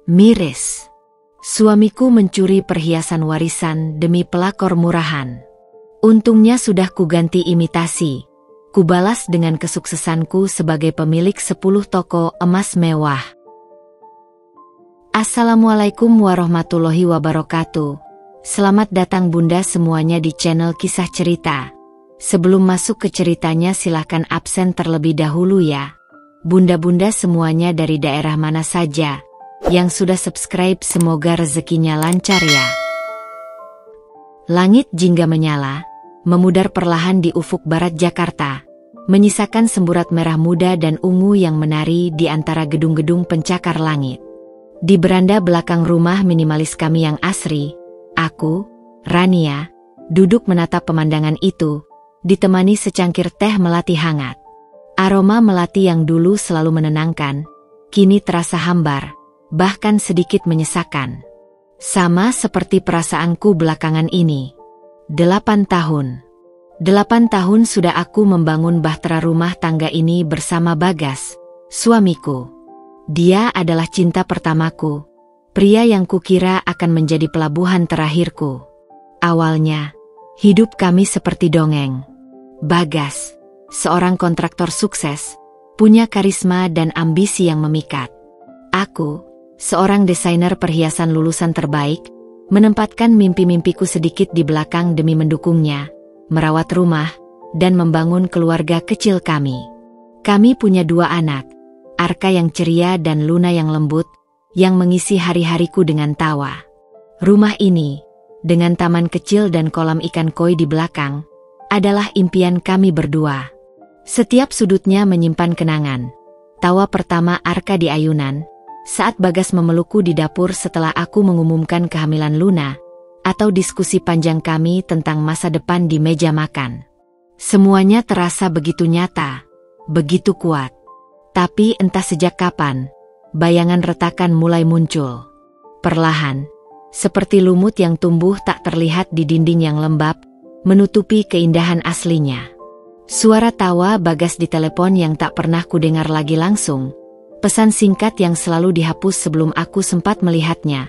Miris. Suamiku mencuri perhiasan warisan demi pelakor murahan. Untungnya sudah kuganti imitasi. Kubalas dengan kesuksesanku sebagai pemilik 10 toko emas mewah. Assalamualaikum warahmatullahi wabarakatuh. Selamat datang bunda semuanya di channel Kisah Cerita. Sebelum masuk ke ceritanya silahkan absen terlebih dahulu ya. Bunda-bunda semuanya dari daerah mana saja yang sudah subscribe semoga rezekinya lancar ya. Langit jingga menyala, memudar perlahan di ufuk barat Jakarta, menyisakan semburat merah muda dan ungu yang menari di antara gedung-gedung pencakar langit. Di beranda belakang rumah minimalis kami yang asri, aku, Rania, duduk menatap pemandangan itu, ditemani secangkir teh melati hangat. Aroma melati yang dulu selalu menenangkan, kini terasa hambar, bahkan sedikit menyesakan. Sama seperti perasaanku belakangan ini. 8 tahun. 8 tahun sudah aku membangun bahtera rumah tangga ini bersama Bagas, suamiku. Dia adalah cinta pertamaku, pria yang kukira akan menjadi pelabuhan terakhirku. Awalnya, hidup kami seperti dongeng. Bagas, seorang kontraktor sukses, punya karisma dan ambisi yang memikat. Aku, seorang desainer perhiasan lulusan terbaik, menempatkan mimpi-mimpiku sedikit di belakang demi mendukungnya, merawat rumah, dan membangun keluarga kecil kami. Kami punya 2 anak, Arka yang ceria dan Luna yang lembut, yang mengisi hari-hariku dengan tawa. Rumah ini, dengan taman kecil dan kolam ikan koi di belakang, adalah impian kami berdua. Setiap sudutnya menyimpan kenangan. Tawa pertama Arka di ayunan, saat Bagas memelukku di dapur setelah aku mengumumkan kehamilan Luna, atau diskusi panjang kami tentang masa depan di meja makan. Semuanya terasa begitu nyata, begitu kuat. Tapi entah sejak kapan, bayangan retakan mulai muncul. Perlahan, seperti lumut yang tumbuh tak terlihat di dinding yang lembab, menutupi keindahan aslinya. Suara tawa Bagas di telepon yang tak pernah kudengar lagi langsung, pesan singkat yang selalu dihapus sebelum aku sempat melihatnya,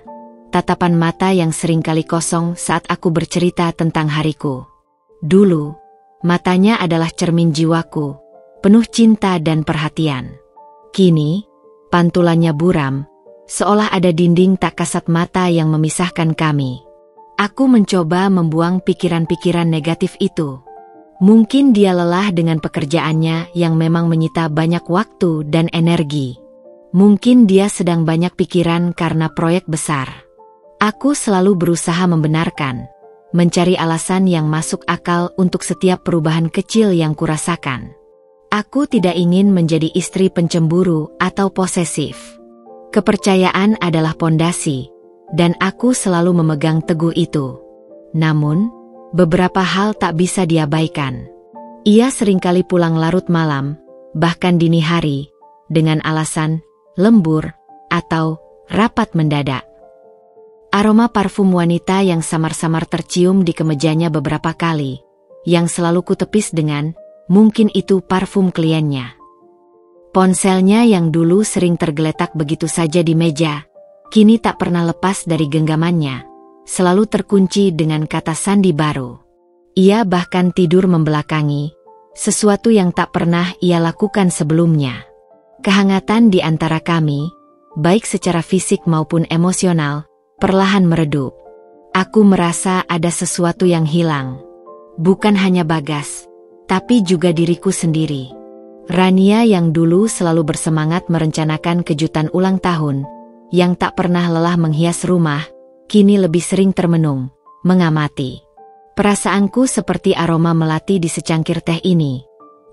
tatapan mata yang seringkali kosong saat aku bercerita tentang hariku. Dulu, matanya adalah cermin jiwaku, penuh cinta dan perhatian. Kini, pantulannya buram, seolah ada dinding tak kasat mata yang memisahkan kami. Aku mencoba membuang pikiran-pikiran negatif itu. Mungkin dia lelah dengan pekerjaannya yang memang menyita banyak waktu dan energi. Mungkin dia sedang banyak pikiran karena proyek besar. Aku selalu berusaha membenarkan, mencari alasan yang masuk akal untuk setiap perubahan kecil yang kurasakan. Aku tidak ingin menjadi istri pencemburu atau posesif. Kepercayaan adalah pondasi, dan aku selalu memegang teguh itu. Namun, beberapa hal tak bisa diabaikan. Ia seringkali pulang larut malam, bahkan dini hari, dengan alasan lembur atau rapat mendadak. Aroma parfum wanita yang samar-samar tercium di kemejanya beberapa kali, yang selalu kutepis dengan mungkin itu parfum kliennya. Ponselnya yang dulu sering tergeletak begitu saja di meja, kini tak pernah lepas dari genggamannya, selalu terkunci dengan kata sandi baru. Ia bahkan tidur membelakangi, sesuatu yang tak pernah ia lakukan sebelumnya. Kehangatan di antara kami, baik secara fisik maupun emosional, perlahan meredup. Aku merasa ada sesuatu yang hilang. Bukan hanya Bagas, tapi juga diriku sendiri. Rania yang dulu selalu bersemangat merencanakan kejutan ulang tahun, yang tak pernah lelah menghias rumah, kini lebih sering termenung, mengamati. Perasaanku seperti aroma melati di secangkir teh ini.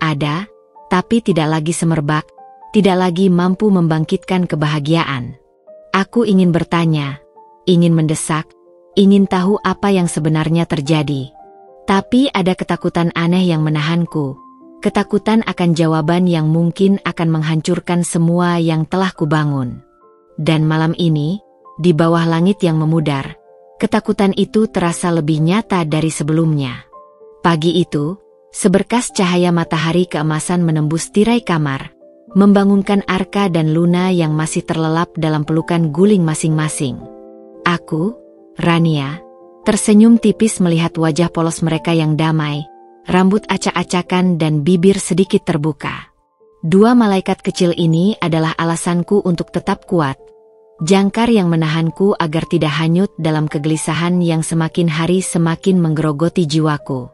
Ada, tapi tidak lagi semerbak, tidak lagi mampu membangkitkan kebahagiaan. Aku ingin bertanya, ingin mendesak, ingin tahu apa yang sebenarnya terjadi. Tapi ada ketakutan aneh yang menahanku, ketakutan akan jawaban yang mungkin akan menghancurkan semua yang telah kubangun. Dan malam ini, di bawah langit yang memudar, ketakutan itu terasa lebih nyata dari sebelumnya. Pagi itu, seberkas cahaya matahari keemasan menembus tirai kamar, membangunkan Arka dan Luna yang masih terlelap dalam pelukan guling masing-masing. Aku, Rania, tersenyum tipis melihat wajah polos mereka yang damai, rambut acak-acakan dan bibir sedikit terbuka. Dua malaikat kecil ini adalah alasanku untuk tetap kuat. Jangkar yang menahanku agar tidak hanyut dalam kegelisahan yang semakin hari semakin menggerogoti jiwaku.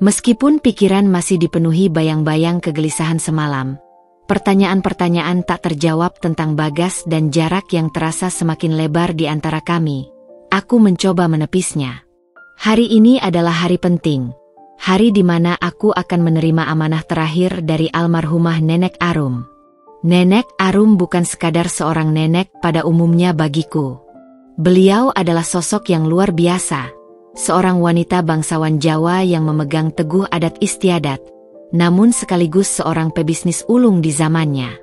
Meskipun pikiran masih dipenuhi bayang-bayang kegelisahan semalam, pertanyaan-pertanyaan tak terjawab tentang Bagas dan jarak yang terasa semakin lebar di antara kami. Aku mencoba menepisnya. Hari ini adalah hari penting. Hari di mana aku akan menerima amanah terakhir dari almarhumah Nenek Arum. Nenek Arum bukan sekadar seorang nenek pada umumnya bagiku. Beliau adalah sosok yang luar biasa. Seorang wanita bangsawan Jawa yang memegang teguh adat istiadat, namun sekaligus seorang pebisnis ulung di zamannya.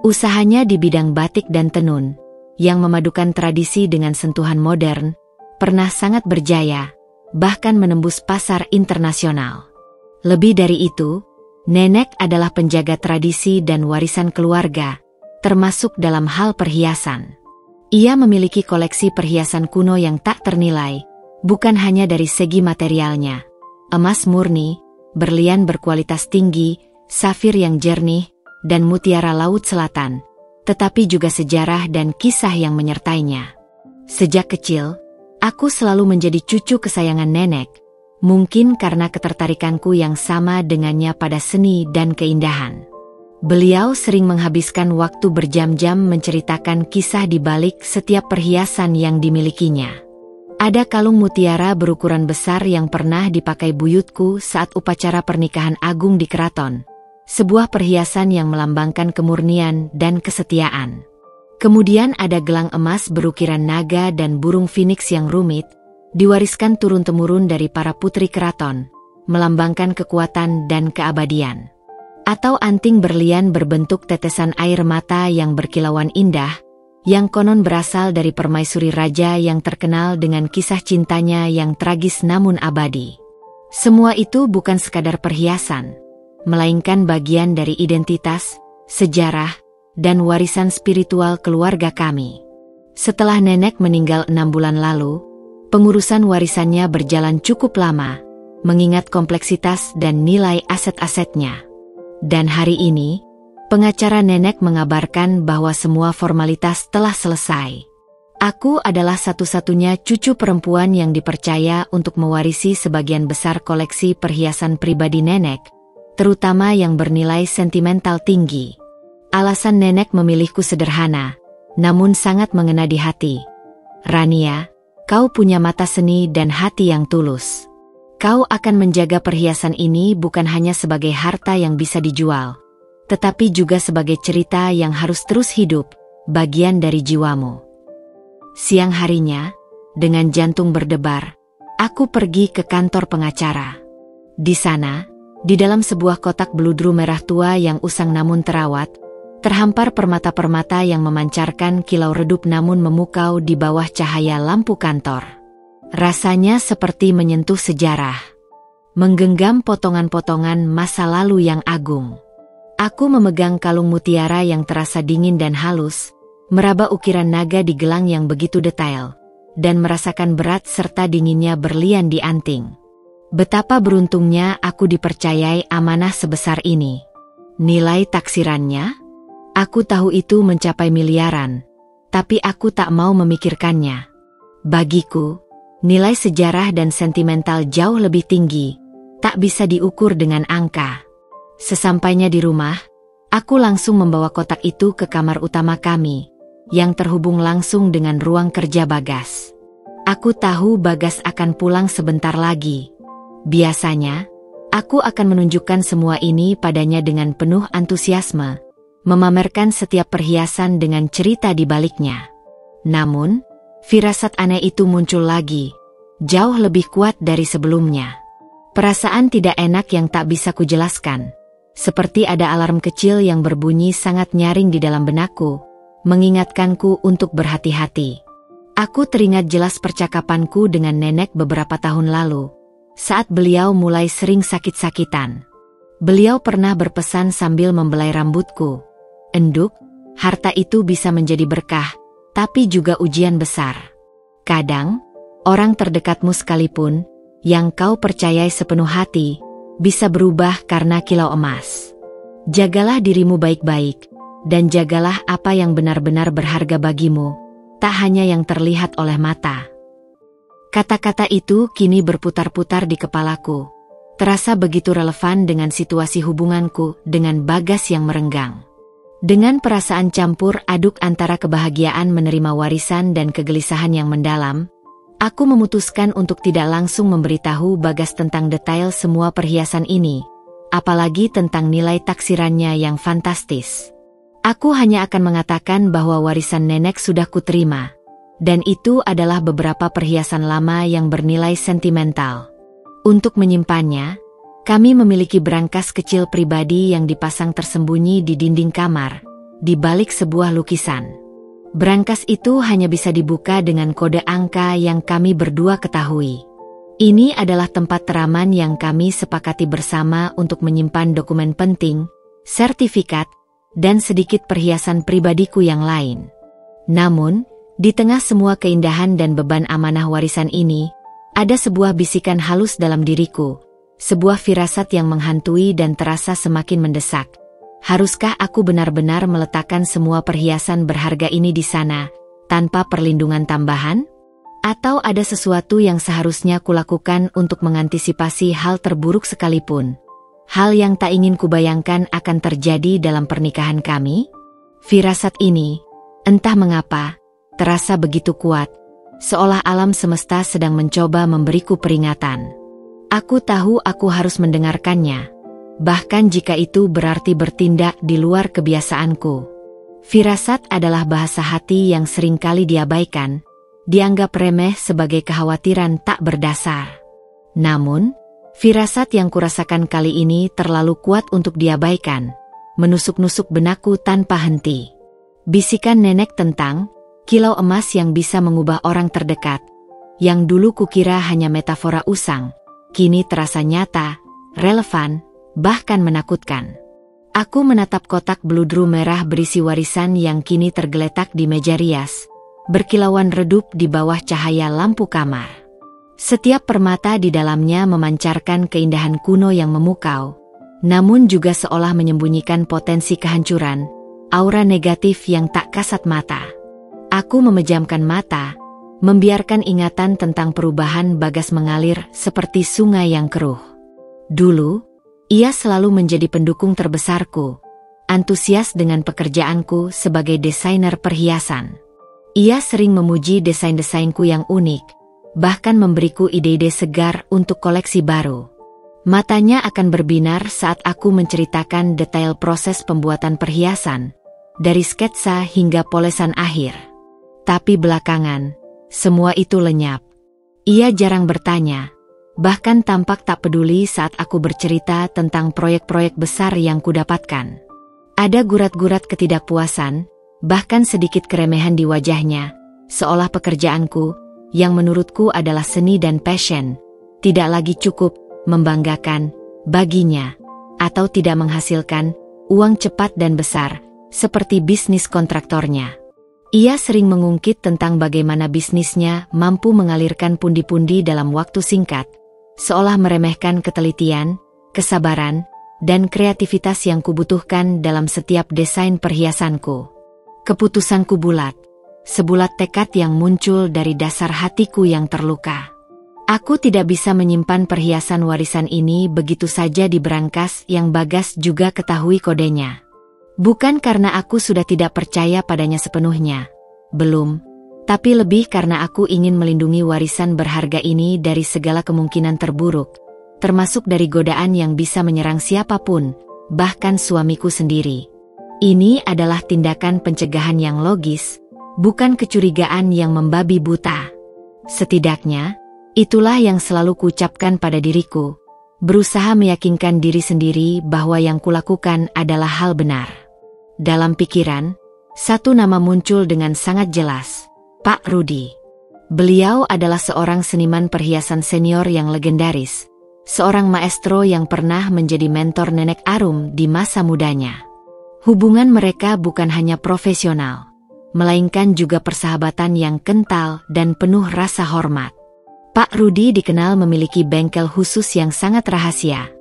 Usahanya di bidang batik dan tenun, yang memadukan tradisi dengan sentuhan modern, pernah sangat berjaya, bahkan menembus pasar internasional. Lebih dari itu, Nenek adalah penjaga tradisi dan warisan keluarga, termasuk dalam hal perhiasan. Ia memiliki koleksi perhiasan kuno yang tak ternilai, bukan hanya dari segi materialnya. Emas murni, berlian berkualitas tinggi, safir yang jernih, dan mutiara laut selatan, tetapi juga sejarah dan kisah yang menyertainya. Sejak kecil, aku selalu menjadi cucu kesayangan nenek, mungkin karena ketertarikanku yang sama dengannya pada seni dan keindahan. Beliau sering menghabiskan waktu berjam-jam menceritakan kisah di balik setiap perhiasan yang dimilikinya. Ada kalung mutiara berukuran besar yang pernah dipakai buyutku saat upacara pernikahan agung di keraton. Sebuah perhiasan yang melambangkan kemurnian dan kesetiaan. Kemudian ada gelang emas berukiran naga dan burung phoenix yang rumit, diwariskan turun-temurun dari para putri keraton, melambangkan kekuatan dan keabadian. Atau anting berlian berbentuk tetesan air mata yang berkilauan indah, yang konon berasal dari permaisuri raja yang terkenal dengan kisah cintanya yang tragis namun abadi. Semua itu bukan sekadar perhiasan, melainkan bagian dari identitas, sejarah, dan warisan spiritual keluarga kami. Setelah nenek meninggal 6 bulan lalu, pengurusan warisannya berjalan cukup lama, mengingat kompleksitas dan nilai aset-asetnya. Dan hari ini, pengacara nenek mengabarkan bahwa semua formalitas telah selesai. Aku adalah satu-satunya cucu perempuan yang dipercaya untuk mewarisi sebagian besar koleksi perhiasan pribadi nenek, terutama yang bernilai sentimental tinggi. Alasan nenek memilihku sederhana, namun sangat mengena di hati. Rania, kau punya mata seni dan hati yang tulus. Kau akan menjaga perhiasan ini bukan hanya sebagai harta yang bisa dijual, tetapi juga sebagai cerita yang harus terus hidup, bagian dari jiwamu. Siang harinya, dengan jantung berdebar, aku pergi ke kantor pengacara. Di sana, di dalam sebuah kotak beludru merah tua yang usang namun terawat, terhampar permata-permata yang memancarkan kilau redup namun memukau di bawah cahaya lampu kantor. Rasanya seperti menyentuh sejarah, menggenggam potongan-potongan masa lalu yang agung. Aku memegang kalung mutiara yang terasa dingin dan halus, meraba ukiran naga di gelang yang begitu detail, dan merasakan berat serta dinginnya berlian di anting. Betapa beruntungnya aku dipercayai amanah sebesar ini. Nilai taksirannya? Aku tahu itu mencapai miliaran, tapi aku tak mau memikirkannya. Bagiku, nilai sejarah dan sentimental jauh lebih tinggi, tak bisa diukur dengan angka. Sesampainya di rumah, aku langsung membawa kotak itu ke kamar utama kami, yang terhubung langsung dengan ruang kerja Bagas. Aku tahu Bagas akan pulang sebentar lagi. Biasanya, aku akan menunjukkan semua ini padanya dengan penuh antusiasme, memamerkan setiap perhiasan dengan cerita di baliknya. Namun, firasat aneh itu muncul lagi, jauh lebih kuat dari sebelumnya. Perasaan tidak enak yang tak bisa kujelaskan, seperti ada alarm kecil yang berbunyi sangat nyaring di dalam benakku, mengingatkanku untuk berhati-hati. Aku teringat jelas percakapanku dengan nenek beberapa tahun lalu, saat beliau mulai sering sakit-sakitan. Beliau pernah berpesan sambil membelai rambutku, Enduk, harta itu bisa menjadi berkah, tapi juga ujian besar. Kadang, orang terdekatmu sekalipun, yang kau percayai sepenuh hati, bisa berubah karena kilau emas. Jagalah dirimu baik-baik, dan jagalah apa yang benar-benar berharga bagimu, tak hanya yang terlihat oleh mata. Kata-kata itu kini berputar-putar di kepalaku, terasa begitu relevan dengan situasi hubunganku dengan Bagas yang merenggang. Dengan perasaan campur aduk antara kebahagiaan menerima warisan dan kegelisahan yang mendalam, aku memutuskan untuk tidak langsung memberitahu Bagas tentang detail semua perhiasan ini, apalagi tentang nilai taksirannya yang fantastis. Aku hanya akan mengatakan bahwa warisan nenek sudah kuterima, dan itu adalah beberapa perhiasan lama yang bernilai sentimental. Untuk menyimpannya, kami memiliki brankas kecil pribadi yang dipasang tersembunyi di dinding kamar, di balik sebuah lukisan. Brankas itu hanya bisa dibuka dengan kode angka yang kami berdua ketahui. Ini adalah tempat teraman yang kami sepakati bersama untuk menyimpan dokumen penting, sertifikat, dan sedikit perhiasan pribadiku yang lain. Namun, di tengah semua keindahan dan beban amanah warisan ini, ada sebuah bisikan halus dalam diriku, sebuah firasat yang menghantui dan terasa semakin mendesak. Haruskah aku benar-benar meletakkan semua perhiasan berharga ini di sana, tanpa perlindungan tambahan? Atau ada sesuatu yang seharusnya kulakukan untuk mengantisipasi hal terburuk sekalipun? Hal yang tak ingin kubayangkan akan terjadi dalam pernikahan kami? Firasat ini, entah mengapa, terasa begitu kuat, seolah alam semesta sedang mencoba memberiku peringatan. Aku tahu aku harus mendengarkannya, bahkan jika itu berarti bertindak di luar kebiasaanku. Firasat adalah bahasa hati yang seringkali diabaikan, dianggap remeh sebagai kekhawatiran tak berdasar. Namun, firasat yang kurasakan kali ini terlalu kuat untuk diabaikan, menusuk-nusuk benakku tanpa henti. Bisikan nenek tentang kilau emas yang bisa mengubah orang terdekat, yang dulu kukira hanya metafora usang, kini terasa nyata, relevan, bahkan menakutkan. Aku menatap kotak bludru merah berisi warisan yang kini tergeletak di meja rias, berkilauan redup di bawah cahaya lampu kamar. Setiap permata di dalamnya memancarkan keindahan kuno yang memukau, namun juga seolah menyembunyikan potensi kehancuran, aura negatif yang tak kasat mata. Aku memejamkan mata, membiarkan ingatan tentang perubahan Bagas mengalir seperti sungai yang keruh. Dulu, ia selalu menjadi pendukung terbesarku, antusias dengan pekerjaanku sebagai desainer perhiasan. Ia sering memuji desain-desainku yang unik, bahkan memberiku ide-ide segar untuk koleksi baru. Matanya akan berbinar saat aku menceritakan detail proses pembuatan perhiasan, dari sketsa hingga polesan akhir. Tapi belakangan, semua itu lenyap. Ia jarang bertanya, bahkan tampak tak peduli saat aku bercerita tentang proyek-proyek besar yang kudapatkan. Ada gurat-gurat ketidakpuasan, bahkan sedikit keremehan di wajahnya, seolah pekerjaanku, yang menurutku adalah seni dan passion, tidak lagi cukup membanggakan baginya, atau tidak menghasilkan uang cepat dan besar, seperti bisnis kontraktornya. Ia sering mengungkit tentang bagaimana bisnisnya mampu mengalirkan pundi-pundi dalam waktu singkat, seolah meremehkan ketelitian, kesabaran, dan kreativitas yang kubutuhkan dalam setiap desain perhiasanku. Keputusanku bulat, sebulat tekad yang muncul dari dasar hatiku yang terluka. Aku tidak bisa menyimpan perhiasan warisan ini begitu saja di brankas yang Bagas juga ketahui kodenya. Bukan karena aku sudah tidak percaya padanya sepenuhnya, belum, tapi lebih karena aku ingin melindungi warisan berharga ini dari segala kemungkinan terburuk, termasuk dari godaan yang bisa menyerang siapapun, bahkan suamiku sendiri. Ini adalah tindakan pencegahan yang logis, bukan kecurigaan yang membabi buta. Setidaknya, itulah yang selalu kuucapkan pada diriku, berusaha meyakinkan diri sendiri bahwa yang kulakukan adalah hal benar. Dalam pikiran, satu nama muncul dengan sangat jelas, Pak Rudi. Beliau adalah seorang seniman perhiasan senior yang legendaris, seorang maestro yang pernah menjadi mentor Nenek Arum di masa mudanya. Hubungan mereka bukan hanya profesional, melainkan juga persahabatan yang kental dan penuh rasa hormat. Pak Rudi dikenal memiliki bengkel khusus yang sangat rahasia,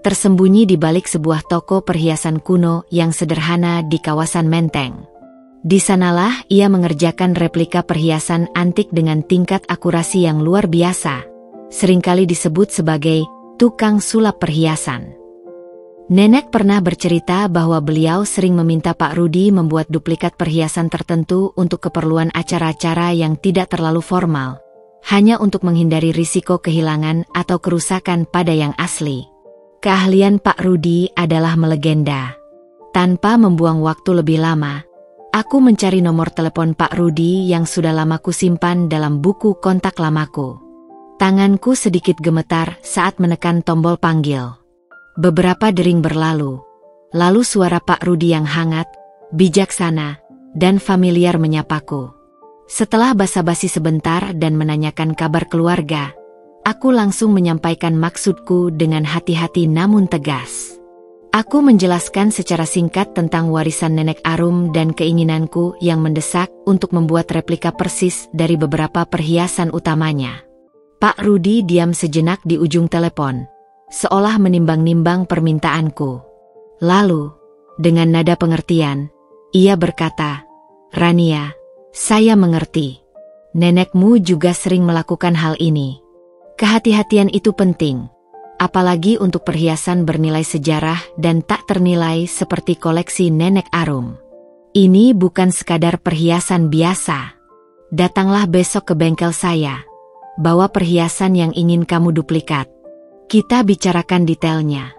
tersembunyi di balik sebuah toko perhiasan kuno yang sederhana di kawasan Menteng. Di sanalah ia mengerjakan replika perhiasan antik dengan tingkat akurasi yang luar biasa, seringkali disebut sebagai tukang sulap perhiasan. Nenek pernah bercerita bahwa beliau sering meminta Pak Rudi membuat duplikat perhiasan tertentu untuk keperluan acara-acara yang tidak terlalu formal, hanya untuk menghindari risiko kehilangan atau kerusakan pada yang asli. Keahlian Pak Rudi adalah melegenda. Tanpa membuang waktu lebih lama, aku mencari nomor telepon Pak Rudi yang sudah lama kusimpan dalam buku kontak lamaku. Tanganku sedikit gemetar saat menekan tombol panggil. Beberapa dering berlalu, lalu suara Pak Rudi yang hangat, bijaksana, dan familiar menyapaku. Setelah basa-basi sebentar dan menanyakan kabar keluarga, aku langsung menyampaikan maksudku dengan hati-hati namun tegas. Aku menjelaskan secara singkat tentang warisan Nenek Arum dan keinginanku yang mendesak untuk membuat replika persis dari beberapa perhiasan utamanya. Pak Rudi diam sejenak di ujung telepon, seolah menimbang-nimbang permintaanku. Lalu, dengan nada pengertian, ia berkata, "Rania, saya mengerti. Nenekmu juga sering melakukan hal ini. Kehati-hatian itu penting, apalagi untuk perhiasan bernilai sejarah dan tak ternilai seperti koleksi Nenek Arum. Ini bukan sekadar perhiasan biasa. Datanglah besok ke bengkel saya. Bawa perhiasan yang ingin kamu duplikat. Kita bicarakan detailnya."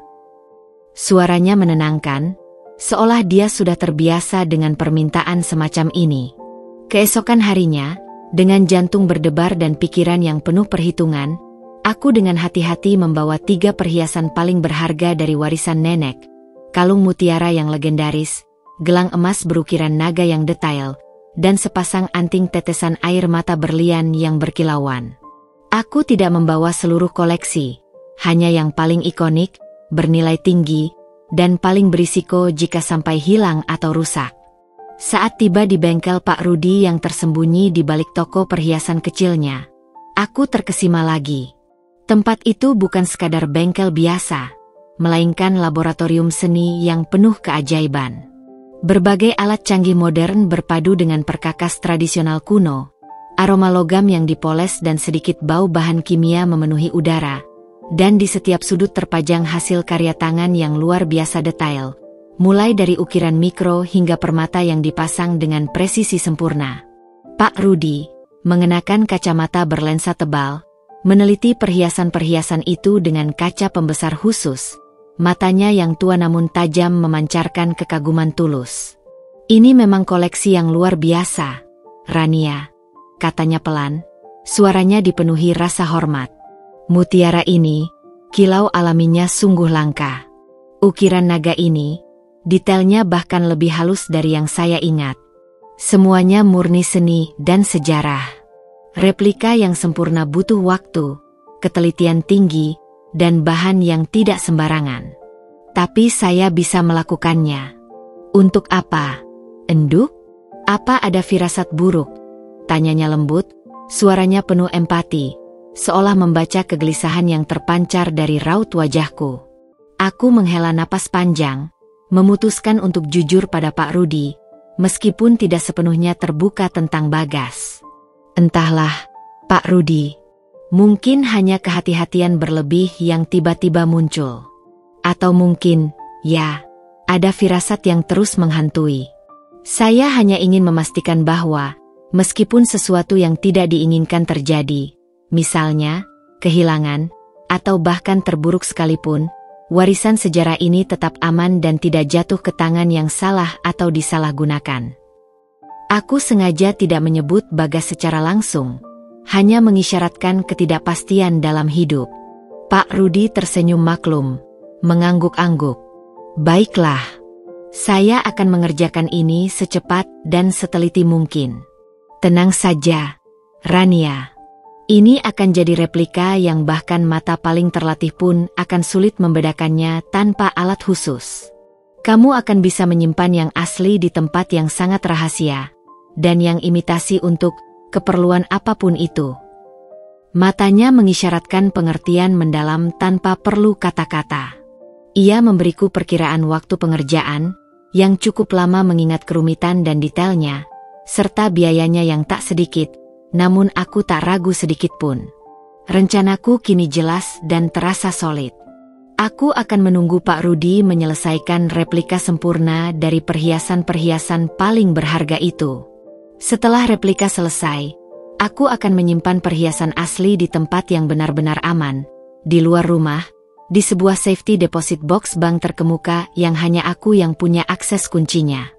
Suaranya menenangkan, seolah dia sudah terbiasa dengan permintaan semacam ini. Keesokan harinya, dengan jantung berdebar dan pikiran yang penuh perhitungan, aku dengan hati-hati membawa 3 perhiasan paling berharga dari warisan nenek, kalung mutiara yang legendaris, gelang emas berukiran naga yang detail, dan sepasang anting tetesan air mata berlian yang berkilauan. Aku tidak membawa seluruh koleksi, hanya yang paling ikonik, bernilai tinggi, dan paling berisiko jika sampai hilang atau rusak. Saat tiba di bengkel Pak Rudi yang tersembunyi di balik toko perhiasan kecilnya, aku terkesima lagi. Tempat itu bukan sekadar bengkel biasa, melainkan laboratorium seni yang penuh keajaiban. Berbagai alat canggih modern berpadu dengan perkakas tradisional kuno, aroma logam yang dipoles dan sedikit bau bahan kimia memenuhi udara. Dan di setiap sudut terpajang hasil karya tangan yang luar biasa detail, mulai dari ukiran mikro hingga permata yang dipasang dengan presisi sempurna. Pak Rudi, mengenakan kacamata berlensa tebal, meneliti perhiasan-perhiasan itu dengan kaca pembesar khusus. Matanya yang tua namun tajam memancarkan kekaguman tulus. "Ini memang koleksi yang luar biasa, Rania," katanya pelan, suaranya dipenuhi rasa hormat. "Mutiara ini, kilau alaminya sungguh langka. Ukiran naga ini, detailnya bahkan lebih halus dari yang saya ingat. Semuanya murni seni dan sejarah. Replika yang sempurna butuh waktu, ketelitian tinggi, dan bahan yang tidak sembarangan. Tapi saya bisa melakukannya." "Untuk apa? Enduk? Apa ada firasat buruk?" tanyanya lembut, suaranya penuh empati, seolah membaca kegelisahan yang terpancar dari raut wajahku. Aku menghela napas panjang, memutuskan untuk jujur pada Pak Rudi, meskipun tidak sepenuhnya terbuka tentang Bagas. "Entahlah, Pak Rudi, mungkin hanya kehati-hatian berlebih yang tiba-tiba muncul. Atau mungkin, ya, ada firasat yang terus menghantui. Saya hanya ingin memastikan bahwa, meskipun sesuatu yang tidak diinginkan terjadi, misalnya, kehilangan, atau bahkan terburuk sekalipun, warisan sejarah ini tetap aman dan tidak jatuh ke tangan yang salah atau disalahgunakan." Aku sengaja tidak menyebut Bagas secara langsung, hanya mengisyaratkan ketidakpastian dalam hidup. Pak Rudi tersenyum maklum, mengangguk-angguk. "Baiklah, saya akan mengerjakan ini secepat dan seteliti mungkin. Tenang saja, Rania. Ini akan jadi replika yang bahkan mata paling terlatih pun akan sulit membedakannya tanpa alat khusus." Kamu akan bisa menyimpan yang asli di tempat yang sangat rahasia, dan yang imitasi untuk keperluan apapun itu. Matanya mengisyaratkan pengertian mendalam tanpa perlu kata-kata. Ia memberiku perkiraan waktu pengerjaan, yang cukup lama mengingat kerumitan dan detailnya, serta biayanya yang tak sedikit, namun aku tak ragu sedikit pun. Rencanaku kini jelas dan terasa solid. Aku akan menunggu Pak Rudi menyelesaikan replika sempurna dari perhiasan-perhiasan paling berharga itu. Setelah replika selesai, aku akan menyimpan perhiasan asli di tempat yang benar-benar aman, di luar rumah, di sebuah safety deposit box bank terkemuka yang hanya aku yang punya akses kuncinya.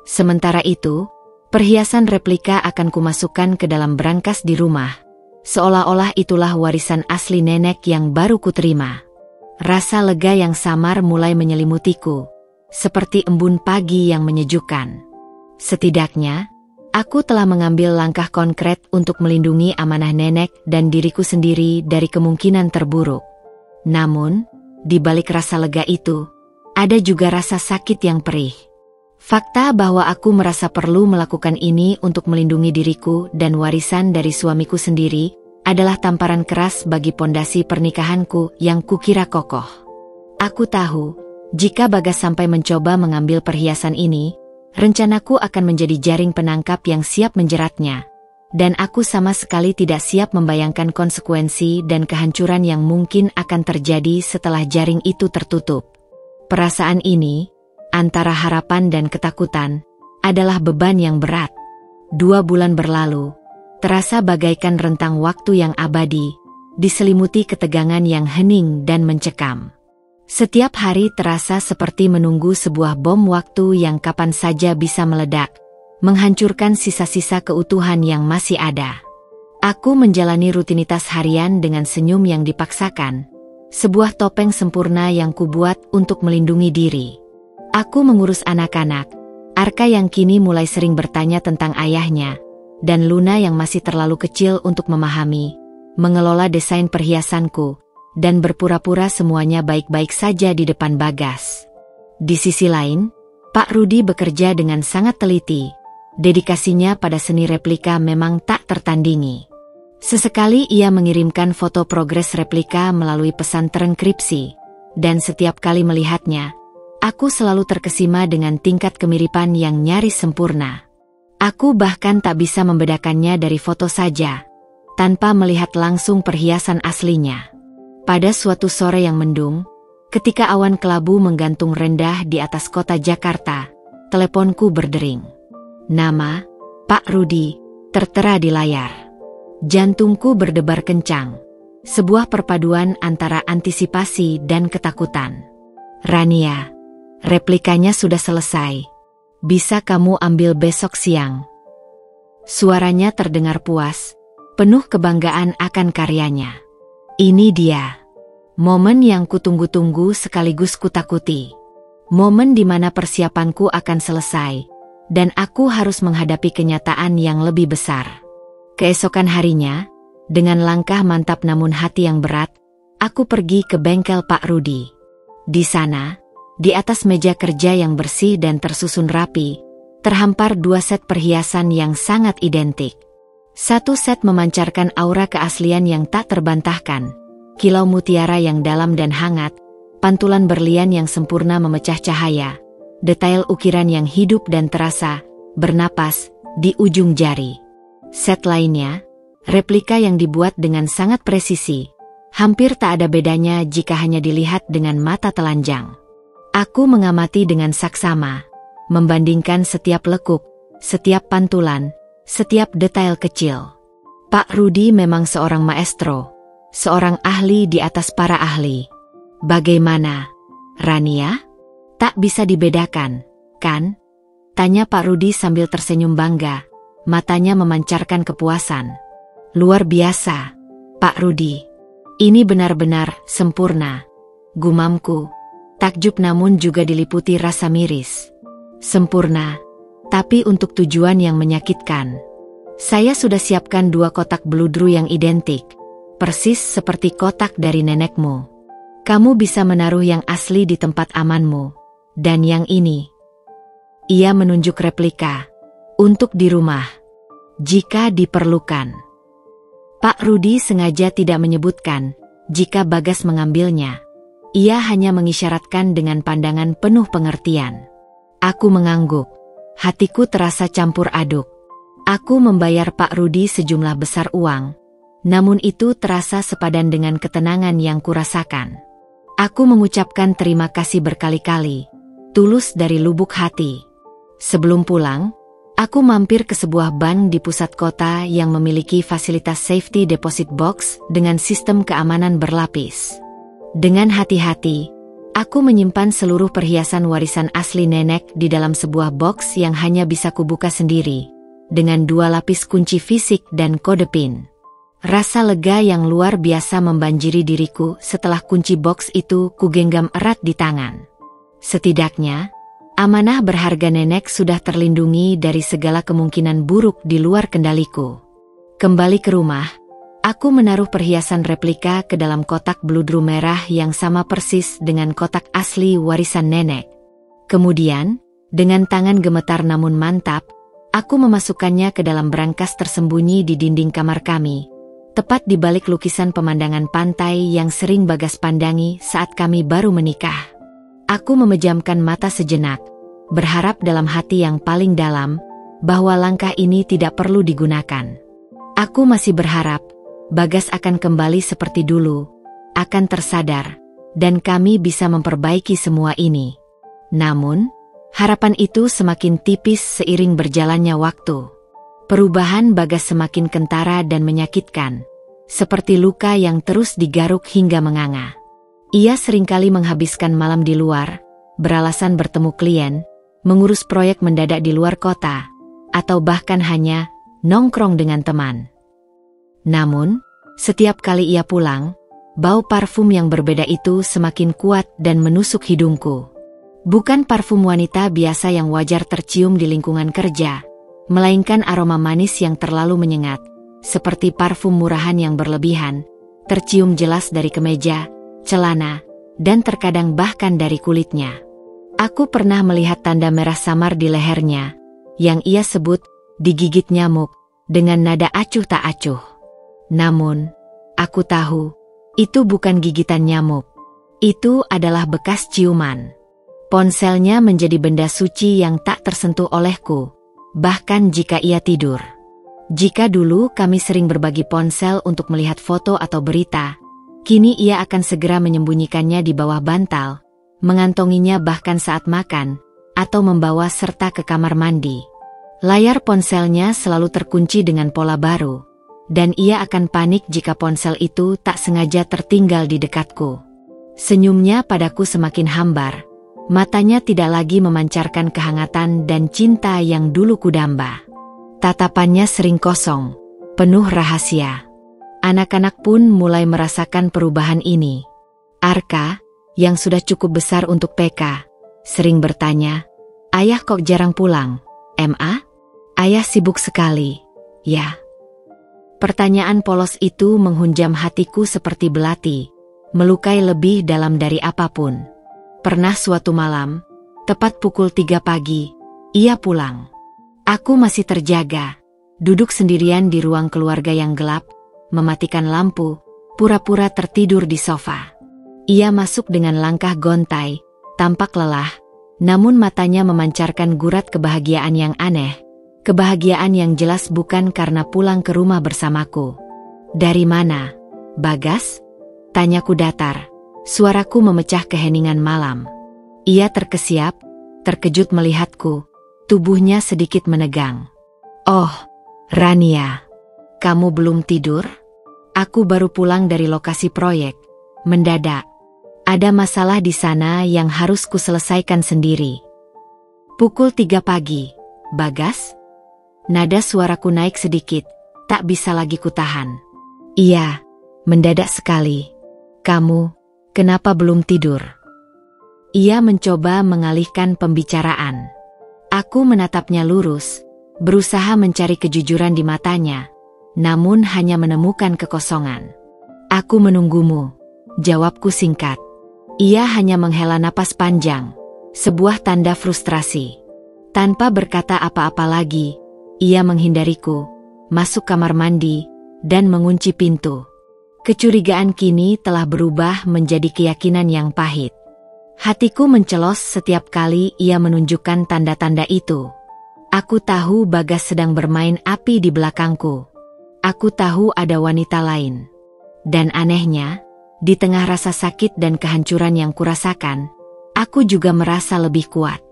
Sementara itu, perhiasan replika akan kumasukkan ke dalam brankas di rumah, seolah-olah itulah warisan asli nenek yang baru kuterima. Rasa lega yang samar mulai menyelimutiku, seperti embun pagi yang menyejukkan. Setidaknya, aku telah mengambil langkah konkret untuk melindungi amanah nenek dan diriku sendiri dari kemungkinan terburuk. Namun, di balik rasa lega itu, ada juga rasa sakit yang perih. Fakta bahwa aku merasa perlu melakukan ini untuk melindungi diriku dan warisan dari suamiku sendiri adalah tamparan keras bagi pondasi pernikahanku yang kukira kokoh. Aku tahu, jika Bagas sampai mencoba mengambil perhiasan ini, rencanaku akan menjadi jaring penangkap yang siap menjeratnya, dan aku sama sekali tidak siap membayangkan konsekuensi dan kehancuran yang mungkin akan terjadi setelah jaring itu tertutup. Perasaan ini, antara harapan dan ketakutan, adalah beban yang berat. 2 bulan berlalu, terasa bagaikan rentang waktu yang abadi, diselimuti ketegangan yang hening dan mencekam. Setiap hari terasa seperti menunggu sebuah bom waktu yang kapan saja bisa meledak, menghancurkan sisa-sisa keutuhan yang masih ada. Aku menjalani rutinitas harian dengan senyum yang dipaksakan, sebuah topeng sempurna yang kubuat untuk melindungi diri. Aku mengurus anak-anak, Arka yang kini mulai sering bertanya tentang ayahnya, dan Luna yang masih terlalu kecil untuk memahami, mengelola desain perhiasanku, dan berpura-pura semuanya baik-baik saja di depan Bagas. Di sisi lain, Pak Rudi bekerja dengan sangat teliti. Dedikasinya pada seni replika memang tak tertandingi. Sesekali ia mengirimkan foto progres replika melalui pesan terenkripsi, dan setiap kali melihatnya, aku selalu terkesima dengan tingkat kemiripan yang nyaris sempurna. Aku bahkan tak bisa membedakannya dari foto saja, tanpa melihat langsung perhiasan aslinya. Pada suatu sore yang mendung, ketika awan kelabu menggantung rendah di atas kota Jakarta, teleponku berdering. Nama, Pak Rudi, tertera di layar. Jantungku berdebar kencang, sebuah perpaduan antara antisipasi dan ketakutan. Rania, replikanya sudah selesai. Bisa kamu ambil besok siang. Suaranya terdengar puas, penuh kebanggaan akan karyanya. Ini dia, momen yang kutunggu-tunggu sekaligus kutakuti. Momen di mana persiapanku akan selesai, dan aku harus menghadapi kenyataan yang lebih besar. Keesokan harinya, dengan langkah mantap namun hati yang berat, aku pergi ke bengkel Pak Rudi. Di sana, di atas meja kerja yang bersih dan tersusun rapi, terhampar 2 set perhiasan yang sangat identik. Satu set memancarkan aura keaslian yang tak terbantahkan, kilau mutiara yang dalam dan hangat, pantulan berlian yang sempurna memecah cahaya, detail ukiran yang hidup dan terasa, bernapas, di ujung jari. Set lainnya, replika yang dibuat dengan sangat presisi, hampir tak ada bedanya jika hanya dilihat dengan mata telanjang. Aku mengamati dengan saksama, membandingkan setiap lekuk, setiap pantulan, setiap detail kecil. Pak Rudi memang seorang maestro, seorang ahli di atas para ahli. Bagaimana, Rania? Tak bisa dibedakan, kan? Tanya Pak Rudi sambil tersenyum bangga, matanya memancarkan kepuasan. Luar biasa, Pak Rudi. Ini benar-benar sempurna, gumamku. Takjub namun juga diliputi rasa miris. Sempurna, tapi untuk tujuan yang menyakitkan. Saya sudah siapkan 2 kotak bludru yang identik, persis seperti kotak dari nenekmu. Kamu bisa menaruh yang asli di tempat amanmu, Dan yang ini. Ia menunjuk replika. Untuk di rumah. Jika diperlukan. Pak Rudi sengaja tidak menyebutkan jika Bagas mengambilnya. Ia hanya mengisyaratkan dengan pandangan penuh pengertian. Aku mengangguk. Hatiku terasa campur aduk. Aku membayar Pak Rudi sejumlah besar uang. Namun itu terasa sepadan dengan ketenangan yang kurasakan. Aku mengucapkan terima kasih berkali-kali. Tulus dari lubuk hati. Sebelum pulang, aku mampir ke sebuah bank di pusat kota yang memiliki fasilitas safety deposit box dengan sistem keamanan berlapis. Dengan hati-hati, aku menyimpan seluruh perhiasan warisan asli nenek di dalam sebuah box yang hanya bisa kubuka sendiri, dengan 2 lapis kunci fisik dan kode PIN. Rasa lega yang luar biasa membanjiri diriku setelah kunci box itu kugenggam erat di tangan. Setidaknya, amanah berharga nenek sudah terlindungi dari segala kemungkinan buruk di luar kendaliku. Kembali ke rumah, aku menaruh perhiasan replika ke dalam kotak bludru merah yang sama persis dengan kotak asli warisan nenek. Kemudian, dengan tangan gemetar namun mantap, aku memasukkannya ke dalam brankas tersembunyi di dinding kamar kami, tepat di balik lukisan pemandangan pantai yang sering Bagas pandangi saat kami baru menikah. Aku memejamkan mata sejenak, berharap dalam hati yang paling dalam, bahwa langkah ini tidak perlu digunakan. Aku masih berharap Bagas akan kembali seperti dulu, akan tersadar, dan kami bisa memperbaiki semua ini. Namun, harapan itu semakin tipis seiring berjalannya waktu. Perubahan Bagas semakin kentara dan menyakitkan, seperti luka yang terus digaruk hingga menganga. Ia seringkali menghabiskan malam di luar, beralasan bertemu klien, mengurus proyek mendadak di luar kota, atau bahkan hanya nongkrong dengan teman. Namun, setiap kali ia pulang, bau parfum yang berbeda itu semakin kuat dan menusuk hidungku. Bukan parfum wanita biasa yang wajar tercium di lingkungan kerja, melainkan aroma manis yang terlalu menyengat, seperti parfum murahan yang berlebihan, tercium jelas dari kemeja, celana, dan terkadang bahkan dari kulitnya. Aku pernah melihat tanda merah samar di lehernya, yang ia sebut digigit nyamuk, dengan nada acuh tak acuh. Namun, aku tahu, itu bukan gigitan nyamuk. Itu adalah bekas ciuman. Ponselnya menjadi benda suci yang tak tersentuh olehku, bahkan jika ia tidur. Jika dulu kami sering berbagi ponsel untuk melihat foto atau berita, kini ia akan segera menyembunyikannya di bawah bantal, mengantonginya bahkan saat makan, atau membawa serta ke kamar mandi. Layar ponselnya selalu terkunci dengan pola baru, dan ia akan panik jika ponsel itu tak sengaja tertinggal di dekatku. Senyumnya padaku semakin hambar, matanya tidak lagi memancarkan kehangatan dan cinta yang dulu kudamba. Tatapannya sering kosong, penuh rahasia. Anak-anak pun mulai merasakan perubahan ini. Arka, yang sudah cukup besar untuk PK, sering bertanya, "Ayah kok jarang pulang? MA? Ayah sibuk sekali." Ya. Pertanyaan polos itu menghunjam hatiku seperti belati, melukai lebih dalam dari apapun. Pernah suatu malam, tepat pukul 3 pagi, ia pulang. Aku masih terjaga, duduk sendirian di ruang keluarga yang gelap, mematikan lampu, pura-pura tertidur di sofa. Ia masuk dengan langkah gontai, tampak lelah, namun matanya memancarkan gurat kebahagiaan yang aneh. Kebahagiaan yang jelas bukan karena pulang ke rumah bersamaku. "Dari mana, Bagas?" tanyaku datar. Suaraku memecah keheningan malam. Ia terkesiap, terkejut melihatku. Tubuhnya sedikit menegang. "Oh, Rania, kamu belum tidur? Aku baru pulang dari lokasi proyek. Mendadak. Ada masalah di sana yang harus kuselesaikan sendiri." "Pukul 3 pagi, Bagas?" Nada suaraku naik sedikit, tak bisa lagi kutahan. "Iya, mendadak sekali. Kamu, kenapa belum tidur?" Ia mencoba mengalihkan pembicaraan. Aku menatapnya lurus, berusaha mencari kejujuran di matanya, namun hanya menemukan kekosongan. "Aku menunggumu," jawabku singkat. Ia hanya menghela napas panjang, sebuah tanda frustrasi. Tanpa berkata apa-apa lagi, ia menghindariku, masuk kamar mandi, dan mengunci pintu. Kecurigaan kini telah berubah menjadi keyakinan yang pahit. Hatiku mencelos setiap kali ia menunjukkan tanda-tanda itu. Aku tahu Bagas sedang bermain api di belakangku. Aku tahu ada wanita lain. Dan anehnya, di tengah rasa sakit dan kehancuran yang kurasakan, aku juga merasa lebih kuat.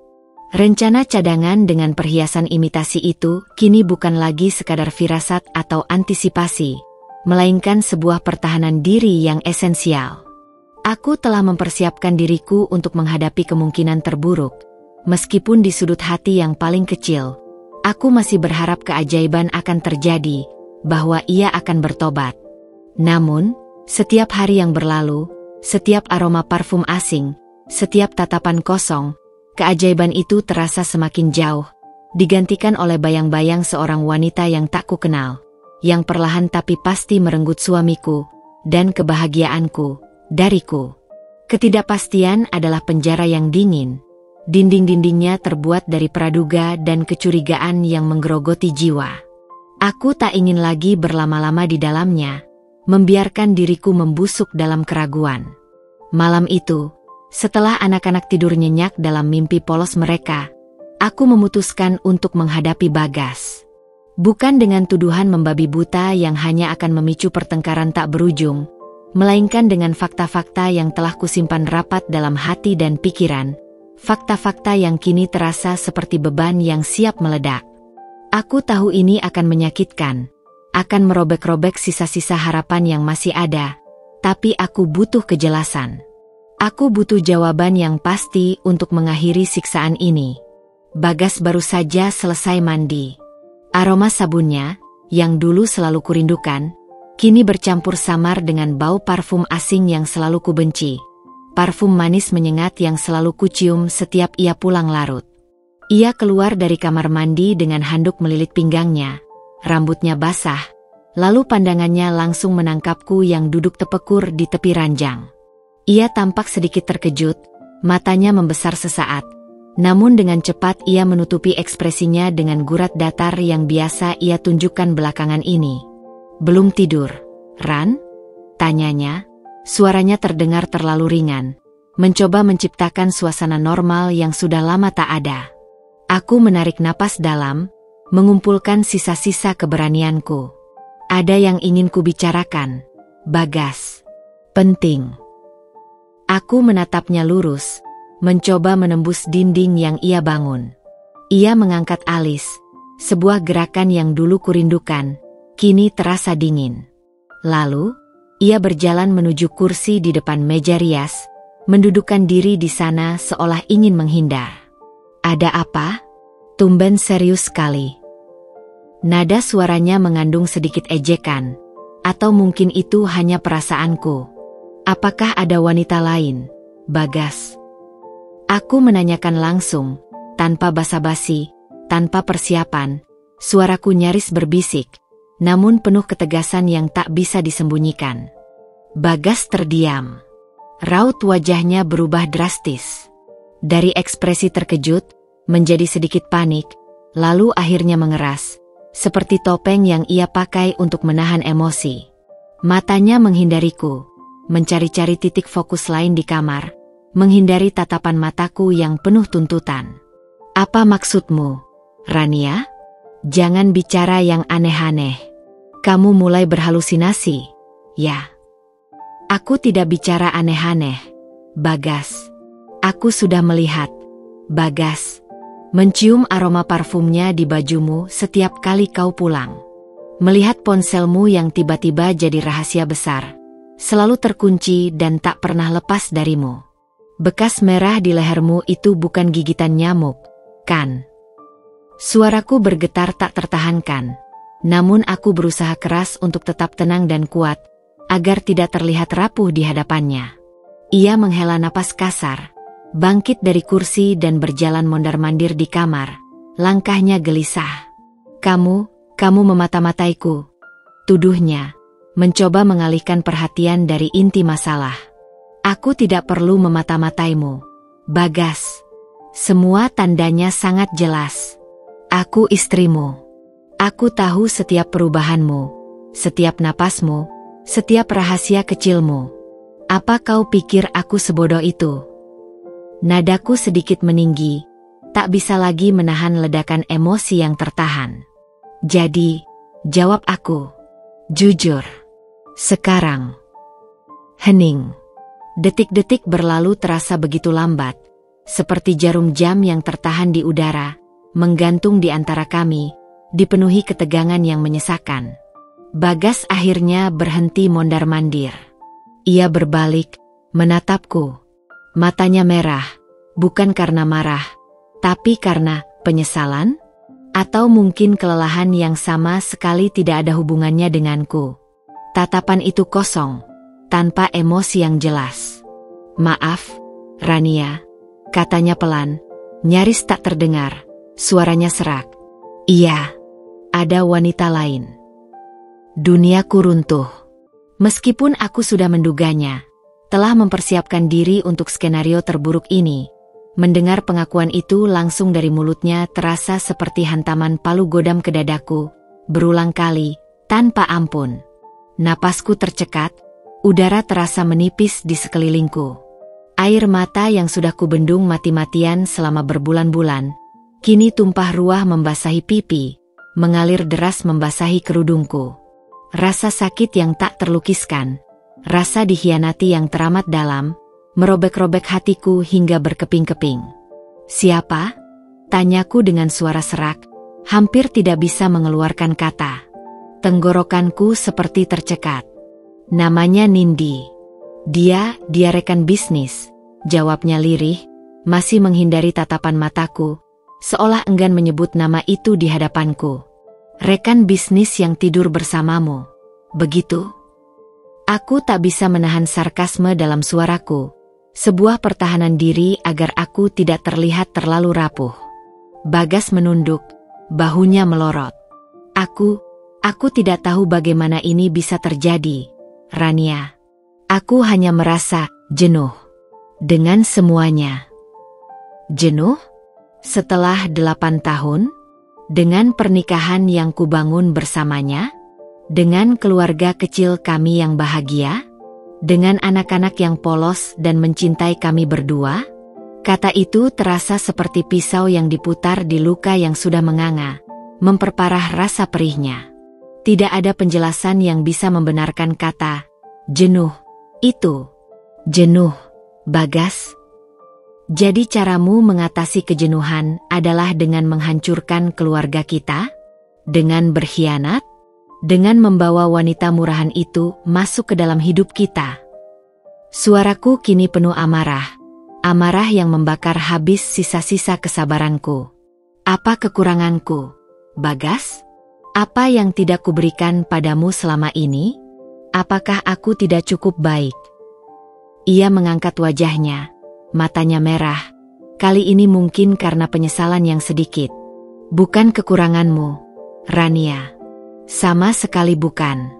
Rencana cadangan dengan perhiasan imitasi itu kini bukan lagi sekadar firasat atau antisipasi, melainkan sebuah pertahanan diri yang esensial. Aku telah mempersiapkan diriku untuk menghadapi kemungkinan terburuk. Meskipun di sudut hati yang paling kecil, aku masih berharap keajaiban akan terjadi, bahwa ia akan bertobat. Namun, setiap hari yang berlalu, setiap aroma parfum asing, setiap tatapan kosong, keajaiban itu terasa semakin jauh, digantikan oleh bayang-bayang seorang wanita yang tak kukenal, yang perlahan tapi pasti merenggut suamiku, dan kebahagiaanku, dariku. Ketidakpastian adalah penjara yang dingin. Dinding-dindingnya terbuat dari praduga dan kecurigaan yang menggerogoti jiwa. Aku tak ingin lagi berlama-lama di dalamnya, membiarkan diriku membusuk dalam keraguan. Malam itu, setelah anak-anak tidur nyenyak dalam mimpi polos mereka, aku memutuskan untuk menghadapi Bagas. Bukan dengan tuduhan membabi buta yang hanya akan memicu pertengkaran tak berujung, melainkan dengan fakta-fakta yang telah kusimpan rapat dalam hati dan pikiran, fakta-fakta yang kini terasa seperti beban yang siap meledak. Aku tahu ini akan menyakitkan, akan merobek-robek sisa-sisa harapan yang masih ada, tapi aku butuh kejelasan. Aku butuh jawaban yang pasti untuk mengakhiri siksaan ini. Bagas baru saja selesai mandi. Aroma sabunnya, yang dulu selalu kurindukan, kini bercampur samar dengan bau parfum asing yang selalu kubenci. Parfum manis menyengat yang selalu kucium setiap ia pulang larut. Ia keluar dari kamar mandi dengan handuk melilit pinggangnya, rambutnya basah, lalu pandangannya langsung menangkapku yang duduk tepekur di tepi ranjang. Ia tampak sedikit terkejut, matanya membesar sesaat. Namun dengan cepat ia menutupi ekspresinya dengan gurat datar yang biasa ia tunjukkan belakangan ini. "Belum tidur, Ran?" tanyanya. Suaranya terdengar terlalu ringan, mencoba menciptakan suasana normal yang sudah lama tak ada. Aku menarik napas dalam, mengumpulkan sisa-sisa keberanianku. "Ada yang ingin kubicarakan, Bagas. Penting." Aku menatapnya lurus, mencoba menembus dinding yang ia bangun. Ia mengangkat alis, sebuah gerakan yang dulu kurindukan, kini terasa dingin. Lalu, ia berjalan menuju kursi di depan meja rias, mendudukkan diri di sana seolah ingin menghindar. "Ada apa?" Tumben serius sekali. Nada suaranya mengandung sedikit ejekan, atau mungkin itu hanya perasaanku. "Apakah ada wanita lain, Bagas?" Aku menanyakan langsung, tanpa basa-basi, tanpa persiapan. Suaraku nyaris berbisik, namun penuh ketegasan yang tak bisa disembunyikan. Bagas terdiam. Raut wajahnya berubah drastis. Dari ekspresi terkejut, menjadi sedikit panik, lalu akhirnya mengeras, seperti topeng yang ia pakai untuk menahan emosi. Matanya menghindariku, mencari-cari titik fokus lain di kamar, menghindari tatapan mataku yang penuh tuntutan. "Apa maksudmu, Rania? Jangan bicara yang aneh-aneh. Kamu mulai berhalusinasi, ya?" "Aku tidak bicara aneh-aneh, Bagas. Aku sudah melihat, Bagas. Mencium aroma parfumnya di bajumu setiap kali kau pulang. Melihat ponselmu yang tiba-tiba jadi rahasia besar. Selalu terkunci dan tak pernah lepas darimu. Bekas merah di lehermu itu bukan gigitan nyamuk, kan?" Suaraku bergetar tak tertahankan. Namun aku berusaha keras untuk tetap tenang dan kuat, agar tidak terlihat rapuh di hadapannya. Ia menghela napas kasar, bangkit dari kursi dan berjalan mondar-mandir di kamar. Langkahnya gelisah. Kamu memata-mataiku," tuduhnya, mencoba mengalihkan perhatian dari inti masalah. "Aku tidak perlu memata-mataimu, Bagas. Semua tandanya sangat jelas. Aku istrimu. Aku tahu setiap perubahanmu, setiap napasmu, setiap rahasia kecilmu. Apa kau pikir aku sebodoh itu? Nadaku sedikit meninggi, tak bisa lagi menahan ledakan emosi yang tertahan. Jadi, jawab aku. Jujur. Sekarang. Hening. Detik-detik berlalu terasa begitu lambat, seperti jarum jam yang tertahan di udara, menggantung di antara kami, dipenuhi ketegangan yang menyesakan. Bagas akhirnya berhenti mondar-mandir. Ia berbalik, menatapku. Matanya merah, bukan karena marah, tapi karena penyesalan? Atau mungkin kelelahan yang sama sekali tidak ada hubungannya denganku. Tatapan itu kosong, tanpa emosi yang jelas. Maaf, Rania, katanya pelan, nyaris tak terdengar, suaranya serak. Iya, ada wanita lain. Duniaku runtuh. Meskipun aku sudah menduganya, telah mempersiapkan diri untuk skenario terburuk ini, mendengar pengakuan itu langsung dari mulutnya terasa seperti hantaman palu godam ke dadaku, berulang kali, tanpa ampun. Napasku tercekat, udara terasa menipis di sekelilingku. Air mata yang sudah kubendung mati-matian selama berbulan-bulan, kini tumpah ruah membasahi pipi, mengalir deras membasahi kerudungku. Rasa sakit yang tak terlukiskan, rasa dikhianati yang teramat dalam, merobek-robek hatiku hingga berkeping-keping. Siapa? Tanyaku dengan suara serak, hampir tidak bisa mengeluarkan kata. Tenggorokanku seperti tercekat. Namanya Nindi. Dia rekan bisnis, jawabnya lirih, masih menghindari tatapan mataku, seolah enggan menyebut nama itu di hadapanku. Rekan bisnis yang tidur bersamamu, begitu? Aku tak bisa menahan sarkasme dalam suaraku, sebuah pertahanan diri agar aku tidak terlihat terlalu rapuh. Bagas menunduk, bahunya melorot. Aku tidak tahu bagaimana ini bisa terjadi, Rania. Aku hanya merasa jenuh dengan semuanya. Jenuh? Setelah 8 tahun? Dengan pernikahan yang kubangun bersamanya? Dengan keluarga kecil kami yang bahagia? Dengan anak-anak yang polos dan mencintai kami berdua? Kata itu terasa seperti pisau yang diputar di luka yang sudah menganga, memperparah rasa perihnya. Tidak ada penjelasan yang bisa membenarkan kata jenuh itu. Jenuh, Bagas. Jadi caramu mengatasi kejenuhan adalah dengan menghancurkan keluarga kita? Dengan berkhianat? Dengan membawa wanita murahan itu masuk ke dalam hidup kita? Suaraku kini penuh amarah. Amarah yang membakar habis sisa-sisa kesabaranku. Apa kekuranganku, Bagas? Apa yang tidak kuberikan padamu selama ini? Apakah aku tidak cukup baik? Ia mengangkat wajahnya. Matanya merah, kali ini mungkin karena penyesalan yang sedikit. Bukan kekuranganmu, Rania. Sama sekali bukan.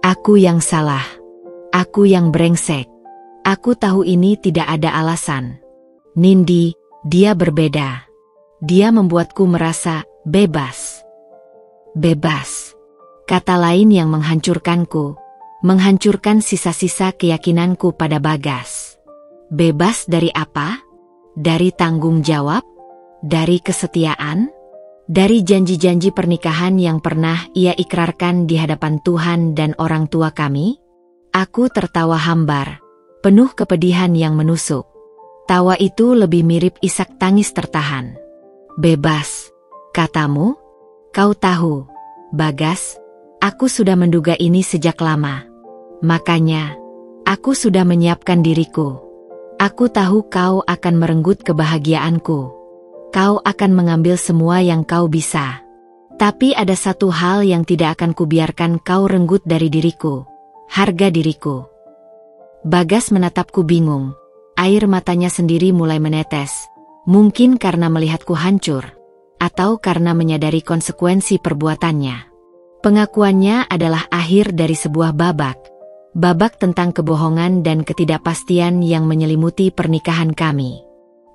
Aku yang salah. Aku yang brengsek. Aku tahu ini tidak ada alasan. Nindi, dia berbeda. Dia membuatku merasa bebas. Bebas. Kata lain yang menghancurkanku, menghancurkan sisa-sisa keyakinanku pada Bagas. Bebas dari apa? Dari tanggung jawab? Dari kesetiaan? Dari janji-janji pernikahan yang pernah ia ikrarkan di hadapan Tuhan dan orang tua kami? Aku tertawa hambar, penuh kepedihan yang menusuk. Tawa itu lebih mirip isak tangis tertahan. Bebas, katamu? Kau tahu, Bagas, aku sudah menduga ini sejak lama. Makanya, aku sudah menyiapkan diriku. Aku tahu kau akan merenggut kebahagiaanku. Kau akan mengambil semua yang kau bisa. Tapi ada satu hal yang tidak akan kubiarkan kau renggut dari diriku. Harga diriku. Bagas menatapku bingung. Air matanya sendiri mulai menetes. Mungkin karena melihatku hancur. Atau karena menyadari konsekuensi perbuatannya. Pengakuannya adalah akhir dari sebuah babak. Babak tentang kebohongan dan ketidakpastian yang menyelimuti pernikahan kami.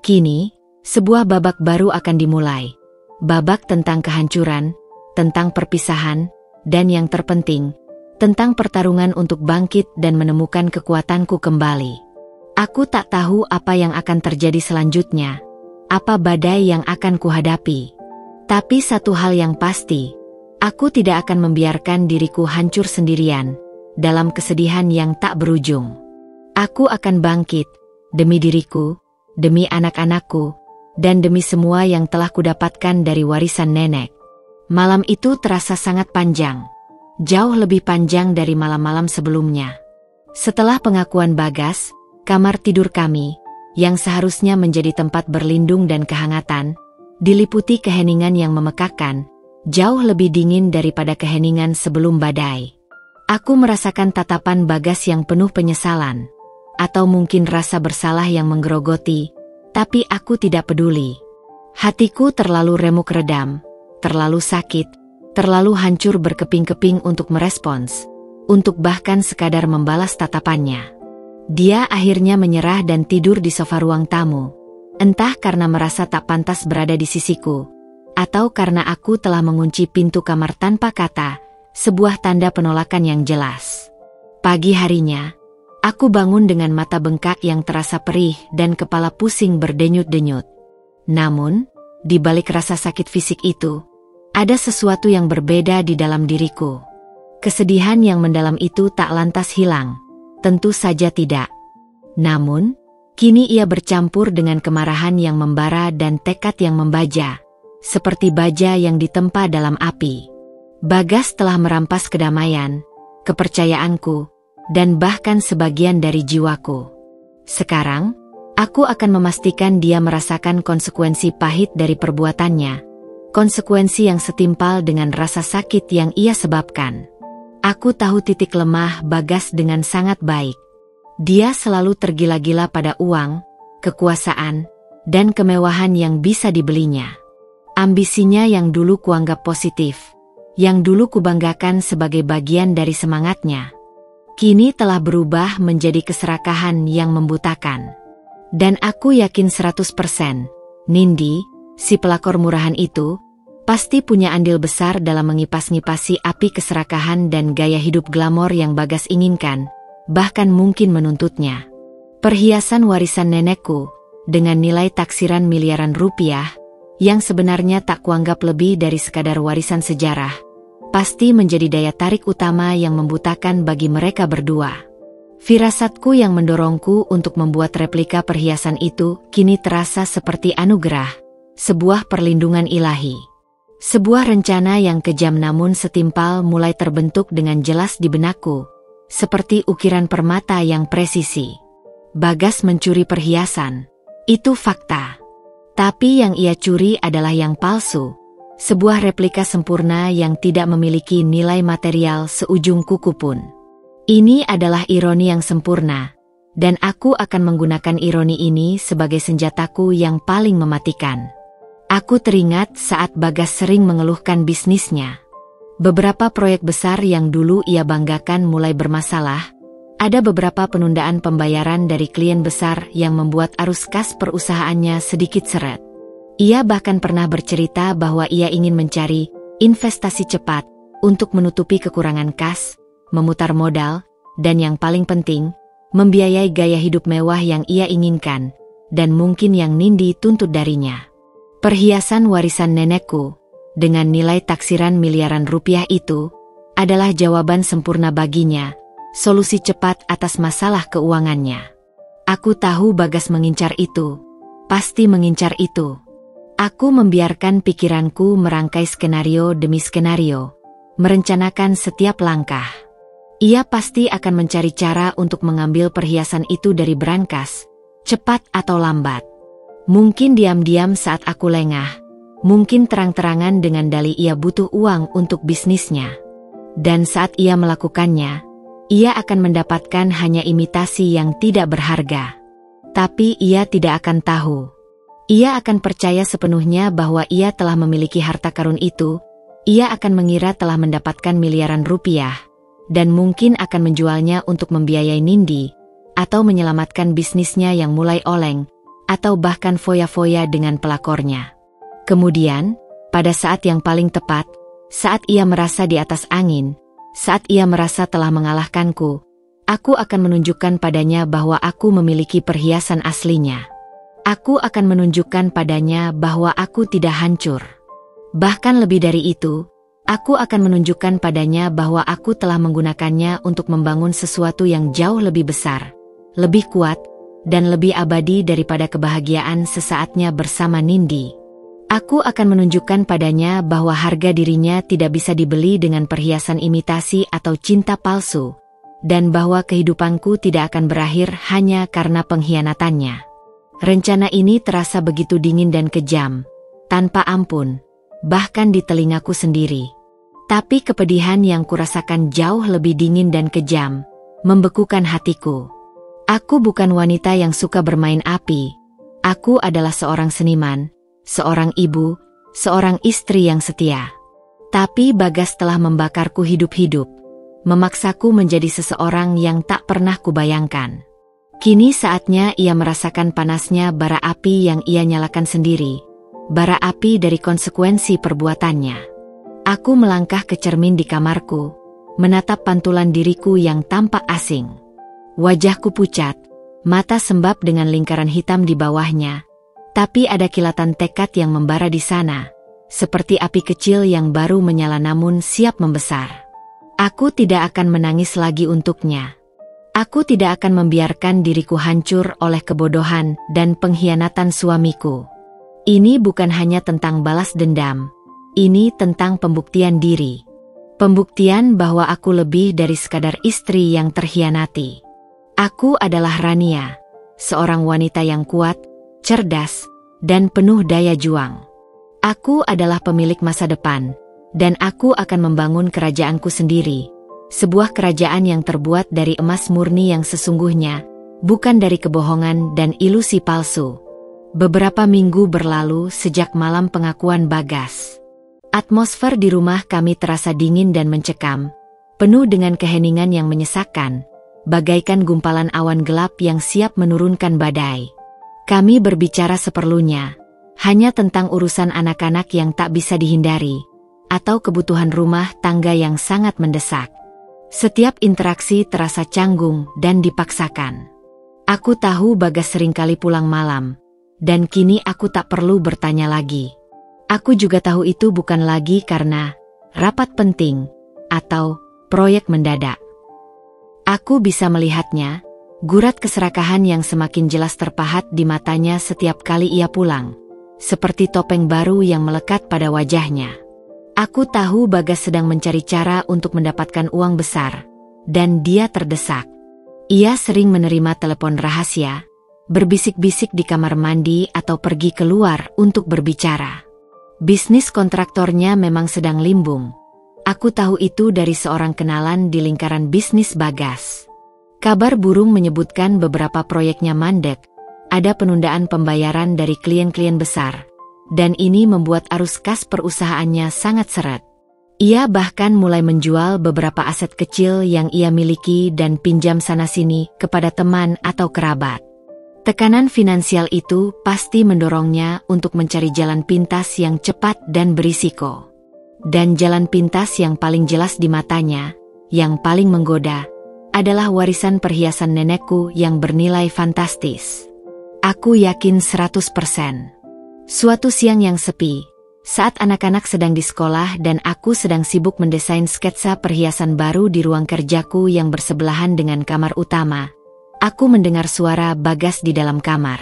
Kini, Sebuah babak baru akan dimulai. Babak tentang kehancuran, tentang perpisahan, dan yang terpenting, tentang pertarungan untuk bangkit dan menemukan kekuatanku kembali. Aku tak tahu apa yang akan terjadi selanjutnya, apa badai yang akan kuhadapi. Tapi satu hal yang pasti, aku tidak akan membiarkan diriku hancur sendirian, dalam kesedihan yang tak berujung. Aku akan bangkit, demi diriku, demi anak-anakku, dan demi semua yang telah kudapatkan dari warisan nenek. Malam itu terasa sangat panjang, jauh lebih panjang dari malam-malam sebelumnya. Setelah pengakuan Bagas, kamar tidur kami, yang seharusnya menjadi tempat berlindung dan kehangatan, diliputi keheningan yang memekakkan, jauh lebih dingin daripada keheningan sebelum badai. Aku merasakan tatapan Bagas yang penuh penyesalan, atau mungkin rasa bersalah yang menggerogoti, tapi aku tidak peduli. Hatiku terlalu remuk redam, terlalu sakit, terlalu hancur berkeping-keping untuk merespons, untuk bahkan sekadar membalas tatapannya. Dia akhirnya menyerah dan tidur di sofa ruang tamu, entah karena merasa tak pantas berada di sisiku, atau karena aku telah mengunci pintu kamar tanpa kata, sebuah tanda penolakan yang jelas. Pagi harinya, aku bangun dengan mata bengkak yang terasa perih dan kepala pusing berdenyut-denyut. Namun, di balik rasa sakit fisik itu, ada sesuatu yang berbeda di dalam diriku. Kesedihan yang mendalam itu tak lantas hilang, tentu saja tidak. Namun, kini ia bercampur dengan kemarahan yang membara dan tekad yang membaja, seperti baja yang ditempa dalam api. Bagas telah merampas kedamaian, kepercayaanku, dan bahkan sebagian dari jiwaku. Sekarang, aku akan memastikan dia merasakan konsekuensi pahit dari perbuatannya, konsekuensi yang setimpal dengan rasa sakit yang ia sebabkan. Aku tahu titik lemah Bagas dengan sangat baik. Dia selalu tergila-gila pada uang, kekuasaan, dan kemewahan yang bisa dibelinya. Ambisinya yang dulu kuanggap positif, yang dulu kubanggakan sebagai bagian dari semangatnya, kini telah berubah menjadi keserakahan yang membutakan. Dan aku yakin 100%, Nindi, si pelakor murahan itu, pasti punya andil besar dalam mengipas-ngipasi api keserakahan dan gaya hidup glamor yang Bagas inginkan, bahkan mungkin menuntutnya. Perhiasan warisan nenekku, dengan nilai taksiran miliaran rupiah, yang sebenarnya tak kuanggap lebih dari sekadar warisan sejarah, pasti menjadi daya tarik utama yang membutakan bagi mereka berdua. Firasatku yang mendorongku untuk membuat replika perhiasan itu kini terasa seperti anugerah, sebuah perlindungan ilahi. Sebuah rencana yang kejam namun setimpal mulai terbentuk dengan jelas di benakku, seperti ukiran permata yang presisi. Bagas mencuri perhiasan, itu fakta. Tapi yang ia curi adalah yang palsu, sebuah replika sempurna yang tidak memiliki nilai material seujung kuku pun. Ini adalah ironi yang sempurna, dan aku akan menggunakan ironi ini sebagai senjataku yang paling mematikan. Aku teringat saat Bagas sering mengeluhkan bisnisnya. Beberapa proyek besar yang dulu ia banggakan mulai bermasalah. Ada beberapa penundaan pembayaran dari klien besar yang membuat arus kas perusahaannya sedikit seret. Ia bahkan pernah bercerita bahwa ia ingin mencari investasi cepat untuk menutupi kekurangan kas, memutar modal, dan yang paling penting, membiayai gaya hidup mewah yang ia inginkan, dan mungkin yang Nindi tuntut darinya. Perhiasan warisan nenekku, dengan nilai taksiran miliaran rupiah itu, adalah jawaban sempurna baginya, solusi cepat atas masalah keuangannya. Aku tahu Bagas mengincar itu, pasti mengincar itu. Aku membiarkan pikiranku merangkai skenario demi skenario, merencanakan setiap langkah. Ia pasti akan mencari cara untuk mengambil perhiasan itu dari brankas, cepat atau lambat. Mungkin diam-diam saat aku lengah, mungkin terang-terangan dengan dalih ia butuh uang untuk bisnisnya. Dan saat ia melakukannya, ia akan mendapatkan hanya imitasi yang tidak berharga. Tapi ia tidak akan tahu. Ia akan percaya sepenuhnya bahwa ia telah memiliki harta karun itu. Ia akan mengira telah mendapatkan miliaran rupiah, dan mungkin akan menjualnya untuk membiayai Nindi, atau menyelamatkan bisnisnya yang mulai oleng, atau bahkan foya-foya dengan pelakornya. Kemudian, pada saat yang paling tepat, saat ia merasa di atas angin, saat ia merasa telah mengalahkanku, aku akan menunjukkan padanya bahwa aku memiliki perhiasan aslinya. Aku akan menunjukkan padanya bahwa aku tidak hancur. Bahkan lebih dari itu, aku akan menunjukkan padanya bahwa aku telah menggunakannya untuk membangun sesuatu yang jauh lebih besar, lebih kuat, dan lebih abadi daripada kebahagiaan sesaatnya bersama Nindi. Aku akan menunjukkan padanya bahwa harga dirinya tidak bisa dibeli dengan perhiasan imitasi atau cinta palsu, dan bahwa kehidupanku tidak akan berakhir hanya karena pengkhianatannya. Rencana ini terasa begitu dingin dan kejam, tanpa ampun, bahkan di telingaku sendiri. Tapi kepedihan yang kurasakan jauh lebih dingin dan kejam, membekukan hatiku. Aku bukan wanita yang suka bermain api. Aku adalah seorang seniman, seorang ibu, seorang istri yang setia. Tapi Bagas telah membakarku hidup-hidup, memaksaku menjadi seseorang yang tak pernah kubayangkan. Kini saatnya ia merasakan panasnya bara api yang ia nyalakan sendiri, bara api dari konsekuensi perbuatannya. Aku melangkah ke cermin di kamarku, menatap pantulan diriku yang tampak asing. Wajahku pucat, mata sembab dengan lingkaran hitam di bawahnya. Tapi ada kilatan tekad yang membara di sana, seperti api kecil yang baru menyala namun siap membesar. Aku tidak akan menangis lagi untuknya. Aku tidak akan membiarkan diriku hancur oleh kebodohan dan pengkhianatan suamiku. Ini bukan hanya tentang balas dendam, ini tentang pembuktian diri. Pembuktian bahwa aku lebih dari sekadar istri yang terkhianati. Aku adalah Rania, seorang wanita yang kuat, cerdas, dan penuh daya juang. Aku adalah pemilik masa depan, dan aku akan membangun kerajaanku sendiri. Sebuah kerajaan yang terbuat dari emas murni yang sesungguhnya, bukan dari kebohongan dan ilusi palsu. Beberapa minggu berlalu sejak malam pengakuan Bagas. Atmosfer di rumah kami terasa dingin dan mencekam, penuh dengan keheningan yang menyesakkan, bagaikan gumpalan awan gelap yang siap menurunkan badai. Kami berbicara seperlunya, hanya tentang urusan anak-anak yang tak bisa dihindari, atau kebutuhan rumah tangga yang sangat mendesak. Setiap interaksi terasa canggung dan dipaksakan. Aku tahu Bagas seringkali pulang malam, dan kini aku tak perlu bertanya lagi. Aku juga tahu itu bukan lagi karena rapat penting atau proyek mendadak. Aku bisa melihatnya, gurat keserakahan yang semakin jelas terpahat di matanya setiap kali ia pulang, seperti topeng baru yang melekat pada wajahnya. Aku tahu Bagas sedang mencari cara untuk mendapatkan uang besar, dan dia terdesak. Ia sering menerima telepon rahasia, berbisik-bisik di kamar mandi atau pergi keluar untuk berbicara. Bisnis kontraktornya memang sedang limbung. Aku tahu itu dari seorang kenalan di lingkaran bisnis Bagas. Kabar burung menyebutkan beberapa proyeknya mandek, ada penundaan pembayaran dari klien-klien besar, dan ini membuat arus kas perusahaannya sangat seret. Ia bahkan mulai menjual beberapa aset kecil yang ia miliki dan pinjam sana-sini kepada teman atau kerabat. Tekanan finansial itu pasti mendorongnya untuk mencari jalan pintas yang cepat dan berisiko. Dan jalan pintas yang paling jelas di matanya, yang paling menggoda, adalah warisan perhiasan nenekku yang bernilai fantastis. Aku yakin 100%. Suatu siang yang sepi, saat anak-anak sedang di sekolah dan aku sedang sibuk mendesain sketsa perhiasan baru di ruang kerjaku yang bersebelahan dengan kamar utama, aku mendengar suara Bagas di dalam kamar.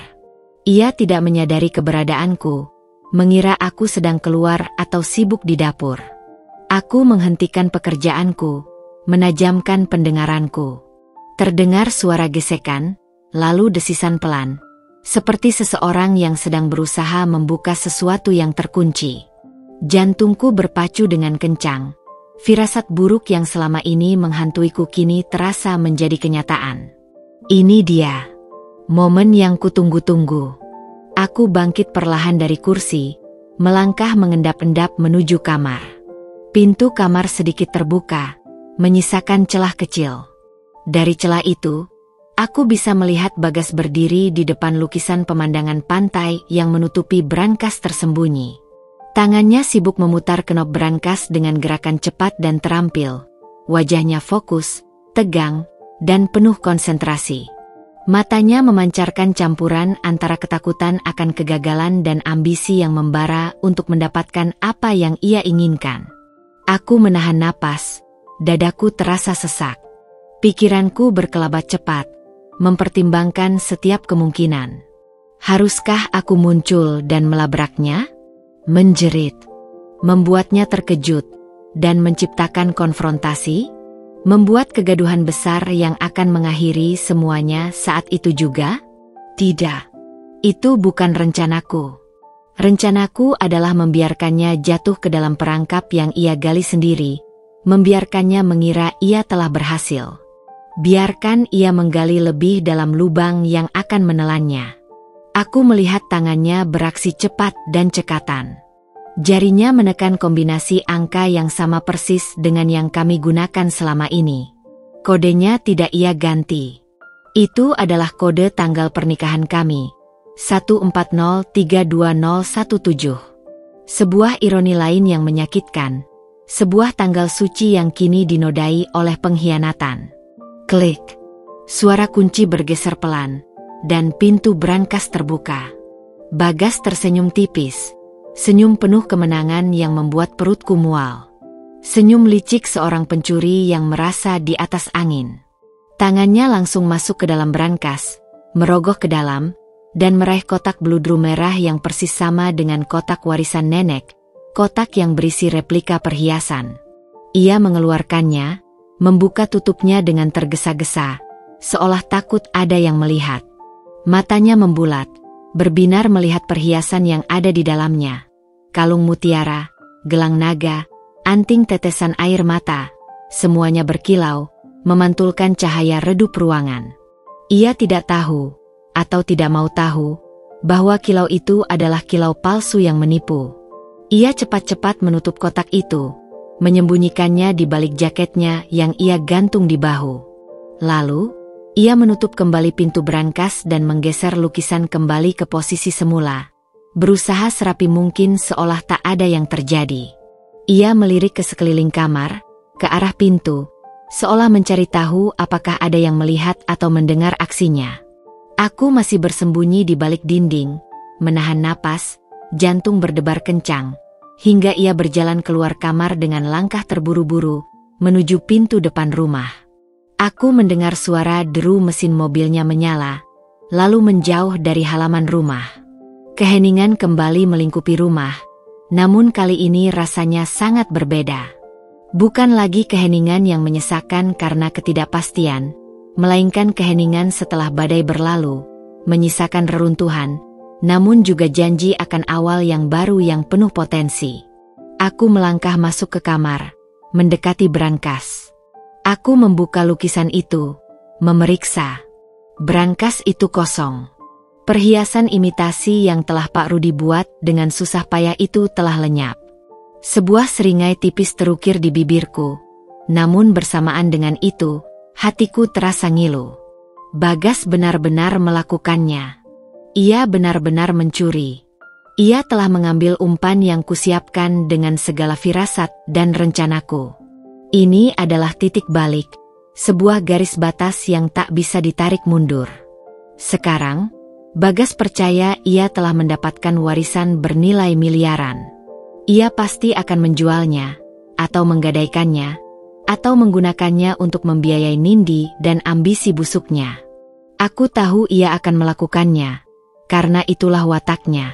Ia tidak menyadari keberadaanku, mengira aku sedang keluar atau sibuk di dapur. Aku menghentikan pekerjaanku, menajamkan pendengaranku. Terdengar suara gesekan, lalu desisan pelan, seperti seseorang yang sedang berusaha membuka sesuatu yang terkunci. Jantungku berpacu dengan kencang. Firasat buruk yang selama ini menghantuiku kini terasa menjadi kenyataan. Ini dia, momen yang kutunggu-tunggu. Aku bangkit perlahan dari kursi, melangkah mengendap-endap menuju kamar. Pintu kamar sedikit terbuka, menyisakan celah kecil. Dari celah itu, Aku bisa melihat Bagas berdiri di depan lukisan pemandangan pantai yang menutupi brankas tersembunyi. Tangannya sibuk memutar kenop brankas dengan gerakan cepat dan terampil. Wajahnya fokus, tegang, dan penuh konsentrasi. Matanya memancarkan campuran antara ketakutan akan kegagalan dan ambisi yang membara untuk mendapatkan apa yang ia inginkan. Aku menahan napas, dadaku terasa sesak. Pikiranku berkelabat cepat, mempertimbangkan setiap kemungkinan. Haruskah aku muncul dan melabraknya? Menjerit, membuatnya terkejut, dan menciptakan konfrontasi? Membuat kegaduhan besar yang akan mengakhiri semuanya saat itu juga? Tidak, itu bukan rencanaku. Rencanaku adalah membiarkannya jatuh ke dalam perangkap yang ia gali sendiri, membiarkannya mengira ia telah berhasil. Biarkan ia menggali lebih dalam lubang yang akan menelannya. Aku melihat tangannya beraksi cepat dan cekatan. Jarinya menekan kombinasi angka yang sama persis dengan yang kami gunakan selama ini. Kodenya tidak ia ganti. Itu adalah kode tanggal pernikahan kami, 14032017. Sebuah ironi lain yang menyakitkan, sebuah tanggal suci yang kini dinodai oleh pengkhianatan. Klik. Suara kunci bergeser pelan, dan pintu brankas terbuka. Bagas tersenyum tipis, senyum penuh kemenangan yang membuat perutku mual. Senyum licik seorang pencuri yang merasa di atas angin. Tangannya langsung masuk ke dalam brankas, merogoh ke dalam, dan meraih kotak beludru merah yang persis sama dengan kotak warisan nenek, kotak yang berisi replika perhiasan. Ia mengeluarkannya, membuka tutupnya dengan tergesa-gesa, seolah takut ada yang melihat. Matanya membulat, berbinar melihat perhiasan yang ada di dalamnya. Kalung mutiara, gelang naga, anting tetesan air mata, semuanya berkilau, memantulkan cahaya redup ruangan. Ia tidak tahu, atau tidak mau tahu, bahwa kilau itu adalah kilau palsu yang menipu. Ia cepat-cepat menutup kotak itu, menyembunyikannya di balik jaketnya yang ia gantung di bahu. Lalu, ia menutup kembali pintu brankas dan menggeser lukisan kembali ke posisi semula. Berusaha serapi mungkin seolah tak ada yang terjadi. Ia melirik ke sekeliling kamar, ke arah pintu, seolah mencari tahu apakah ada yang melihat atau mendengar aksinya. Aku masih bersembunyi di balik dinding, menahan napas, jantung berdebar kencang, hingga ia berjalan keluar kamar dengan langkah terburu-buru, menuju pintu depan rumah. Aku mendengar suara deru mesin mobilnya menyala, lalu menjauh dari halaman rumah. Keheningan kembali melingkupi rumah, namun kali ini rasanya sangat berbeda. Bukan lagi keheningan yang menyesakkan karena ketidakpastian, melainkan keheningan setelah badai berlalu, menyisakan reruntuhan, namun juga janji akan awal yang baru yang penuh potensi. Aku melangkah masuk ke kamar, mendekati brankas. Aku membuka lukisan itu, memeriksa. Brankas itu kosong. Perhiasan imitasi yang telah Pak Rudi buat dengan susah payah itu telah lenyap. Sebuah seringai tipis terukir di bibirku, namun bersamaan dengan itu, hatiku terasa ngilu. Bagas benar-benar melakukannya. Ia benar-benar mencuri. Ia telah mengambil umpan yang kusiapkan dengan segala firasat dan rencanaku. Ini adalah titik balik, sebuah garis batas yang tak bisa ditarik mundur. Sekarang, Bagas percaya ia telah mendapatkan warisan bernilai miliaran. Ia pasti akan menjualnya, atau menggadaikannya, atau menggunakannya untuk membiayai Nindi dan ambisi busuknya. Aku tahu ia akan melakukannya, karena itulah wataknya.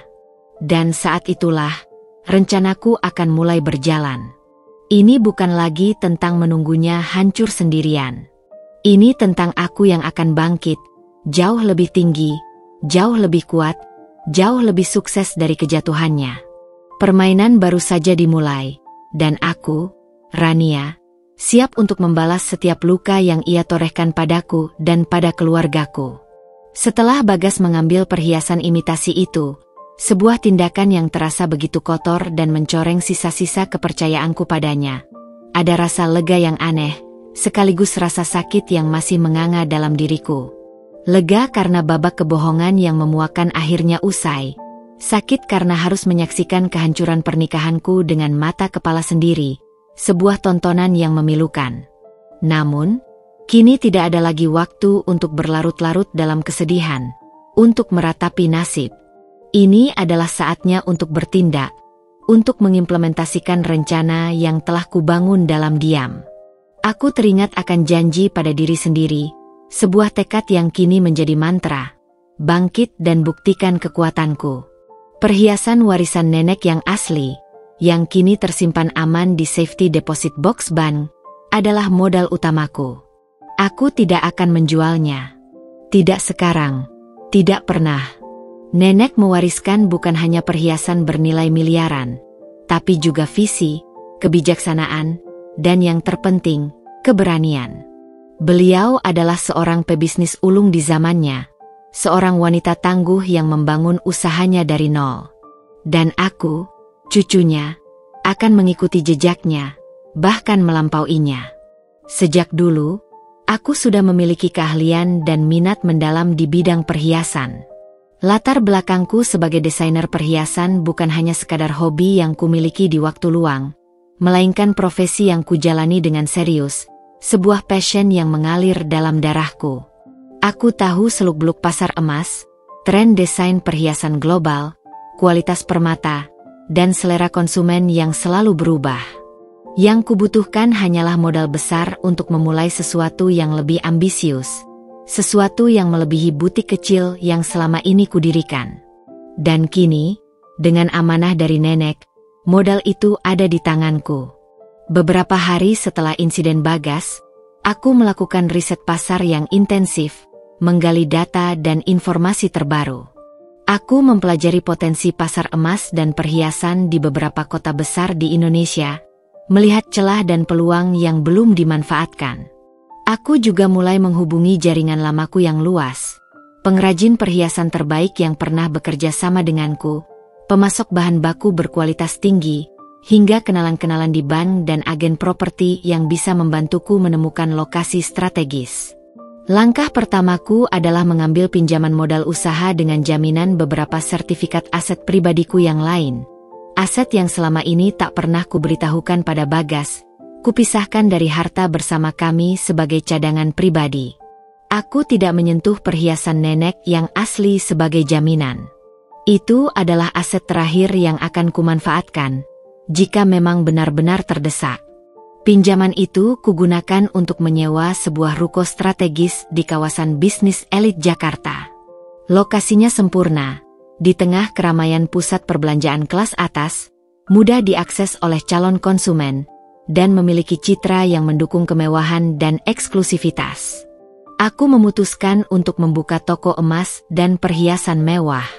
Dan saat itulah, rencanaku akan mulai berjalan. Ini bukan lagi tentang menunggunya hancur sendirian. Ini tentang aku yang akan bangkit, jauh lebih tinggi, jauh lebih kuat, jauh lebih sukses dari kejatuhannya. Permainan baru saja dimulai, dan aku, Rania, siap untuk membalas setiap luka yang ia torehkan padaku dan pada keluargaku. Setelah Bagas mengambil perhiasan imitasi itu, sebuah tindakan yang terasa begitu kotor dan mencoreng sisa-sisa kepercayaanku padanya. Ada rasa lega yang aneh, sekaligus rasa sakit yang masih menganga dalam diriku. Lega karena babak kebohongan yang memuakkan akhirnya usai. Sakit karena harus menyaksikan kehancuran pernikahanku dengan mata kepala sendiri. Sebuah tontonan yang memilukan. Namun, kini tidak ada lagi waktu untuk berlarut-larut dalam kesedihan. Untuk meratapi nasib. Ini adalah saatnya untuk bertindak. Untuk mengimplementasikan rencana yang telah kubangun dalam diam. Aku teringat akan janji pada diri sendiri. Sebuah tekad yang kini menjadi mantra. Bangkit dan buktikan kekuatanku. Perhiasan warisan nenek yang asli, yang kini tersimpan aman di safety deposit box bank, adalah modal utamaku. Aku tidak akan menjualnya. Tidak sekarang. Tidak pernah. Nenek mewariskan bukan hanya perhiasan bernilai miliaran, tapi juga visi, kebijaksanaan, dan yang terpenting, keberanian. Beliau adalah seorang pebisnis ulung di zamannya, seorang wanita tangguh yang membangun usahanya dari nol. Dan aku, cucunya, akan mengikuti jejaknya, bahkan melampauinya. Sejak dulu, aku sudah memiliki keahlian dan minat mendalam di bidang perhiasan. Latar belakangku sebagai desainer perhiasan bukan hanya sekadar hobi yang kumiliki di waktu luang, melainkan profesi yang kujalani dengan serius, sebuah passion yang mengalir dalam darahku. Aku tahu seluk-beluk pasar emas, tren desain perhiasan global, kualitas permata, dan selera konsumen yang selalu berubah. Yang kubutuhkan hanyalah modal besar untuk memulai sesuatu yang lebih ambisius, sesuatu yang melebihi butik kecil yang selama ini kudirikan. Dan kini, dengan amanah dari nenek, modal itu ada di tanganku. Beberapa hari setelah insiden Bagas, aku melakukan riset pasar yang intensif, menggali data dan informasi terbaru. Aku mempelajari potensi pasar emas dan perhiasan di beberapa kota besar di Indonesia, melihat celah dan peluang yang belum dimanfaatkan. Aku juga mulai menghubungi jaringan lamaku yang luas, pengrajin perhiasan terbaik yang pernah bekerja sama denganku, pemasok bahan baku berkualitas tinggi, hingga kenalan-kenalan di bank dan agen properti yang bisa membantuku menemukan lokasi strategis. Langkah pertamaku adalah mengambil pinjaman modal usaha dengan jaminan beberapa sertifikat aset pribadiku yang lain. Aset yang selama ini tak pernah kuberitahukan pada Bagas, kupisahkan dari harta bersama kami sebagai cadangan pribadi. Aku tidak menyentuh perhiasan nenek yang asli sebagai jaminan. Itu adalah aset terakhir yang akan kumanfaatkan, jika memang benar-benar terdesak. Pinjaman itu kugunakan untuk menyewa sebuah ruko strategis di kawasan bisnis elit Jakarta. Lokasinya sempurna, di tengah keramaian pusat perbelanjaan kelas atas, mudah diakses oleh calon konsumen, dan memiliki citra yang mendukung kemewahan dan eksklusivitas. Aku memutuskan untuk membuka toko emas dan perhiasan mewah.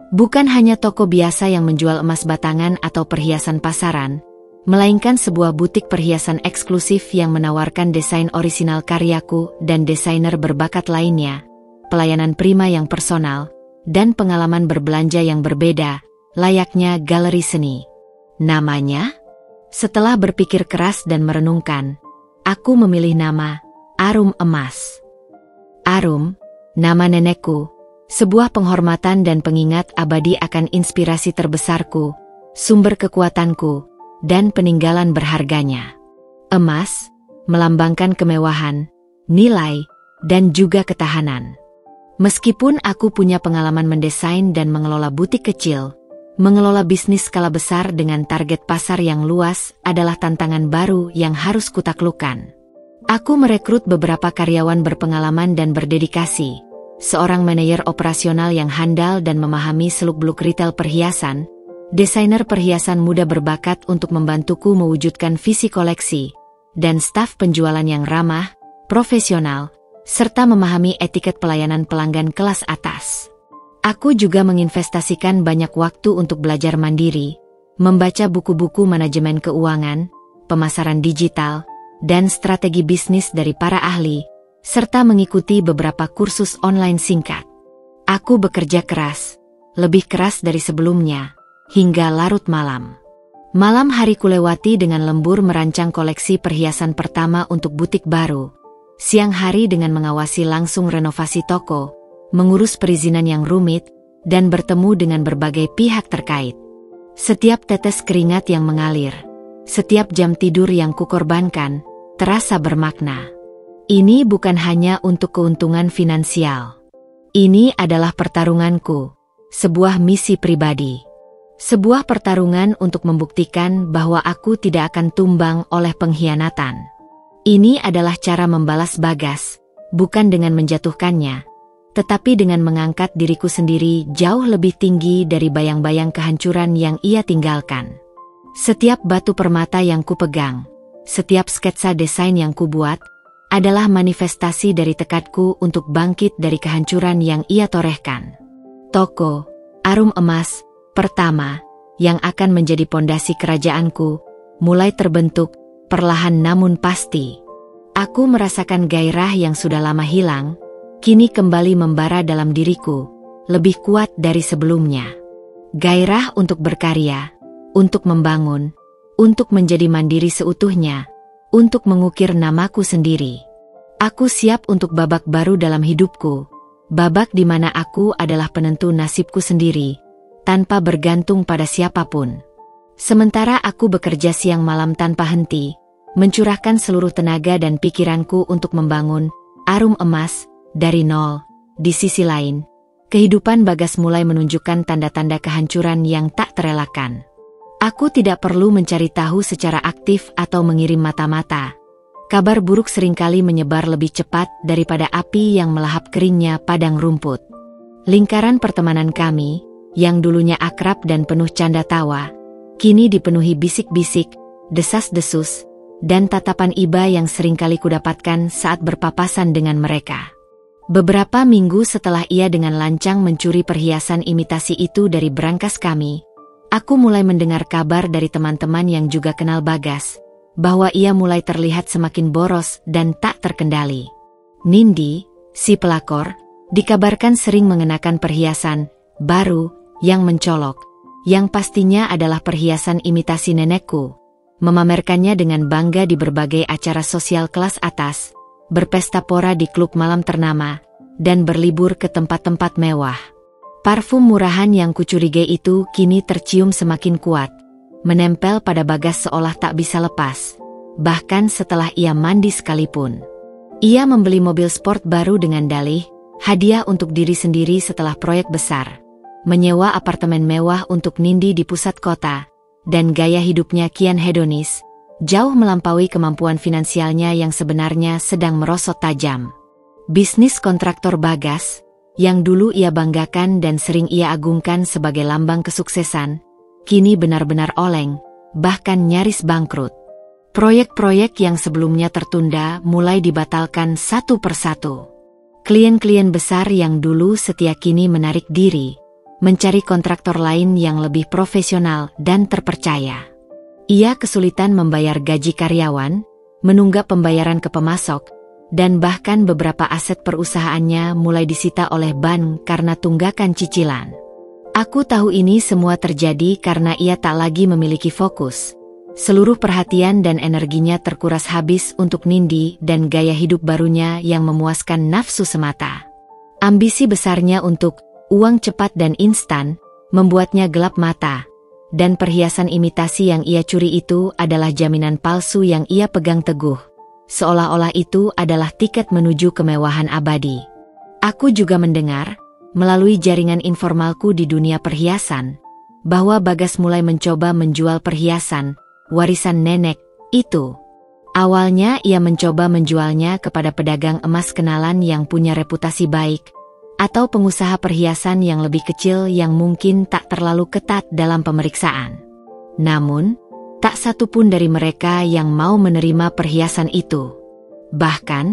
Bukan hanya toko biasa yang menjual emas batangan atau perhiasan pasaran, melainkan sebuah butik perhiasan eksklusif yang menawarkan desain orisinal karyaku dan desainer berbakat lainnya, pelayanan prima yang personal, dan pengalaman berbelanja yang berbeda, layaknya galeri seni. Namanya? Setelah berpikir keras dan merenungkan, aku memilih nama Arum Emas. Arum, nama nenekku, sebuah penghormatan dan pengingat abadi akan inspirasi terbesarku, sumber kekuatanku, dan peninggalan berharganya. Emas, melambangkan kemewahan, nilai, dan juga ketahanan. Meskipun aku punya pengalaman mendesain dan mengelola butik kecil, mengelola bisnis skala besar dengan target pasar yang luas adalah tantangan baru yang harus kutaklukkan. Aku merekrut beberapa karyawan berpengalaman dan berdedikasi, seorang manajer operasional yang handal dan memahami seluk-beluk retail perhiasan, desainer perhiasan muda berbakat untuk membantuku mewujudkan visi koleksi, dan staf penjualan yang ramah, profesional, serta memahami etiket pelayanan pelanggan kelas atas. Aku juga menginvestasikan banyak waktu untuk belajar mandiri, membaca buku-buku manajemen keuangan, pemasaran digital, dan strategi bisnis dari para ahli, serta mengikuti beberapa kursus online singkat. Aku bekerja keras, lebih keras dari sebelumnya, hingga larut malam. Malam hari kulewati dengan lembur merancang koleksi perhiasan pertama untuk butik baru, siang hari dengan mengawasi langsung renovasi toko, mengurus perizinan yang rumit, dan bertemu dengan berbagai pihak terkait. Setiap tetes keringat yang mengalir, setiap jam tidur yang kukorbankan, terasa bermakna. Ini bukan hanya untuk keuntungan finansial. Ini adalah pertarunganku, sebuah misi pribadi. Sebuah pertarungan untuk membuktikan bahwa aku tidak akan tumbang oleh pengkhianatan. Ini adalah cara membalas Bagas, bukan dengan menjatuhkannya, tetapi dengan mengangkat diriku sendiri jauh lebih tinggi dari bayang-bayang kehancuran yang ia tinggalkan. Setiap batu permata yang kupegang, setiap sketsa desain yang kubuat, adalah manifestasi dari tekadku untuk bangkit dari kehancuran yang ia torehkan. Toko Arum Emas pertama, yang akan menjadi pondasi kerajaanku, mulai terbentuk, perlahan namun pasti. Aku merasakan gairah yang sudah lama hilang, kini kembali membara dalam diriku, lebih kuat dari sebelumnya. Gairah untuk berkarya, untuk membangun, untuk menjadi mandiri seutuhnya, untuk mengukir namaku sendiri. Aku siap untuk babak baru dalam hidupku, babak di mana aku adalah penentu nasibku sendiri, tanpa bergantung pada siapapun. Sementara aku bekerja siang malam tanpa henti, mencurahkan seluruh tenaga dan pikiranku untuk membangun Arum Emas dari nol. Di sisi lain, kehidupan Bagas mulai menunjukkan tanda-tanda kehancuran yang tak terelakkan. Aku tidak perlu mencari tahu secara aktif atau mengirim mata-mata. Kabar buruk seringkali menyebar lebih cepat daripada api yang melahap keringnya padang rumput. Lingkaran pertemanan kami, yang dulunya akrab dan penuh canda tawa, kini dipenuhi bisik-bisik, desas-desus, dan tatapan iba yang seringkali kudapatkan saat berpapasan dengan mereka. Beberapa minggu setelah ia dengan lancang mencuri perhiasan imitasi itu dari brankas kami, aku mulai mendengar kabar dari teman-teman yang juga kenal Bagas, bahwa ia mulai terlihat semakin boros dan tak terkendali. Nindi, si pelakor, dikabarkan sering mengenakan perhiasan baru yang mencolok, yang pastinya adalah perhiasan imitasi nenekku, memamerkannya dengan bangga di berbagai acara sosial kelas atas, berpesta pora di klub malam ternama, dan berlibur ke tempat-tempat mewah. Parfum murahan yang kucurigai itu kini tercium semakin kuat, menempel pada Bagas seolah tak bisa lepas, bahkan setelah ia mandi sekalipun. Ia membeli mobil sport baru dengan dalih, hadiah untuk diri sendiri setelah proyek besar, menyewa apartemen mewah untuk Nindi di pusat kota, dan gaya hidupnya kian hedonis, jauh melampaui kemampuan finansialnya yang sebenarnya sedang merosot tajam. Bisnis kontraktor Bagas, yang dulu ia banggakan dan sering ia agungkan sebagai lambang kesuksesan, kini benar-benar oleng, bahkan nyaris bangkrut. Proyek-proyek yang sebelumnya tertunda mulai dibatalkan satu persatu. Klien-klien besar yang dulu setia kini menarik diri, mencari kontraktor lain yang lebih profesional dan terpercaya. Ia kesulitan membayar gaji karyawan, menunggak pembayaran ke pemasok, dan bahkan beberapa aset perusahaannya mulai disita oleh bank karena tunggakan cicilan. Aku tahu ini semua terjadi karena ia tak lagi memiliki fokus. Seluruh perhatian dan energinya terkuras habis untuk Nindi dan gaya hidup barunya yang memuaskan nafsu semata. Ambisi besarnya untuk uang cepat dan instan membuatnya gelap mata, dan perhiasan imitasi yang ia curi itu adalah jaminan palsu yang ia pegang teguh, seolah-olah itu adalah tiket menuju kemewahan abadi. Aku juga mendengar, melalui jaringan informalku di dunia perhiasan, bahwa Bagas mulai mencoba menjual perhiasan warisan nenek itu. Awalnya ia mencoba menjualnya kepada pedagang emas kenalan yang punya reputasi baik, atau pengusaha perhiasan yang lebih kecil yang mungkin tak terlalu ketat dalam pemeriksaan. Namun, tak satu pun dari mereka yang mau menerima perhiasan itu. Bahkan,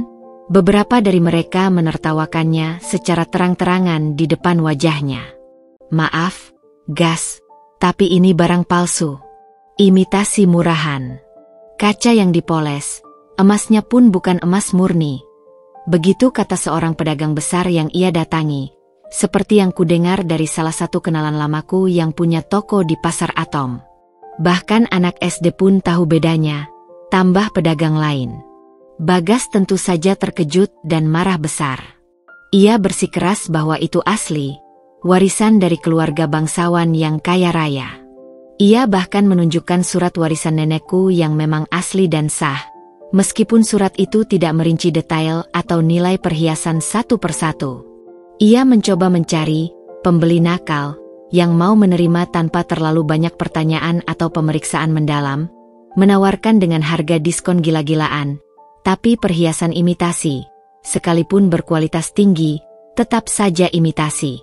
beberapa dari mereka menertawakannya secara terang-terangan di depan wajahnya. "Maaf, Gas, tapi ini barang palsu. Imitasi murahan. Kaca yang dipoles, emasnya pun bukan emas murni." Begitu kata seorang pedagang besar yang ia datangi, seperti yang kudengar dari salah satu kenalan lamaku yang punya toko di Pasar Atom. Bahkan anak SD pun tahu bedanya, tambah pedagang lain. Bagas tentu saja terkejut dan marah besar. Ia bersikeras bahwa itu asli, warisan dari keluarga bangsawan yang kaya raya. Ia bahkan menunjukkan surat warisan nenekku yang memang asli dan sah, meskipun surat itu tidak merinci detail atau nilai perhiasan satu persatu. Ia mencoba mencari pembeli nakal yang mau menerima tanpa terlalu banyak pertanyaan atau pemeriksaan mendalam, menawarkan dengan harga diskon gila-gilaan, tapi perhiasan imitasi, sekalipun berkualitas tinggi, tetap saja imitasi.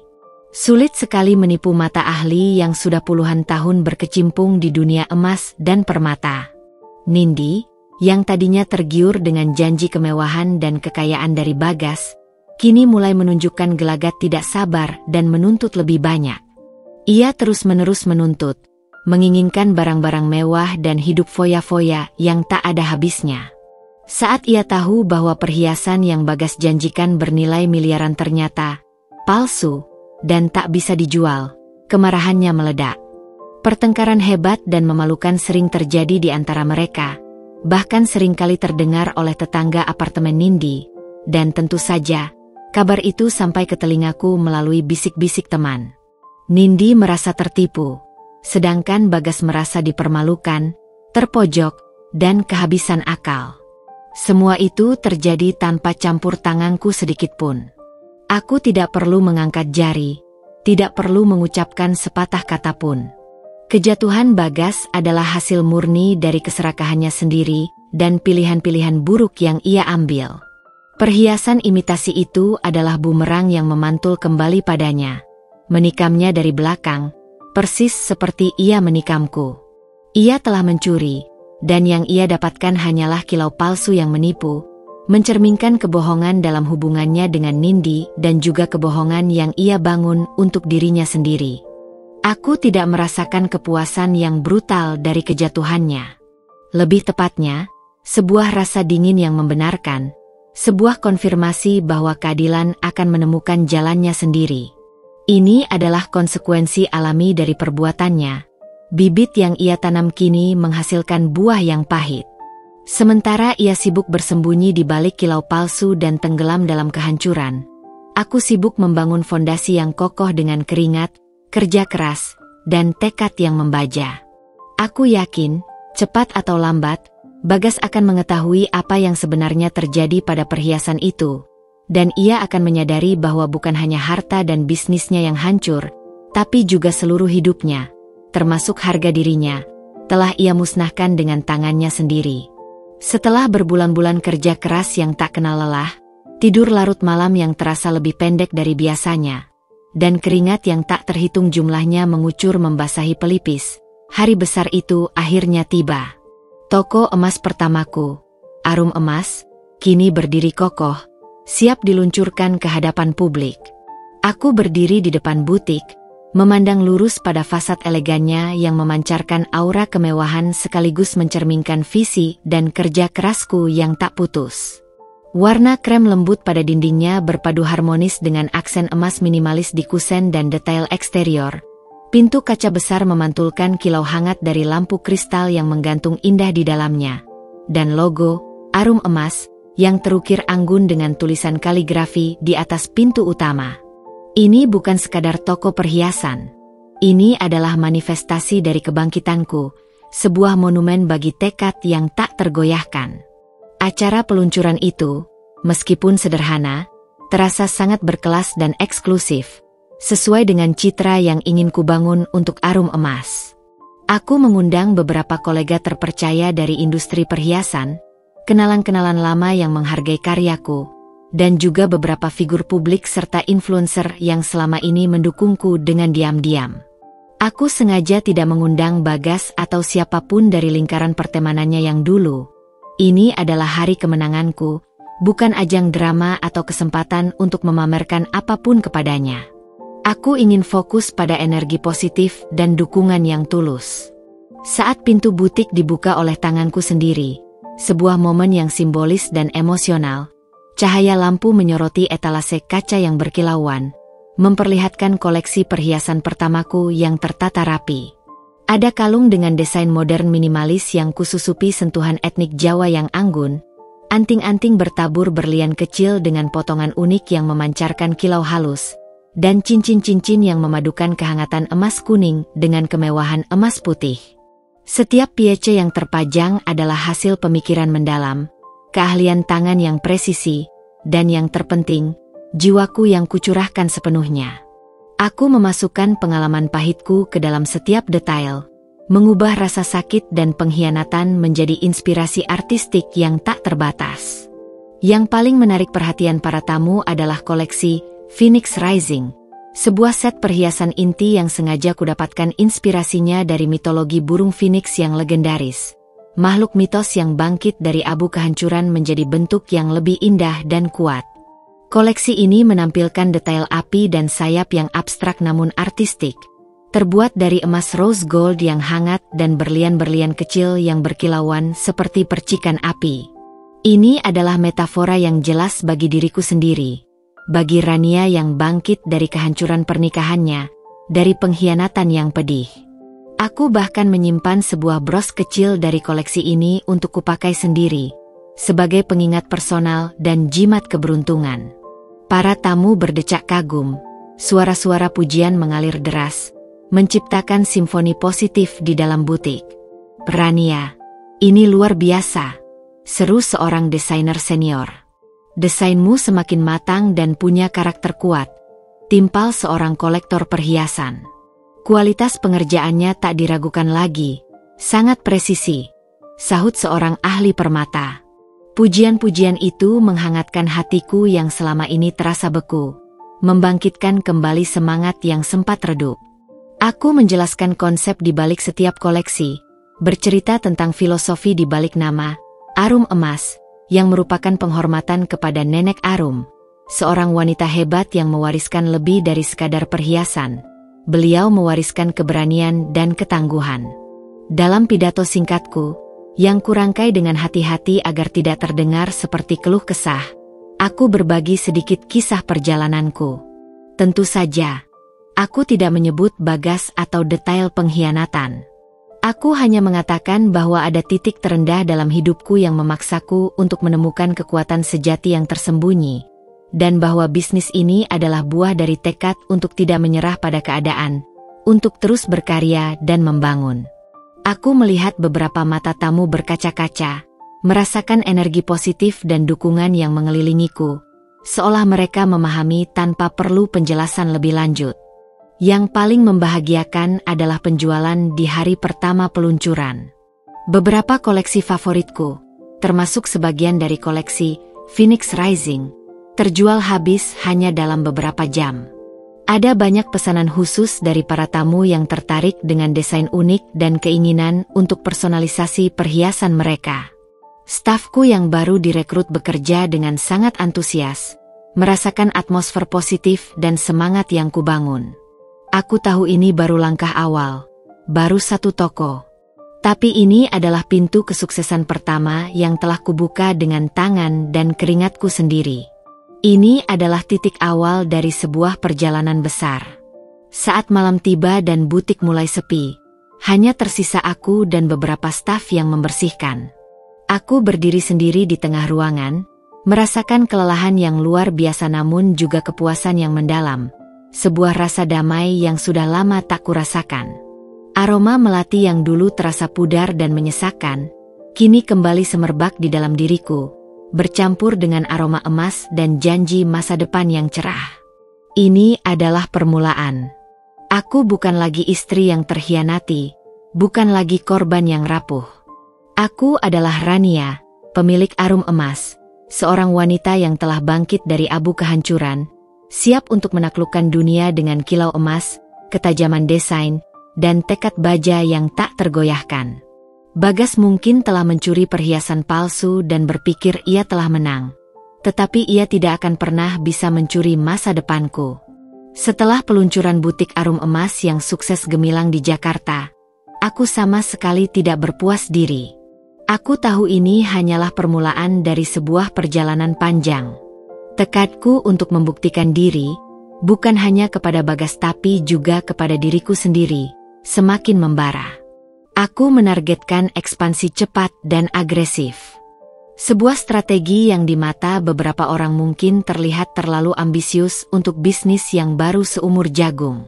Sulit sekali menipu mata ahli yang sudah puluhan tahun berkecimpung di dunia emas dan permata. Nindi, yang tadinya tergiur dengan janji kemewahan dan kekayaan dari Bagas, kini mulai menunjukkan gelagat tidak sabar dan menuntut lebih banyak. Ia terus-menerus menuntut, menginginkan barang-barang mewah dan hidup foya-foya yang tak ada habisnya. Saat ia tahu bahwa perhiasan yang Bagas janjikan bernilai miliaran ternyata palsu dan tak bisa dijual, kemarahannya meledak. Pertengkaran hebat dan memalukan sering terjadi di antara mereka, bahkan seringkali terdengar oleh tetangga apartemen Nindi, dan tentu saja, kabar itu sampai ke telingaku melalui bisik-bisik teman. Nindi merasa tertipu, sedangkan Bagas merasa dipermalukan, terpojok, dan kehabisan akal. Semua itu terjadi tanpa campur tanganku sedikitpun. Aku tidak perlu mengangkat jari, tidak perlu mengucapkan sepatah kata pun. Kejatuhan Bagas adalah hasil murni dari keserakahannya sendiri dan pilihan-pilihan buruk yang ia ambil. Perhiasan imitasi itu adalah bumerang yang memantul kembali padanya, menikamnya dari belakang, persis seperti ia menikamku. Ia telah mencuri, dan yang ia dapatkan hanyalah kilau palsu yang menipu, mencerminkan kebohongan dalam hubungannya dengan Nindi dan juga kebohongan yang ia bangun untuk dirinya sendiri. Aku tidak merasakan kepuasan yang brutal dari kejatuhannya. Lebih tepatnya, sebuah rasa dingin yang membenarkan, sebuah konfirmasi bahwa keadilan akan menemukan jalannya sendiri. Ini adalah konsekuensi alami dari perbuatannya. Bibit yang ia tanam kini menghasilkan buah yang pahit. Sementara ia sibuk bersembunyi di balik kilau palsu dan tenggelam dalam kehancuran, aku sibuk membangun fondasi yang kokoh dengan keringat, kerja keras, dan tekad yang membaja. Aku yakin, cepat atau lambat, Bagas akan mengetahui apa yang sebenarnya terjadi pada perhiasan itu, dan ia akan menyadari bahwa bukan hanya harta dan bisnisnya yang hancur, tapi juga seluruh hidupnya, termasuk harga dirinya, telah ia musnahkan dengan tangannya sendiri. Setelah berbulan-bulan kerja keras yang tak kenal lelah, tidur larut malam yang terasa lebih pendek dari biasanya, dan keringat yang tak terhitung jumlahnya mengucur membasahi pelipis, hari besar itu akhirnya tiba. Toko emas pertamaku, Arum Emas, kini berdiri kokoh, siap diluncurkan ke hadapan publik. Aku berdiri di depan butik, memandang lurus pada fasad elegannya yang memancarkan aura kemewahan sekaligus mencerminkan visi dan kerja kerasku yang tak putus. Warna krem lembut pada dindingnya berpadu harmonis dengan aksen emas minimalis di kusen dan detail eksterior. Pintu kaca besar memantulkan kilau hangat dari lampu kristal yang menggantung indah di dalamnya. Dan logo, Arum Emas, yang terukir anggun dengan tulisan kaligrafi di atas pintu utama. Ini bukan sekadar toko perhiasan. Ini adalah manifestasi dari kebangkitanku, sebuah monumen bagi tekad yang tak tergoyahkan. Acara peluncuran itu, meskipun sederhana, terasa sangat berkelas dan eksklusif, sesuai dengan citra yang ingin kubangun untuk Arum Emas. Aku mengundang beberapa kolega terpercaya dari industri perhiasan, kenalan-kenalan lama yang menghargai karyaku, dan juga beberapa figur publik serta influencer yang selama ini mendukungku dengan diam-diam. Aku sengaja tidak mengundang Bagas atau siapapun dari lingkaran pertemanannya yang dulu. Ini adalah hari kemenanganku, bukan ajang drama atau kesempatan untuk memamerkan apapun kepadanya. Aku ingin fokus pada energi positif dan dukungan yang tulus. Saat pintu butik dibuka oleh tanganku sendiri, sebuah momen yang simbolis dan emosional, cahaya lampu menyoroti etalase kaca yang berkilauan, memperlihatkan koleksi perhiasan pertamaku yang tertata rapi. Ada kalung dengan desain modern minimalis yang kususupi sentuhan etnik Jawa yang anggun, Anting-anting bertabur berlian kecil dengan potongan unik yang memancarkan kilau halus, dan cincin-cincin yang memadukan kehangatan emas kuning dengan kemewahan emas putih. Setiap piece yang terpajang adalah hasil pemikiran mendalam, keahlian tangan yang presisi, dan yang terpenting, jiwaku yang kucurahkan sepenuhnya. Aku memasukkan pengalaman pahitku ke dalam setiap detail, mengubah rasa sakit dan pengkhianatan menjadi inspirasi artistik yang tak terbatas. Yang paling menarik perhatian para tamu adalah koleksi Phoenix Rising, sebuah set perhiasan inti yang sengaja kudapatkan inspirasinya dari mitologi burung phoenix yang legendaris. Makhluk mitos yang bangkit dari abu kehancuran menjadi bentuk yang lebih indah dan kuat. Koleksi ini menampilkan detail api dan sayap yang abstrak namun artistik, terbuat dari emas rose gold yang hangat dan berlian-berlian kecil yang berkilauan seperti percikan api. Ini adalah metafora yang jelas bagi diriku sendiri, bagi Rania yang bangkit dari kehancuran pernikahannya, dari pengkhianatan yang pedih. Aku bahkan menyimpan sebuah bros kecil dari koleksi ini untuk kupakai sendiri, sebagai pengingat personal dan jimat keberuntungan. Para tamu berdecak kagum, suara-suara pujian mengalir deras, menciptakan simfoni positif di dalam butik. "Rania, ini luar biasa," seru seorang desainer senior. "Desainmu semakin matang dan punya karakter kuat," timpal seorang kolektor perhiasan. "Kualitas pengerjaannya tak diragukan lagi, sangat presisi," sahut seorang ahli permata. Pujian-pujian itu menghangatkan hatiku yang selama ini terasa beku, membangkitkan kembali semangat yang sempat redup. Aku menjelaskan konsep di balik setiap koleksi, bercerita tentang filosofi di balik nama Arum Emas, yang merupakan penghormatan kepada Nenek Arum, seorang wanita hebat yang mewariskan lebih dari sekadar perhiasan. Beliau mewariskan keberanian dan ketangguhan. Dalam pidato singkatku, yang kurangkai dengan hati-hati agar tidak terdengar seperti keluh kesah, aku berbagi sedikit kisah perjalananku. Tentu saja, aku tidak menyebut bagas atau detail pengkhianatan. Aku hanya mengatakan bahwa ada titik terendah dalam hidupku yang memaksaku untuk menemukan kekuatan sejati yang tersembunyi, dan bahwa bisnis ini adalah buah dari tekad untuk tidak menyerah pada keadaan, untuk terus berkarya dan membangun. Aku melihat beberapa mata tamu berkaca-kaca, merasakan energi positif dan dukungan yang mengelilingiku, seolah mereka memahami tanpa perlu penjelasan lebih lanjut. Yang paling membahagiakan adalah penjualan di hari pertama peluncuran. Beberapa koleksi favoritku, termasuk sebagian dari koleksi Phoenix Rising, terjual habis hanya dalam beberapa jam. Ada banyak pesanan khusus dari para tamu yang tertarik dengan desain unik dan keinginan untuk personalisasi perhiasan mereka. Stafku yang baru direkrut bekerja dengan sangat antusias, merasakan atmosfer positif dan semangat yang kubangun. Aku tahu ini baru langkah awal, baru satu toko. Tapi ini adalah pintu kesuksesan pertama yang telah kubuka dengan tangan dan keringatku sendiri. Ini adalah titik awal dari sebuah perjalanan besar. Saat malam tiba dan butik mulai sepi, hanya tersisa aku dan beberapa staf yang membersihkan. Aku berdiri sendiri di tengah ruangan, merasakan kelelahan yang luar biasa namun juga kepuasan yang mendalam, sebuah rasa damai yang sudah lama tak kurasakan. Aroma melati yang dulu terasa pudar dan menyesakkan, kini kembali semerbak di dalam diriku, bercampur dengan aroma emas dan janji masa depan yang cerah. Ini adalah permulaan. Aku bukan lagi istri yang terhianati, bukan lagi korban yang rapuh. Aku adalah Rania, pemilik Arum Emas, seorang wanita yang telah bangkit dari abu kehancuran, siap untuk menaklukkan dunia dengan kilau emas, ketajaman desain, dan tekad baja yang tak tergoyahkan. Bagas mungkin telah mencuri perhiasan palsu dan berpikir ia telah menang. Tetapi ia tidak akan pernah bisa mencuri masa depanku. Setelah peluncuran butik Arum Emas yang sukses gemilang di Jakarta, aku sama sekali tidak berpuas diri. Aku tahu ini hanyalah permulaan dari sebuah perjalanan panjang. Tekadku untuk membuktikan diri, bukan hanya kepada Bagas tapi juga kepada diriku sendiri, semakin membara. Aku menargetkan ekspansi cepat dan agresif. Sebuah strategi yang di mata beberapa orang mungkin terlihat terlalu ambisius untuk bisnis yang baru seumur jagung.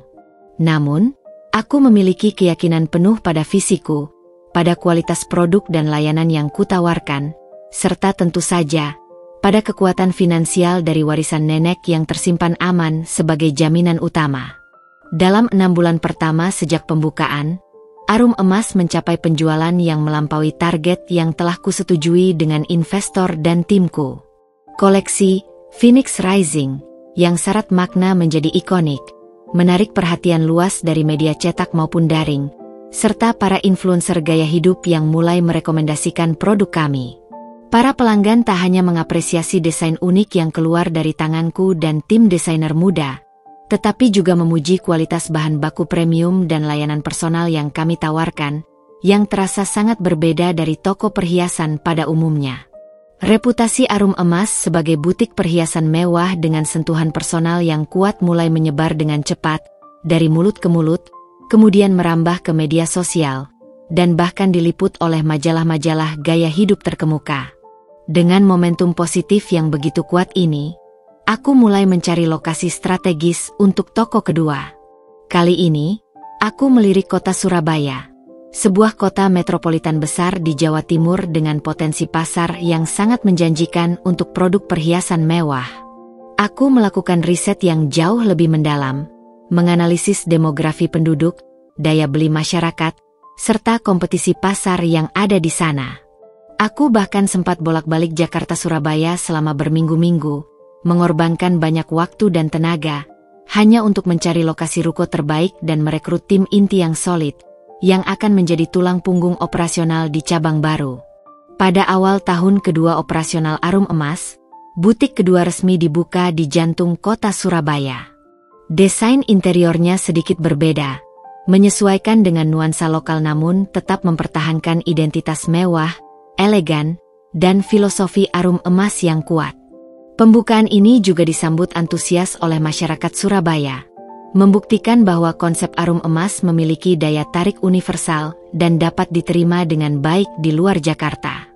Namun, aku memiliki keyakinan penuh pada visiku, pada kualitas produk dan layanan yang kutawarkan, serta tentu saja, pada kekuatan finansial dari warisan nenek yang tersimpan aman sebagai jaminan utama. Dalam 6 bulan pertama sejak pembukaan, Arum Emas mencapai penjualan yang melampaui target yang telah kusetujui dengan investor dan timku. Koleksi Phoenix Rising, yang syarat makna menjadi ikonik, menarik perhatian luas dari media cetak maupun daring, serta para influencer gaya hidup yang mulai merekomendasikan produk kami. Para pelanggan tak hanya mengapresiasi desain unik yang keluar dari tanganku dan tim desainer muda, tetapi juga memuji kualitas bahan baku premium dan layanan personal yang kami tawarkan, yang terasa sangat berbeda dari toko perhiasan pada umumnya. Reputasi Arum Emas sebagai butik perhiasan mewah dengan sentuhan personal yang kuat mulai menyebar dengan cepat, dari mulut ke mulut, kemudian merambah ke media sosial, dan bahkan diliput oleh majalah-majalah gaya hidup terkemuka. Dengan momentum positif yang begitu kuat ini, aku mulai mencari lokasi strategis untuk toko kedua. Kali ini, aku melirik kota Surabaya, sebuah kota metropolitan besar di Jawa Timur dengan potensi pasar yang sangat menjanjikan untuk produk perhiasan mewah. Aku melakukan riset yang jauh lebih mendalam, menganalisis demografi penduduk, daya beli masyarakat, serta kompetisi pasar yang ada di sana. Aku bahkan sempat bolak-balik Jakarta-Surabaya selama berminggu-minggu, mengorbankan banyak waktu dan tenaga, hanya untuk mencari lokasi ruko terbaik dan merekrut tim inti yang solid, yang akan menjadi tulang punggung operasional di cabang baru. Pada awal tahun kedua operasional Arum Emas, butik kedua resmi dibuka di jantung kota Surabaya. Desain interiornya sedikit berbeda, menyesuaikan dengan nuansa lokal namun tetap mempertahankan identitas mewah, elegan, dan filosofi Arum Emas yang kuat. Pembukaan ini juga disambut antusias oleh masyarakat Surabaya, membuktikan bahwa konsep Arum Emas memiliki daya tarik universal dan dapat diterima dengan baik di luar Jakarta.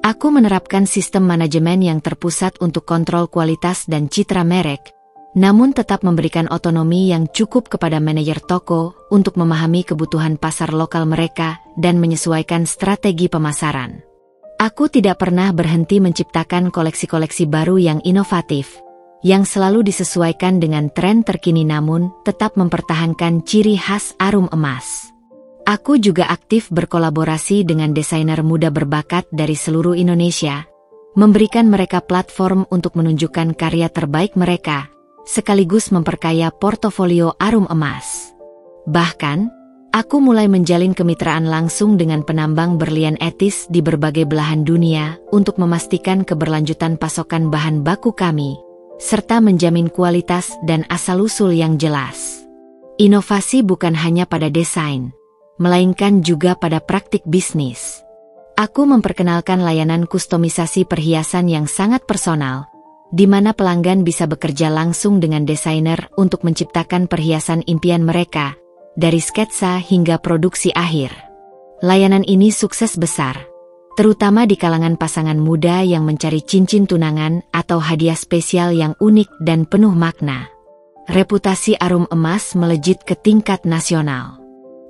Aku menerapkan sistem manajemen yang terpusat untuk kontrol kualitas dan citra merek, namun tetap memberikan otonomi yang cukup kepada manajer toko untuk memahami kebutuhan pasar lokal mereka dan menyesuaikan strategi pemasaran. Aku tidak pernah berhenti menciptakan koleksi-koleksi baru yang inovatif, yang selalu disesuaikan dengan tren terkini namun tetap mempertahankan ciri khas Arum Emas. Aku juga aktif berkolaborasi dengan desainer muda berbakat dari seluruh Indonesia, memberikan mereka platform untuk menunjukkan karya terbaik mereka, sekaligus memperkaya portofolio Arum Emas. Bahkan, aku mulai menjalin kemitraan langsung dengan penambang berlian etis di berbagai belahan dunia untuk memastikan keberlanjutan pasokan bahan baku kami, serta menjamin kualitas dan asal-usul yang jelas. Inovasi bukan hanya pada desain, melainkan juga pada praktik bisnis. Aku memperkenalkan layanan kustomisasi perhiasan yang sangat personal, di mana pelanggan bisa bekerja langsung dengan desainer untuk menciptakan perhiasan impian mereka, dari sketsa hingga produksi akhir. Layanan ini sukses besar, terutama di kalangan pasangan muda yang mencari cincin tunangan atau hadiah spesial yang unik dan penuh makna. Reputasi Arum Emas melejit ke tingkat nasional.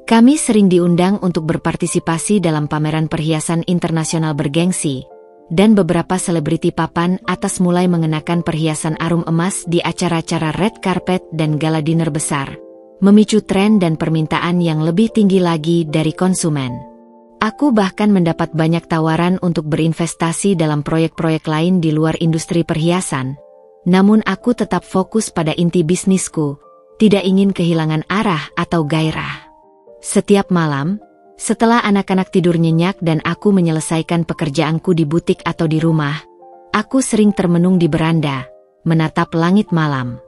Kami sering diundang untuk berpartisipasi dalam pameran perhiasan internasional bergengsi, dan beberapa selebriti papan atas mulai mengenakan perhiasan Arum Emas di acara-acara red carpet dan gala dinner besar, memicu tren dan permintaan yang lebih tinggi lagi dari konsumen. Aku bahkan mendapat banyak tawaran untuk berinvestasi dalam proyek-proyek lain di luar industri perhiasan, namun aku tetap fokus pada inti bisnisku, tidak ingin kehilangan arah atau gairah. Setiap malam, setelah anak-anak tidur nyenyak dan aku menyelesaikan pekerjaanku di butik atau di rumah, aku sering termenung di beranda, menatap langit malam.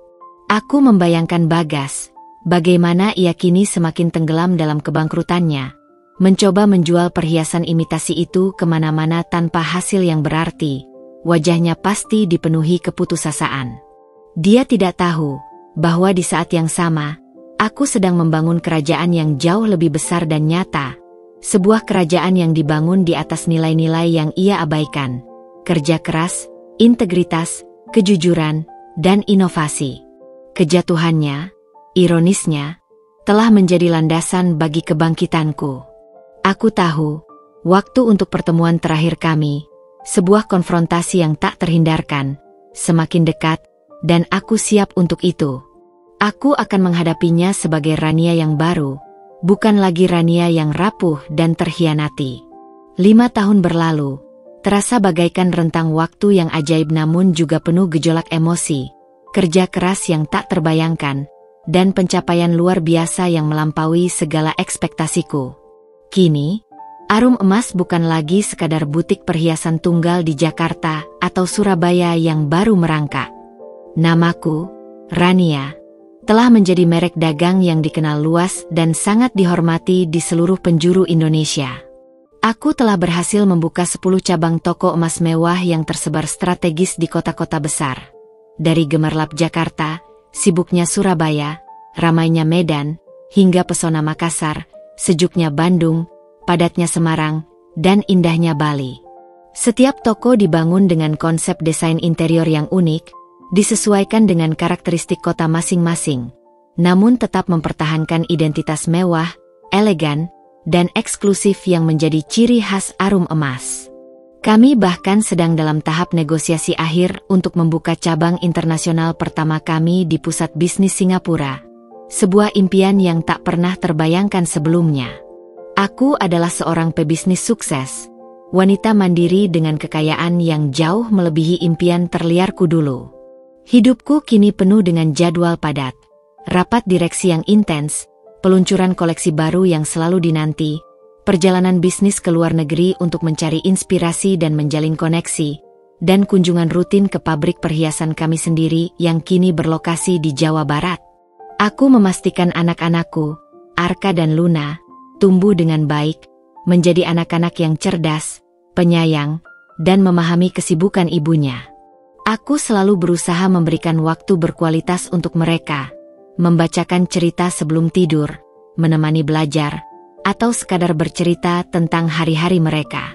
Aku membayangkan Bagas, bagaimana ia kini semakin tenggelam dalam kebangkrutannya, mencoba menjual perhiasan imitasi itu kemana-mana tanpa hasil yang berarti, wajahnya pasti dipenuhi keputusasaan. Dia tidak tahu bahwa di saat yang sama, aku sedang membangun kerajaan yang jauh lebih besar dan nyata, sebuah kerajaan yang dibangun di atas nilai-nilai yang ia abaikan, kerja keras, integritas, kejujuran, dan inovasi. Kejatuhannya, ironisnya, telah menjadi landasan bagi kebangkitanku. Aku tahu, waktu untuk pertemuan terakhir kami, sebuah konfrontasi yang tak terhindarkan, semakin dekat, dan aku siap untuk itu. Aku akan menghadapinya sebagai Rania yang baru, bukan lagi Rania yang rapuh dan terhianati. 5 tahun berlalu, terasa bagaikan rentang waktu yang ajaib namun juga penuh gejolak emosi, kerja keras yang tak terbayangkan, dan pencapaian luar biasa yang melampaui segala ekspektasiku. Kini, Arum Emas bukan lagi sekadar butik perhiasan tunggal di Jakarta atau Surabaya yang baru merangkak. Namaku, Rania, telah menjadi merek dagang yang dikenal luas dan sangat dihormati di seluruh penjuru Indonesia. Aku telah berhasil membuka 10 cabang toko emas mewah yang tersebar strategis di kota-kota besar. Dari gemerlap Jakarta, sibuknya Surabaya, ramainya Medan, hingga pesona Makassar, sejuknya Bandung, padatnya Semarang, dan indahnya Bali. Setiap toko dibangun dengan konsep desain interior yang unik, disesuaikan dengan karakteristik kota masing-masing, namun tetap mempertahankan identitas mewah, elegan, dan eksklusif yang menjadi ciri khas Arum Emas. Kami bahkan sedang dalam tahap negosiasi akhir untuk membuka cabang internasional pertama kami di pusat bisnis Singapura, sebuah impian yang tak pernah terbayangkan sebelumnya. Aku adalah seorang pebisnis sukses, wanita mandiri dengan kekayaan yang jauh melebihi impian terliarku dulu. Hidupku kini penuh dengan jadwal padat, rapat direksi yang intens, peluncuran koleksi baru yang selalu dinanti, perjalanan bisnis ke luar negeri untuk mencari inspirasi dan menjalin koneksi, dan kunjungan rutin ke pabrik perhiasan kami sendiri yang kini berlokasi di Jawa Barat. Aku memastikan anak-anakku, Arka dan Luna, tumbuh dengan baik, menjadi anak-anak yang cerdas, penyayang, dan memahami kesibukan ibunya. Aku selalu berusaha memberikan waktu berkualitas untuk mereka, membacakan cerita sebelum tidur, menemani belajar, atau sekadar bercerita tentang hari-hari mereka.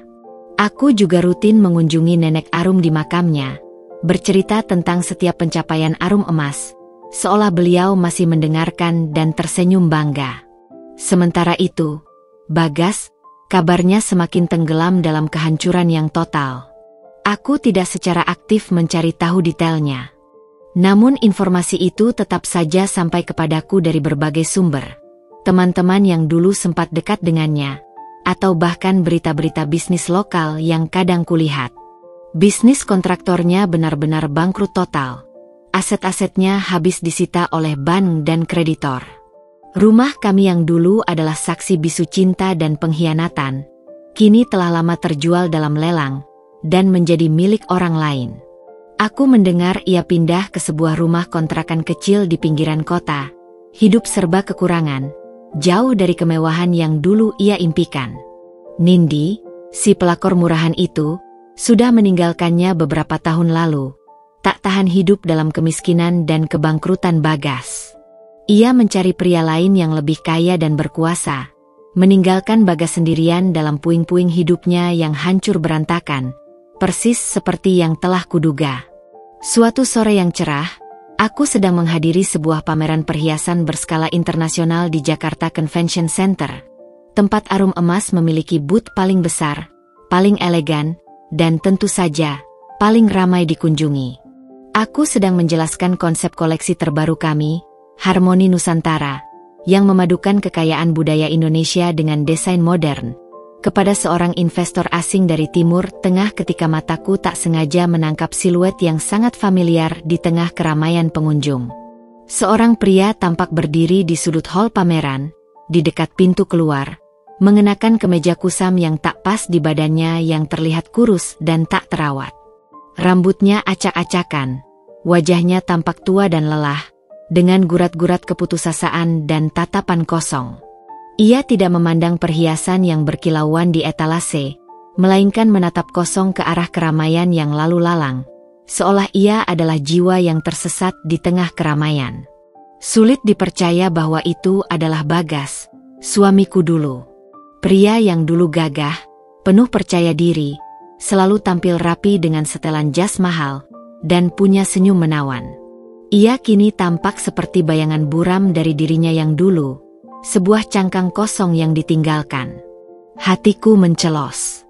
Aku juga rutin mengunjungi nenek Arum di makamnya, bercerita tentang setiap pencapaian Arum Emas, seolah beliau masih mendengarkan dan tersenyum bangga. Sementara itu, Bagas, kabarnya semakin tenggelam dalam kehancuran yang total. Aku tidak secara aktif mencari tahu detailnya. Namun informasi itu tetap saja sampai kepadaku dari berbagai sumber. Teman-teman yang dulu sempat dekat dengannya, atau bahkan berita-berita bisnis lokal yang kadang kulihat. Bisnis kontraktornya benar-benar bangkrut total. Aset-asetnya habis disita oleh bank dan kreditor. Rumah kami yang dulu adalah saksi bisu cinta dan pengkhianatan, kini telah lama terjual dalam lelang, dan menjadi milik orang lain. Aku mendengar ia pindah ke sebuah rumah kontrakan kecil di pinggiran kota, hidup serba kekurangan, jauh dari kemewahan yang dulu ia impikan. Nindi, si pelakor murahan itu, sudah meninggalkannya beberapa tahun lalu, tak tahan hidup dalam kemiskinan dan kebangkrutan Bagas. Ia mencari pria lain yang lebih kaya dan berkuasa, meninggalkan Bagas sendirian dalam puing-puing hidupnya yang hancur berantakan, persis seperti yang telah kuduga. Suatu sore yang cerah, aku sedang menghadiri sebuah pameran perhiasan berskala internasional di Jakarta Convention Center. Tempat Arum Emas memiliki booth paling besar, paling elegan, dan tentu saja, paling ramai dikunjungi. Aku sedang menjelaskan konsep koleksi terbaru kami, Harmoni Nusantara, yang memadukan kekayaan budaya Indonesia dengan desain modern, kepada seorang investor asing dari Timur Tengah ketika mataku tak sengaja menangkap siluet yang sangat familiar di tengah keramaian pengunjung. Seorang pria tampak berdiri di sudut hall pameran, di dekat pintu keluar, mengenakan kemeja kusam yang tak pas di badannya yang terlihat kurus dan tak terawat. Rambutnya acak-acakan, wajahnya tampak tua dan lelah, dengan gurat-gurat keputusasaan dan tatapan kosong. Ia tidak memandang perhiasan yang berkilauan di etalase, melainkan menatap kosong ke arah keramaian yang lalu lalang, seolah ia adalah jiwa yang tersesat di tengah keramaian. Sulit dipercaya bahwa itu adalah Bagas, suamiku dulu. Pria yang dulu gagah, penuh percaya diri, selalu tampil rapi dengan setelan jas mahal, dan punya senyum menawan. Ia kini tampak seperti bayangan buram dari dirinya yang dulu, sebuah cangkang kosong yang ditinggalkan. Hatiku mencelos.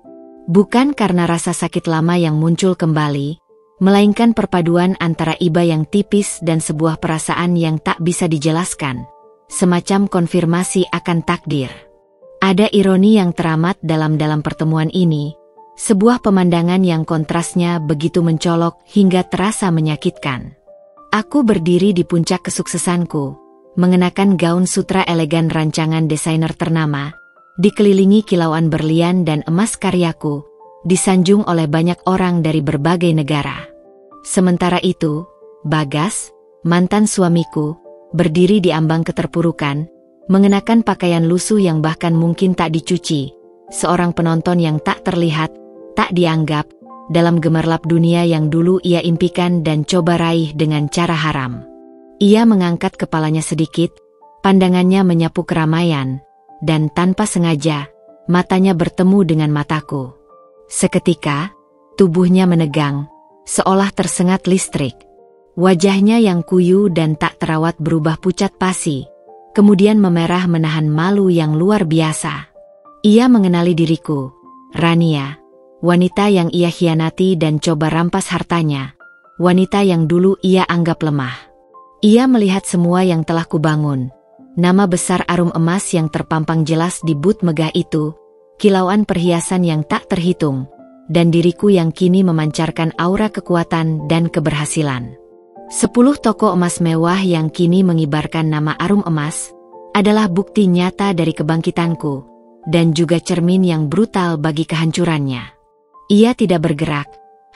Bukan karena rasa sakit lama yang muncul kembali, melainkan perpaduan antara iba yang tipis dan sebuah perasaan yang tak bisa dijelaskan, semacam konfirmasi akan takdir. Ada ironi yang teramat dalam pertemuan ini, sebuah pemandangan yang kontrasnya begitu mencolok hingga terasa menyakitkan. Aku berdiri di puncak kesuksesanku, mengenakan gaun sutra elegan rancangan desainer ternama, dikelilingi kilauan berlian dan emas karyaku, disanjung oleh banyak orang dari berbagai negara. Sementara itu, Bagas, mantan suamiku, berdiri di ambang keterpurukan, mengenakan pakaian lusuh yang bahkan mungkin tak dicuci, seorang penonton yang tak terlihat, tak dianggap, dalam gemerlap dunia yang dulu ia impikan dan coba raih dengan cara haram. Ia mengangkat kepalanya sedikit, pandangannya menyapu keramaian, dan tanpa sengaja, matanya bertemu dengan mataku. Seketika, tubuhnya menegang, seolah tersengat listrik. Wajahnya yang kuyu dan tak terawat berubah pucat pasi, kemudian memerah menahan malu yang luar biasa. Ia mengenali diriku, Rania, wanita yang ia khianati dan coba rampas hartanya, wanita yang dulu ia anggap lemah. Ia melihat semua yang telah kubangun. Nama besar Arum Emas yang terpampang jelas di but megah itu, kilauan perhiasan yang tak terhitung, dan diriku yang kini memancarkan aura kekuatan dan keberhasilan. 10 toko emas mewah yang kini mengibarkan nama Arum Emas, adalah bukti nyata dari kebangkitanku, dan juga cermin yang brutal bagi kehancurannya. Ia tidak bergerak,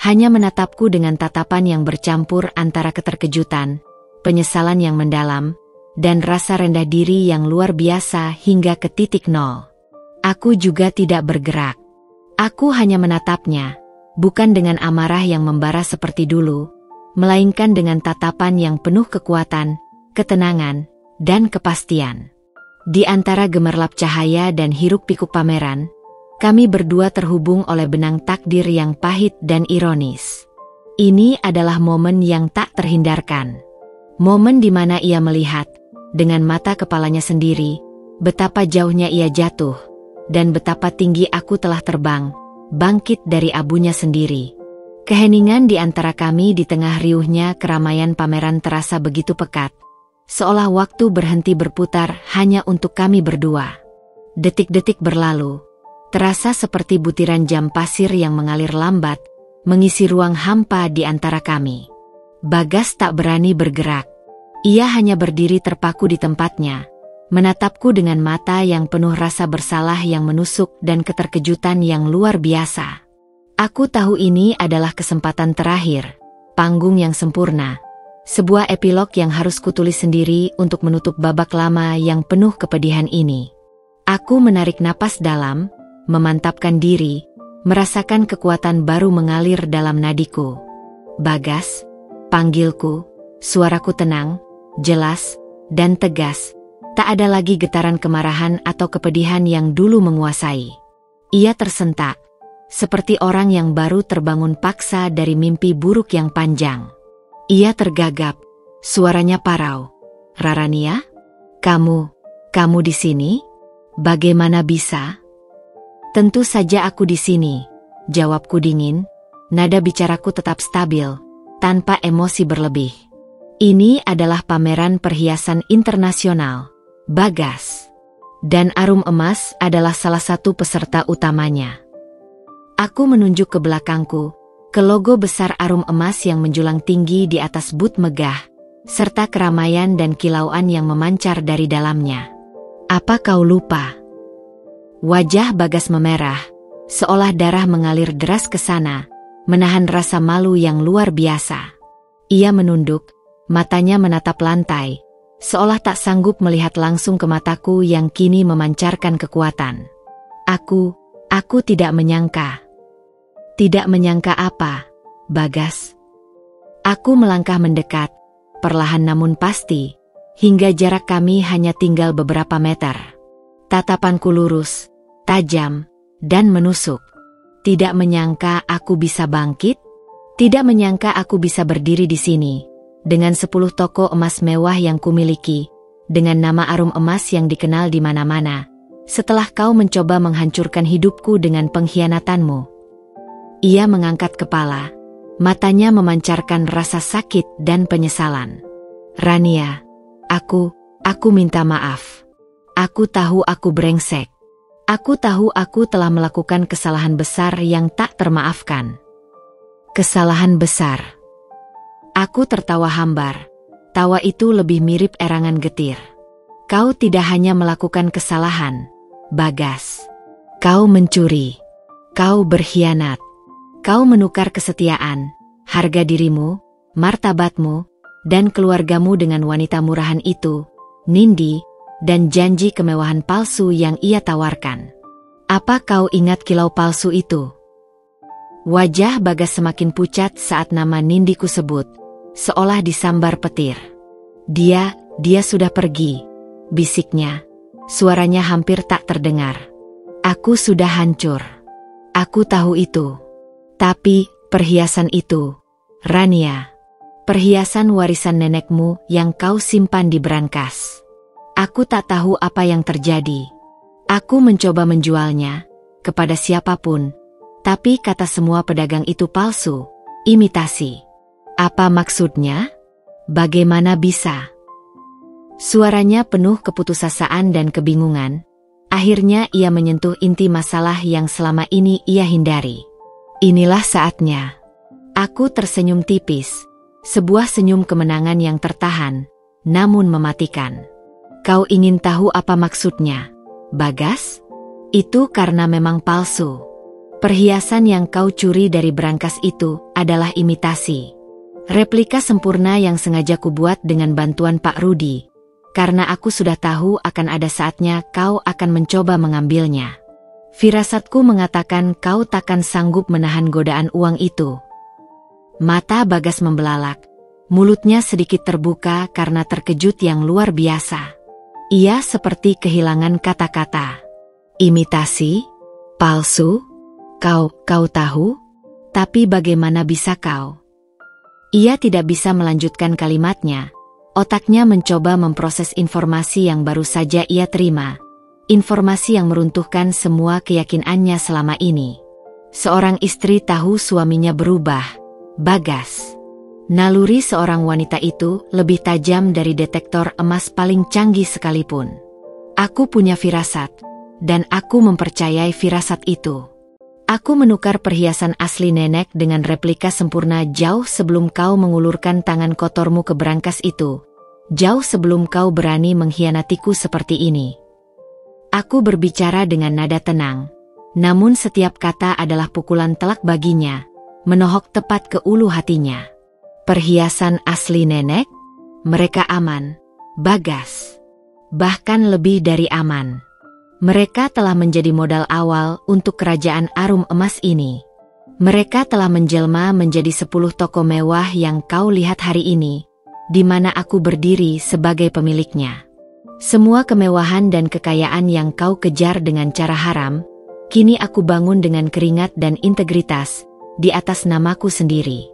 hanya menatapku dengan tatapan yang bercampur antara keterkejutan, penyesalan yang mendalam, dan rasa rendah diri yang luar biasa hingga ke titik nol. Aku juga tidak bergerak. Aku hanya menatapnya, bukan dengan amarah yang membara seperti dulu, melainkan dengan tatapan yang penuh kekuatan, ketenangan, dan kepastian. Di antara gemerlap cahaya dan hiruk-pikuk pameran, kami berdua terhubung oleh benang takdir yang pahit dan ironis. Ini adalah momen yang tak terhindarkan. Momen di mana ia melihat, dengan mata kepalanya sendiri, betapa jauhnya ia jatuh, dan betapa tinggi aku telah terbang, bangkit dari abunya sendiri. Keheningan di antara kami di tengah riuhnya keramaian pameran terasa begitu pekat, seolah waktu berhenti berputar hanya untuk kami berdua. Detik-detik berlalu, terasa seperti butiran jam pasir yang mengalir lambat, mengisi ruang hampa di antara kami. Bagas tak berani bergerak. Ia hanya berdiri terpaku di tempatnya, menatapku dengan mata yang penuh rasa bersalah yang menusuk dan keterkejutan yang luar biasa. Aku tahu ini adalah kesempatan terakhir, panggung yang sempurna, sebuah epilog yang harus kutulis sendiri untuk menutup babak lama yang penuh kepedihan ini. Aku menarik napas dalam, memantapkan diri, merasakan kekuatan baru mengalir dalam nadiku. Bagas, panggilku, suaraku tenang, jelas, dan tegas, tak ada lagi getaran kemarahan atau kepedihan yang dulu menguasai. Ia tersentak, seperti orang yang baru terbangun paksa dari mimpi buruk yang panjang. Ia tergagap, suaranya parau. Rarania? Kamu di sini? Bagaimana bisa? Tentu saja aku di sini, jawabku dingin, nada bicaraku tetap stabil, tanpa emosi berlebih. Ini adalah pameran perhiasan internasional, Bagas. Dan Arum Emas adalah salah satu peserta utamanya. Aku menunjuk ke belakangku, ke logo besar Arum Emas yang menjulang tinggi di atas but megah, serta keramaian dan kilauan yang memancar dari dalamnya. Apa kau lupa? Wajah Bagas memerah, seolah darah mengalir deras ke sana, menahan rasa malu yang luar biasa. Ia menunduk, matanya menatap lantai, seolah tak sanggup melihat langsung ke mataku yang kini memancarkan kekuatan. Aku tidak menyangka. Tidak menyangka apa, Bagas? Aku melangkah mendekat, perlahan namun pasti, hingga jarak kami hanya tinggal beberapa meter. Tatapanku lurus, tajam, dan menusuk. Tidak menyangka aku bisa bangkit? Tidak menyangka aku bisa berdiri di sini, dengan 10 toko emas mewah yang kumiliki, dengan nama Arum Emas yang dikenal di mana-mana, setelah kau mencoba menghancurkan hidupku dengan pengkhianatanmu. Ia mengangkat kepala, matanya memancarkan rasa sakit dan penyesalan. Rania, aku minta maaf. Aku tahu aku brengsek. Aku tahu aku telah melakukan kesalahan besar yang tak termaafkan. Kesalahan besar. Aku tertawa hambar. Tawa itu lebih mirip erangan getir. Kau tidak hanya melakukan kesalahan, Bagas. Kau mencuri. Kau berkhianat. Kau menukar kesetiaan, harga dirimu, martabatmu, dan keluargamu dengan wanita murahan itu, Nindi, dan janji kemewahan palsu yang ia tawarkan. Apa kau ingat kilau palsu itu? Wajah Bagas semakin pucat saat nama Nindi kusebut, seolah disambar petir. Dia sudah pergi, bisiknya. Suaranya hampir tak terdengar. Aku sudah hancur. Aku tahu itu. Tapi, perhiasan itu, Rania, perhiasan warisan nenekmu yang kau simpan di brankas. Aku tak tahu apa yang terjadi. Aku mencoba menjualnya kepada siapapun, tapi kata semua pedagang itu palsu, imitasi. Apa maksudnya? Bagaimana bisa? Suaranya penuh keputusasaan dan kebingungan. Akhirnya ia menyentuh inti masalah yang selama ini ia hindari. Inilah saatnya. Aku tersenyum tipis, sebuah senyum kemenangan yang tertahan, namun mematikan. Kau ingin tahu apa maksudnya, Bagas? Itu karena memang palsu. Perhiasan yang kau curi dari brankas itu adalah imitasi. Replika sempurna yang sengaja kubuat dengan bantuan Pak Rudi, karena aku sudah tahu akan ada saatnya kau akan mencoba mengambilnya. Firasatku mengatakan kau takkan sanggup menahan godaan uang itu. Mata Bagas membelalak, mulutnya sedikit terbuka karena terkejut yang luar biasa. Ia seperti kehilangan kata-kata. Imitasi? Palsu? Kau tahu? Tapi bagaimana bisa kau? Ia tidak bisa melanjutkan kalimatnya. Otaknya mencoba memproses informasi yang baru saja ia terima. Informasi yang meruntuhkan semua keyakinannya selama ini. Seorang istri tahu suaminya berubah, Bagas. Naluri seorang wanita itu lebih tajam dari detektor emas paling canggih sekalipun. Aku punya firasat, dan aku mempercayai firasat itu. Aku menukar perhiasan asli nenek dengan replika sempurna jauh sebelum kau mengulurkan tangan kotormu ke brankas itu. Jauh sebelum kau berani mengkhianatiku seperti ini. Aku berbicara dengan nada tenang, namun setiap kata adalah pukulan telak baginya, menohok tepat ke ulu hatinya. Perhiasan asli nenek? Mereka aman, Bagas. Bahkan lebih dari aman. Mereka telah menjadi modal awal untuk kerajaan Arum Emas ini. Mereka telah menjelma menjadi 10 toko mewah yang kau lihat hari ini, di mana aku berdiri sebagai pemiliknya. Semua kemewahan dan kekayaan yang kau kejar dengan cara haram, kini aku bangun dengan keringat dan integritas, di atas namaku sendiri.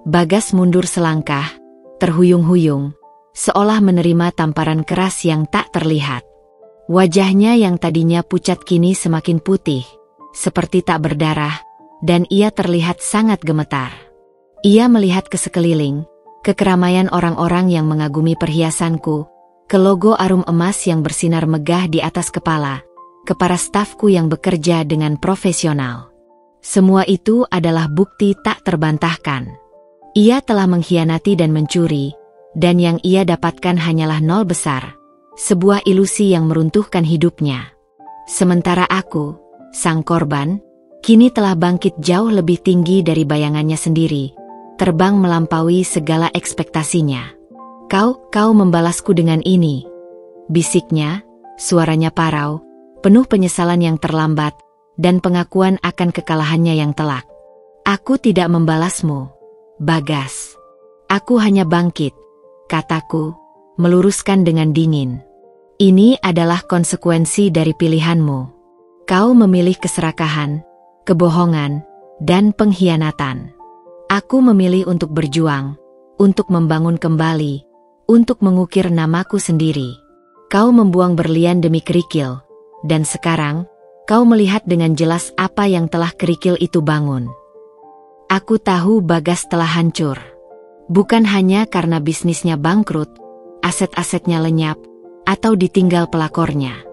Bagas mundur selangkah, terhuyung-huyung, seolah menerima tamparan keras yang tak terlihat. Wajahnya yang tadinya pucat kini semakin putih, seperti tak berdarah, dan ia terlihat sangat gemetar. Ia melihat ke sekeliling, ke keramaian orang-orang yang mengagumi perhiasanku, ke logo Arum Emas yang bersinar megah di atas kepala, ke para stafku yang bekerja dengan profesional. Semua itu adalah bukti tak terbantahkan. Ia telah mengkhianati dan mencuri, dan yang ia dapatkan hanyalah nol besar, sebuah ilusi yang meruntuhkan hidupnya. Sementara aku, sang korban, kini telah bangkit jauh lebih tinggi dari bayangannya sendiri, terbang melampaui segala ekspektasinya. Kau membalasku dengan ini, bisiknya, suaranya parau, penuh penyesalan yang terlambat, dan pengakuan akan kekalahannya yang telak. Aku tidak membalasmu, Bagas. Aku hanya bangkit, kataku, meluruskan dengan dingin. Ini adalah konsekuensi dari pilihanmu. Kau memilih keserakahan, kebohongan, dan pengkhianatan. Aku memilih untuk berjuang, untuk membangun kembali, untuk mengukir namaku sendiri. Kau membuang berlian demi kerikil, dan sekarang, kau melihat dengan jelas apa yang telah kerikil itu bangun. Aku tahu Bagas telah hancur. Bukan hanya karena bisnisnya bangkrut, aset-asetnya lenyap, atau ditinggal pelakornya.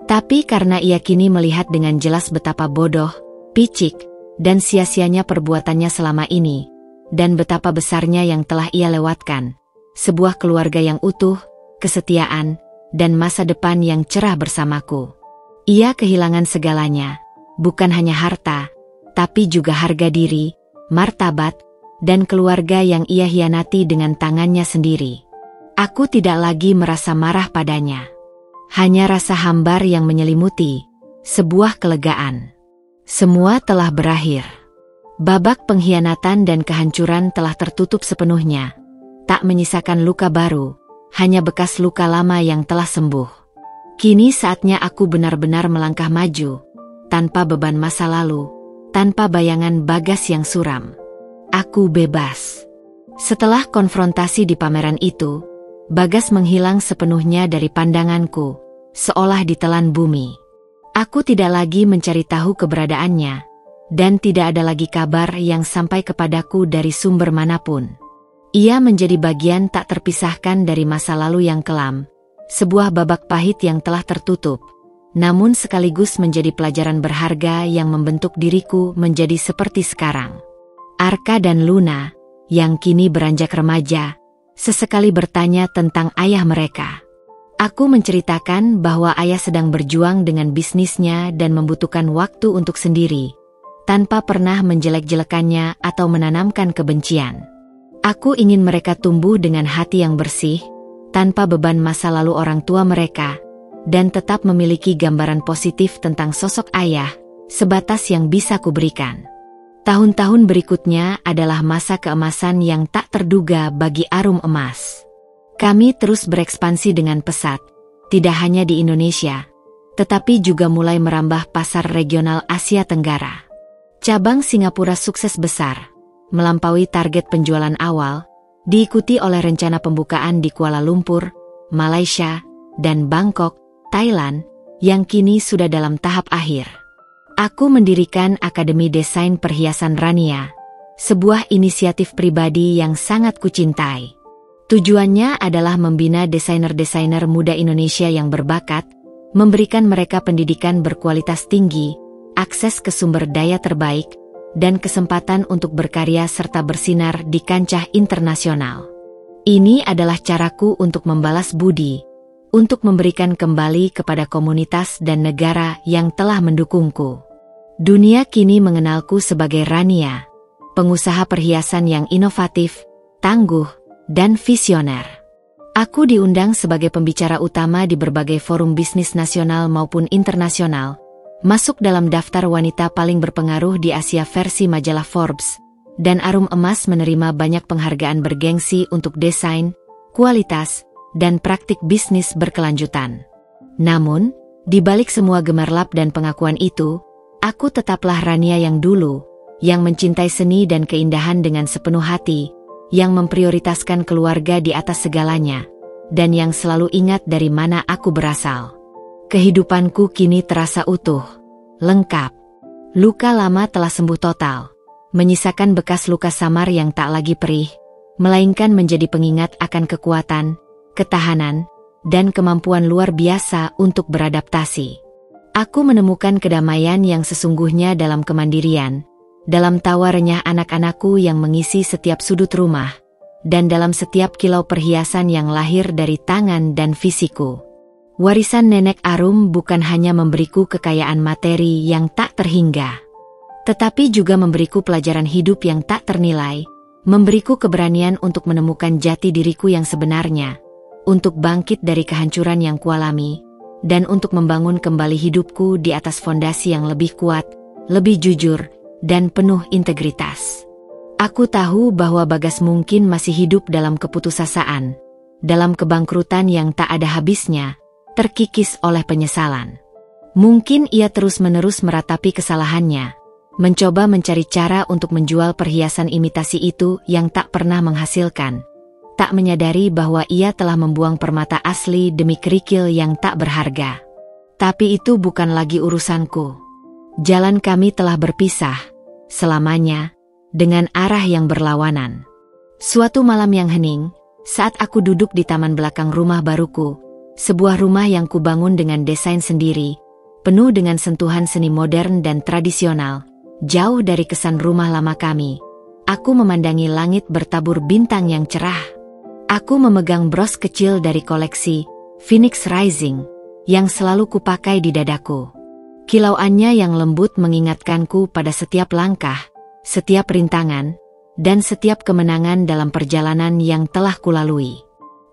Tapi karena ia kini melihat dengan jelas betapa bodoh, picik, dan sia-sianya perbuatannya selama ini, dan betapa besarnya yang telah ia lewatkan. Sebuah keluarga yang utuh, kesetiaan, dan masa depan yang cerah bersamaku. Ia kehilangan segalanya, bukan hanya harta, tapi juga harga diri, martabat, dan keluarga yang ia hianati dengan tangannya sendiri. Aku tidak lagi merasa marah padanya. Hanya rasa hambar yang menyelimuti, sebuah kelegaan. Semua telah berakhir. Babak pengkhianatan dan kehancuran telah tertutup sepenuhnya. Tak menyisakan luka baru, hanya bekas luka lama yang telah sembuh. Kini saatnya aku benar-benar melangkah maju, tanpa beban masa lalu, tanpa bayangan Bagas yang suram. Aku bebas. Setelah konfrontasi di pameran itu, Bagas menghilang sepenuhnya dari pandanganku, seolah ditelan bumi. Aku tidak lagi mencari tahu keberadaannya, dan tidak ada lagi kabar yang sampai kepadaku dari sumber manapun. Ia menjadi bagian tak terpisahkan dari masa lalu yang kelam, sebuah babak pahit yang telah tertutup, namun sekaligus menjadi pelajaran berharga yang membentuk diriku menjadi seperti sekarang. Arka dan Luna, yang kini beranjak remaja, sesekali bertanya tentang ayah mereka. Aku menceritakan bahwa ayah sedang berjuang dengan bisnisnya dan membutuhkan waktu untuk sendiri, tanpa pernah menjelek-jelekannya atau menanamkan kebencian. Aku ingin mereka tumbuh dengan hati yang bersih, tanpa beban masa lalu orang tua mereka, dan tetap memiliki gambaran positif tentang sosok ayah, sebatas yang bisa kuberikan. Tahun-tahun berikutnya adalah masa keemasan yang tak terduga bagi Arum Emas. Kami terus berekspansi dengan pesat, tidak hanya di Indonesia, tetapi juga mulai merambah pasar regional Asia Tenggara. Cabang Singapura sukses besar, melampaui target penjualan awal, diikuti oleh rencana pembukaan di Kuala Lumpur, Malaysia, dan Bangkok, Thailand, yang kini sudah dalam tahap akhir. Aku mendirikan Akademi Desain Perhiasan Rania, sebuah inisiatif pribadi yang sangat kucintai. Tujuannya adalah membina desainer-desainer muda Indonesia yang berbakat, memberikan mereka pendidikan berkualitas tinggi, akses ke sumber daya terbaik, dan kesempatan untuk berkarya serta bersinar di kancah internasional. Ini adalah caraku untuk membalas budi, untuk memberikan kembali kepada komunitas dan negara yang telah mendukungku. Dunia kini mengenalku sebagai Rania, pengusaha perhiasan yang inovatif, tangguh, dan visioner. Aku diundang sebagai pembicara utama di berbagai forum bisnis nasional maupun internasional, masuk dalam daftar wanita paling berpengaruh di Asia versi majalah Forbes, dan Arum Emas menerima banyak penghargaan bergengsi untuk desain, kualitas, dan praktik bisnis berkelanjutan. Namun, di balik semua gemerlap dan pengakuan itu, aku tetaplah Rania yang dulu, yang mencintai seni dan keindahan dengan sepenuh hati, yang memprioritaskan keluarga di atas segalanya, dan yang selalu ingat dari mana aku berasal. Kehidupanku kini terasa utuh, lengkap. Luka lama telah sembuh total, menyisakan bekas luka samar yang tak lagi perih, melainkan menjadi pengingat akan kekuatan, ketahanan, dan kemampuan luar biasa untuk beradaptasi. Aku menemukan kedamaian yang sesungguhnya dalam kemandirian, dalam tawa renyah anak-anakku yang mengisi setiap sudut rumah, dan dalam setiap kilau perhiasan yang lahir dari tangan dan visiku. Warisan nenek Arum bukan hanya memberiku kekayaan materi yang tak terhingga, tetapi juga memberiku pelajaran hidup yang tak ternilai, memberiku keberanian untuk menemukan jati diriku yang sebenarnya, untuk bangkit dari kehancuran yang kualami, dan untuk membangun kembali hidupku di atas fondasi yang lebih kuat, lebih jujur, dan penuh integritas. Aku tahu bahwa Bagas mungkin masih hidup dalam keputusasaan, dalam kebangkrutan yang tak ada habisnya, terkikis oleh penyesalan. Mungkin ia terus-menerus meratapi kesalahannya, mencoba mencari cara untuk menjual perhiasan imitasi itu yang tak pernah menghasilkan. Tak menyadari bahwa ia telah membuang permata asli demi kerikil yang tak berharga. Tapi itu bukan lagi urusanku. Jalan kami telah berpisah, selamanya, dengan arah yang berlawanan. Suatu malam yang hening, saat aku duduk di taman belakang rumah baruku, sebuah rumah yang kubangun dengan desain sendiri, penuh dengan sentuhan seni modern dan tradisional, jauh dari kesan rumah lama kami. Aku memandangi langit bertabur bintang yang cerah. Aku memegang bros kecil dari koleksi Phoenix Rising yang selalu kupakai di dadaku. Kilauannya yang lembut mengingatkanku pada setiap langkah, setiap rintangan, dan setiap kemenangan dalam perjalanan yang telah kulalui.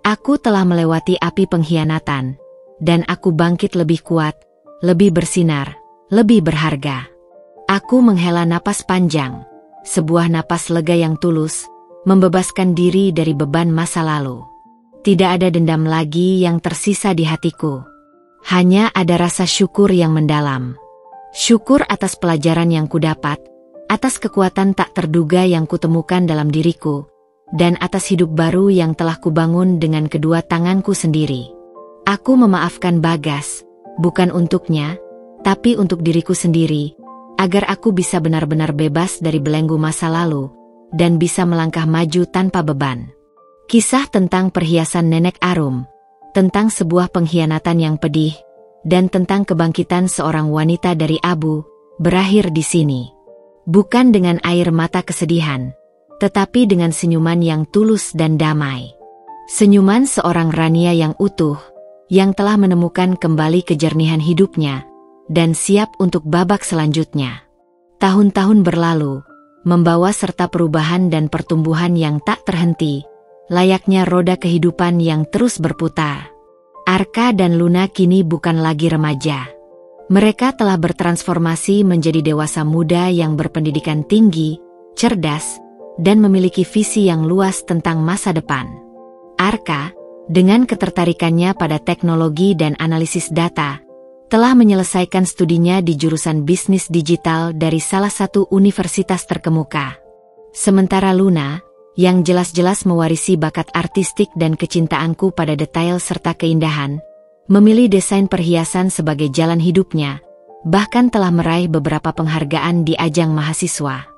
Aku telah melewati api pengkhianatan, dan aku bangkit lebih kuat, lebih bersinar, lebih berharga. Aku menghela napas panjang, sebuah napas lega yang tulus, membebaskan diri dari beban masa lalu. Tidak ada dendam lagi yang tersisa di hatiku. Hanya ada rasa syukur yang mendalam. Syukur atas pelajaran yang kudapat, atas kekuatan tak terduga yang kutemukan dalam diriku, dan atas hidup baru yang telah kubangun dengan kedua tanganku sendiri. Aku memaafkan Bagas, bukan untuknya, tapi untuk diriku sendiri, agar aku bisa benar-benar bebas dari belenggu masa lalu, dan bisa melangkah maju tanpa beban. Kisah tentang perhiasan Nenek Arum, tentang sebuah pengkhianatan yang pedih, dan tentang kebangkitan seorang wanita dari abu, berakhir di sini. Bukan dengan air mata kesedihan, tetapi dengan senyuman yang tulus dan damai. Senyuman seorang Rania yang utuh, yang telah menemukan kembali kejernihan hidupnya, dan siap untuk babak selanjutnya. Tahun-tahun berlalu, membawa serta perubahan dan pertumbuhan yang tak terhenti, layaknya roda kehidupan yang terus berputar. Arka dan Luna kini bukan lagi remaja. Mereka telah bertransformasi menjadi dewasa muda yang berpendidikan tinggi, cerdas, dan memiliki visi yang luas tentang masa depan. Arka, dengan ketertarikannya pada teknologi dan analisis data, telah menyelesaikan studinya di jurusan bisnis digital dari salah satu universitas terkemuka. Sementara Luna, yang jelas-jelas mewarisi bakat artistik dan kecintaanku pada detail serta keindahan, memilih desain perhiasan sebagai jalan hidupnya, bahkan telah meraih beberapa penghargaan di ajang mahasiswa.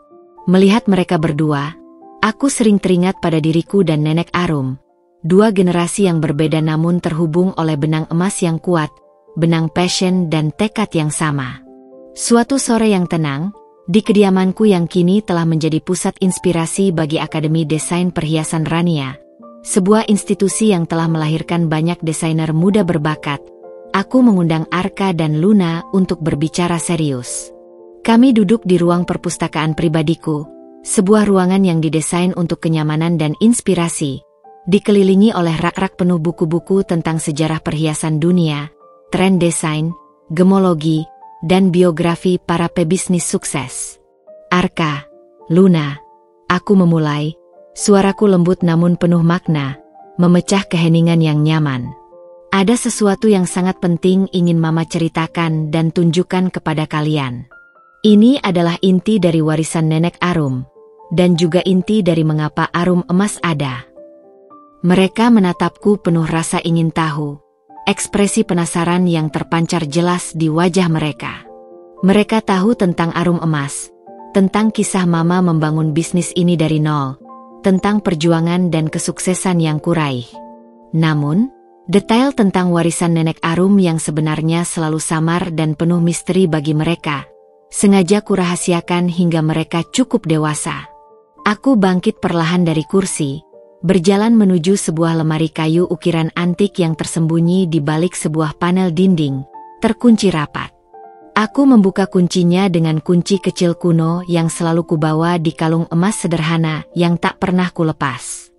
Melihat mereka berdua, aku sering teringat pada diriku dan Nenek Arum, dua generasi yang berbeda namun terhubung oleh benang emas yang kuat, benang passion dan tekad yang sama. Suatu sore yang tenang, di kediamanku yang kini telah menjadi pusat inspirasi bagi Akademi Desain Perhiasan Rania, sebuah institusi yang telah melahirkan banyak desainer muda berbakat, aku mengundang Arka dan Luna untuk berbicara serius. Kami duduk di ruang perpustakaan pribadiku, sebuah ruangan yang didesain untuk kenyamanan dan inspirasi, dikelilingi oleh rak-rak penuh buku-buku tentang sejarah perhiasan dunia, tren desain, gemologi, dan biografi para pebisnis sukses. Arka, Luna, aku memulai, suaraku lembut namun penuh makna, memecah keheningan yang nyaman. Ada sesuatu yang sangat penting ingin Mama ceritakan dan tunjukkan kepada kalian. Ini adalah inti dari warisan Nenek Arum, dan juga inti dari mengapa Arum Emas ada. Mereka menatapku penuh rasa ingin tahu. Ekspresi penasaran yang terpancar jelas di wajah mereka. Mereka tahu tentang Arum Emas, tentang kisah Mama membangun bisnis ini dari nol, tentang perjuangan dan kesuksesan yang kuraih. Namun, detail tentang warisan Nenek Arum yang sebenarnya selalu samar dan penuh misteri bagi mereka, sengaja kurahasiakan hingga mereka cukup dewasa. Aku bangkit perlahan dari kursi, berjalan menuju sebuah lemari kayu ukiran antik yang tersembunyi di balik sebuah panel dinding, terkunci rapat. Aku membuka kuncinya dengan kunci kecil kuno yang selalu kubawa di kalung emas sederhana yang tak pernah kulepas.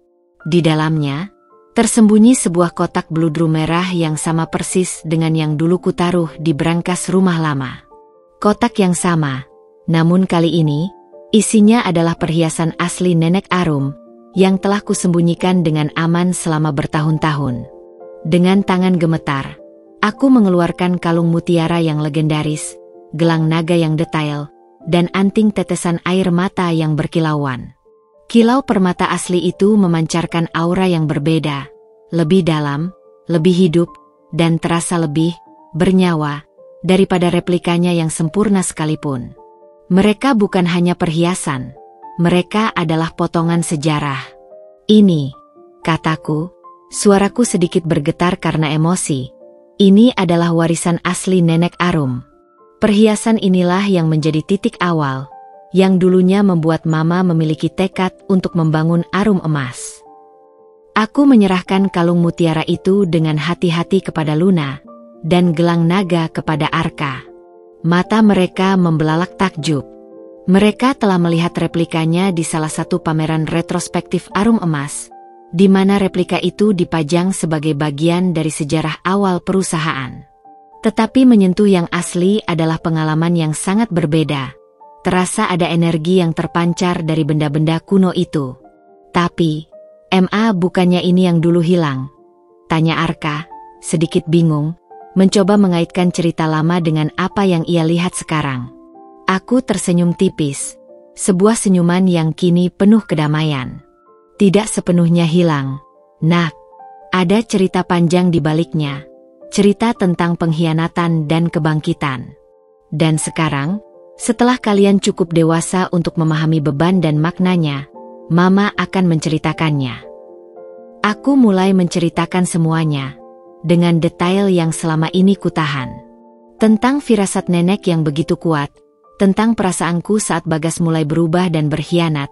Di dalamnya, tersembunyi sebuah kotak bludru merah yang sama persis dengan yang dulu kutaruh di brankas rumah lama. Kotak yang sama, namun kali ini, isinya adalah perhiasan asli Nenek Arum, yang telah kusembunyikan dengan aman selama bertahun-tahun. Dengan tangan gemetar, aku mengeluarkan kalung mutiara yang legendaris, gelang naga yang detail, dan anting tetesan air mata yang berkilauan. Kilau permata asli itu memancarkan aura yang berbeda, lebih dalam, lebih hidup, dan terasa lebih bernyawa daripada replikanya yang sempurna sekalipun. Mereka bukan hanya perhiasan, mereka adalah potongan sejarah. Ini, kataku, suaraku sedikit bergetar karena emosi. Ini adalah warisan asli Nenek Arum. Perhiasan inilah yang menjadi titik awal, yang dulunya membuat Mama memiliki tekad untuk membangun Arum Emas. Aku menyerahkan kalung mutiara itu dengan hati-hati kepada Luna, dan gelang naga kepada Arka. Mata mereka membelalak takjub. Mereka telah melihat replikanya di salah satu pameran retrospektif Arum Emas, di mana replika itu dipajang sebagai bagian dari sejarah awal perusahaan. Tetapi menyentuh yang asli adalah pengalaman yang sangat berbeda. Terasa ada energi yang terpancar dari benda-benda kuno itu. Tapi, bukannya ini yang dulu hilang? Tanya Arka, sedikit bingung, mencoba mengaitkan cerita lama dengan apa yang ia lihat sekarang. Aku tersenyum tipis, sebuah senyuman yang kini penuh kedamaian. Tidak sepenuhnya hilang, nak. Ada cerita panjang di baliknya, cerita tentang pengkhianatan dan kebangkitan. Dan sekarang, setelah kalian cukup dewasa untuk memahami beban dan maknanya, Mama akan menceritakannya. Aku mulai menceritakan semuanya, dengan detail yang selama ini kutahan. Tentang firasat nenek yang begitu kuat, tentang perasaanku saat Bagas mulai berubah dan berkhianat,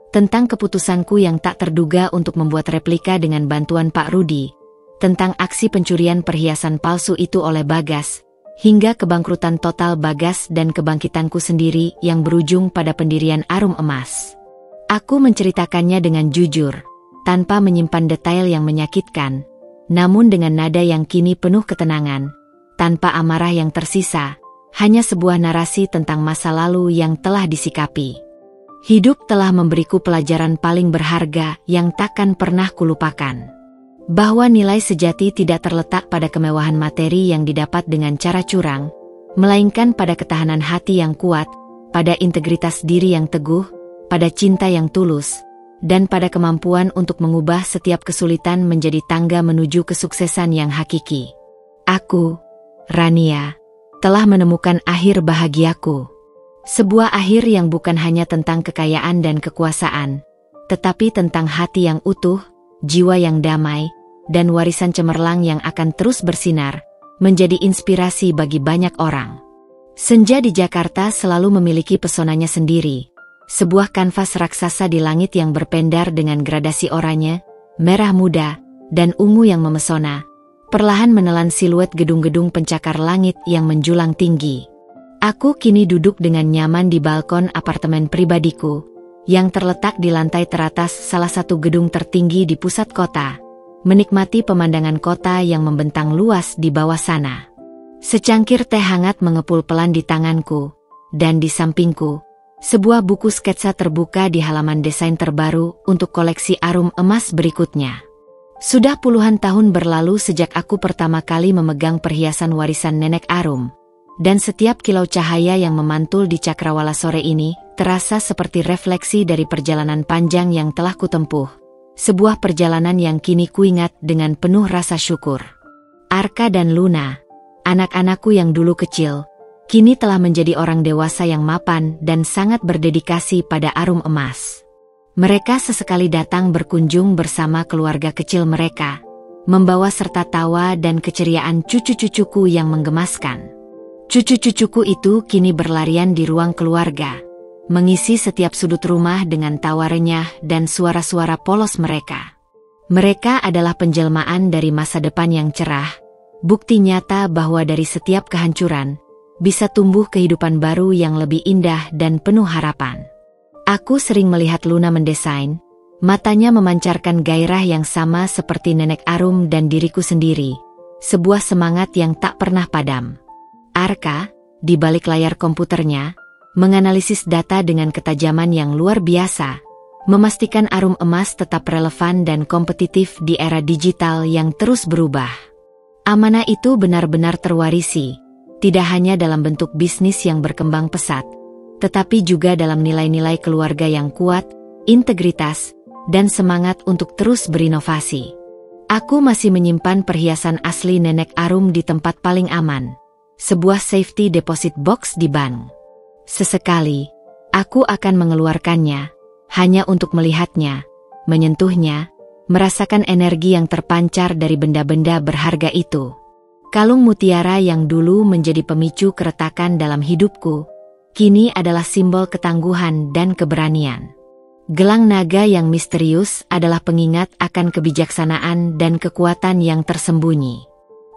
tentang keputusanku yang tak terduga untuk membuat replika dengan bantuan Pak Rudi, tentang aksi pencurian perhiasan palsu itu oleh Bagas, hingga kebangkrutan total Bagas dan kebangkitanku sendiri yang berujung pada pendirian Arum Emas. Aku menceritakannya dengan jujur, tanpa menyimpan detail yang menyakitkan, namun dengan nada yang kini penuh ketenangan, tanpa amarah yang tersisa, hanya sebuah narasi tentang masa lalu yang telah disikapi. Hidup telah memberiku pelajaran paling berharga yang takkan pernah kulupakan. Bahwa nilai sejati tidak terletak pada kemewahan materi yang didapat dengan cara curang, melainkan pada ketahanan hati yang kuat, pada integritas diri yang teguh, pada cinta yang tulus, dan pada kemampuan untuk mengubah setiap kesulitan menjadi tangga menuju kesuksesan yang hakiki. Aku, Rania, telah menemukan akhir bahagiaku. Sebuah akhir yang bukan hanya tentang kekayaan dan kekuasaan, tetapi tentang hati yang utuh, jiwa yang damai, dan warisan cemerlang yang akan terus bersinar, menjadi inspirasi bagi banyak orang. Senja di Jakarta selalu memiliki pesonanya sendiri, sebuah kanvas raksasa di langit yang berpendar dengan gradasi oranye, merah muda, dan ungu yang memesona, perlahan menelan siluet gedung-gedung pencakar langit yang menjulang tinggi. Aku kini duduk dengan nyaman di balkon apartemen pribadiku, yang terletak di lantai teratas salah satu gedung tertinggi di pusat kota, menikmati pemandangan kota yang membentang luas di bawah sana. Secangkir teh hangat mengepul pelan di tanganku, dan di sampingku, sebuah buku sketsa terbuka di halaman desain terbaru untuk koleksi Arum Emas berikutnya. Sudah puluhan tahun berlalu sejak aku pertama kali memegang perhiasan warisan Nenek Arum. Dan setiap kilau cahaya yang memantul di cakrawala sore ini, terasa seperti refleksi dari perjalanan panjang yang telah kutempuh. Sebuah perjalanan yang kini kuingat dengan penuh rasa syukur. Arka dan Luna, anak-anakku yang dulu kecil, kini telah menjadi orang dewasa yang mapan dan sangat berdedikasi pada Arum Emas. Mereka sesekali datang berkunjung bersama keluarga kecil mereka, membawa serta tawa dan keceriaan cucu-cucuku yang menggemaskan. Cucu-cucuku itu kini berlarian di ruang keluarga, mengisi setiap sudut rumah dengan tawa renyah dan suara-suara polos mereka. Mereka adalah penjelmaan dari masa depan yang cerah, bukti nyata bahwa dari setiap kehancuran, bisa tumbuh kehidupan baru yang lebih indah dan penuh harapan. Aku sering melihat Luna mendesain, matanya memancarkan gairah yang sama seperti Nenek Arum dan diriku sendiri, sebuah semangat yang tak pernah padam. Arka, di balik layar komputernya, menganalisis data dengan ketajaman yang luar biasa, memastikan Arum Emas tetap relevan dan kompetitif di era digital yang terus berubah. Amanah itu benar-benar terwarisi, tidak hanya dalam bentuk bisnis yang berkembang pesat, tetapi juga dalam nilai-nilai keluarga yang kuat, integritas, dan semangat untuk terus berinovasi. Aku masih menyimpan perhiasan asli Nenek Arum di tempat paling aman, sebuah safety deposit box di bank. Sesekali, aku akan mengeluarkannya, hanya untuk melihatnya, menyentuhnya, merasakan energi yang terpancar dari benda-benda berharga itu. Kalung mutiara yang dulu menjadi pemicu keretakan dalam hidupku, kini adalah simbol ketangguhan dan keberanian. Gelang naga yang misterius adalah pengingat akan kebijaksanaan dan kekuatan yang tersembunyi.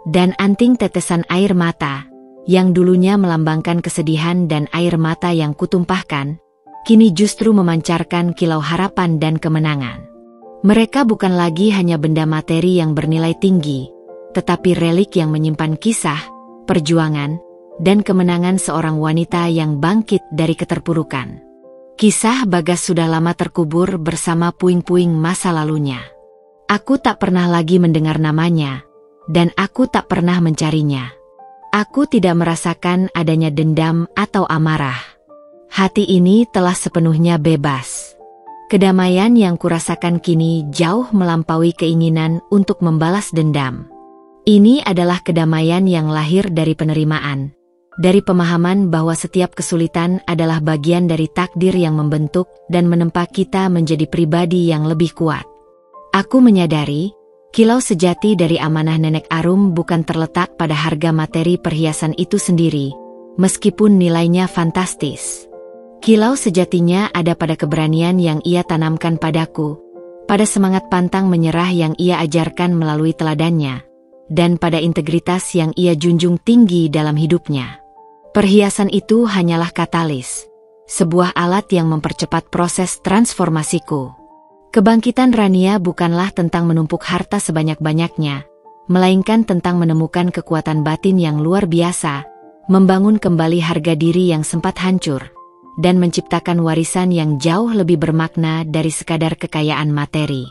Dan anting tetesan air mata, yang dulunya melambangkan kesedihan dan air mata yang kutumpahkan, kini justru memancarkan kilau harapan dan kemenangan. Mereka bukan lagi hanya benda materi yang bernilai tinggi, tetapi relik yang menyimpan kisah, perjuangan, dan kemenangan seorang wanita yang bangkit dari keterpurukan. Kisah Bagas sudah lama terkubur bersama puing-puing masa lalunya. Aku tak pernah lagi mendengar namanya, dan aku tak pernah mencarinya. Aku tidak merasakan adanya dendam atau amarah. Hati ini telah sepenuhnya bebas. Kedamaian yang kurasakan kini jauh melampaui keinginan untuk membalas dendam. Ini adalah kedamaian yang lahir dari penerimaan, dari pemahaman bahwa setiap kesulitan adalah bagian dari takdir yang membentuk dan menempa kita menjadi pribadi yang lebih kuat. Aku menyadari, kilau sejati dari amanah Nenek Arum bukan terletak pada harga materi perhiasan itu sendiri, meskipun nilainya fantastis. Kilau sejatinya ada pada keberanian yang ia tanamkan padaku, pada semangat pantang menyerah yang ia ajarkan melalui teladannya, dan pada integritas yang ia junjung tinggi dalam hidupnya. Perhiasan itu hanyalah katalis, sebuah alat yang mempercepat proses transformasiku. Kebangkitan Rania bukanlah tentang menumpuk harta sebanyak-banyaknya, melainkan tentang menemukan kekuatan batin yang luar biasa, membangun kembali harga diri yang sempat hancur, dan menciptakan warisan yang jauh lebih bermakna dari sekadar kekayaan materi.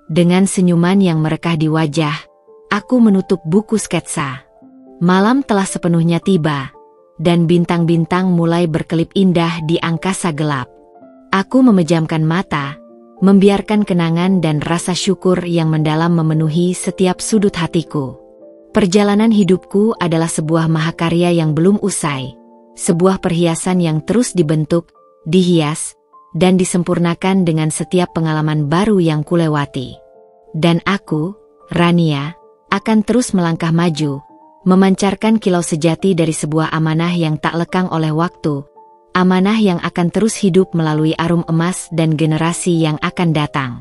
Dengan senyuman yang merekah di wajah, aku menutup buku sketsa. Malam telah sepenuhnya tiba, dan bintang-bintang mulai berkelip indah di angkasa gelap. Aku memejamkan mata, membiarkan kenangan dan rasa syukur yang mendalam memenuhi setiap sudut hatiku. Perjalanan hidupku adalah sebuah mahakarya yang belum usai, sebuah perhiasan yang terus dibentuk, dihias, dan disempurnakan dengan setiap pengalaman baru yang kulewati. Dan aku, Rania, akan terus melangkah maju, memancarkan kilau sejati dari sebuah amanah yang tak lekang oleh waktu, amanah yang akan terus hidup melalui arum emas dan generasi yang akan datang.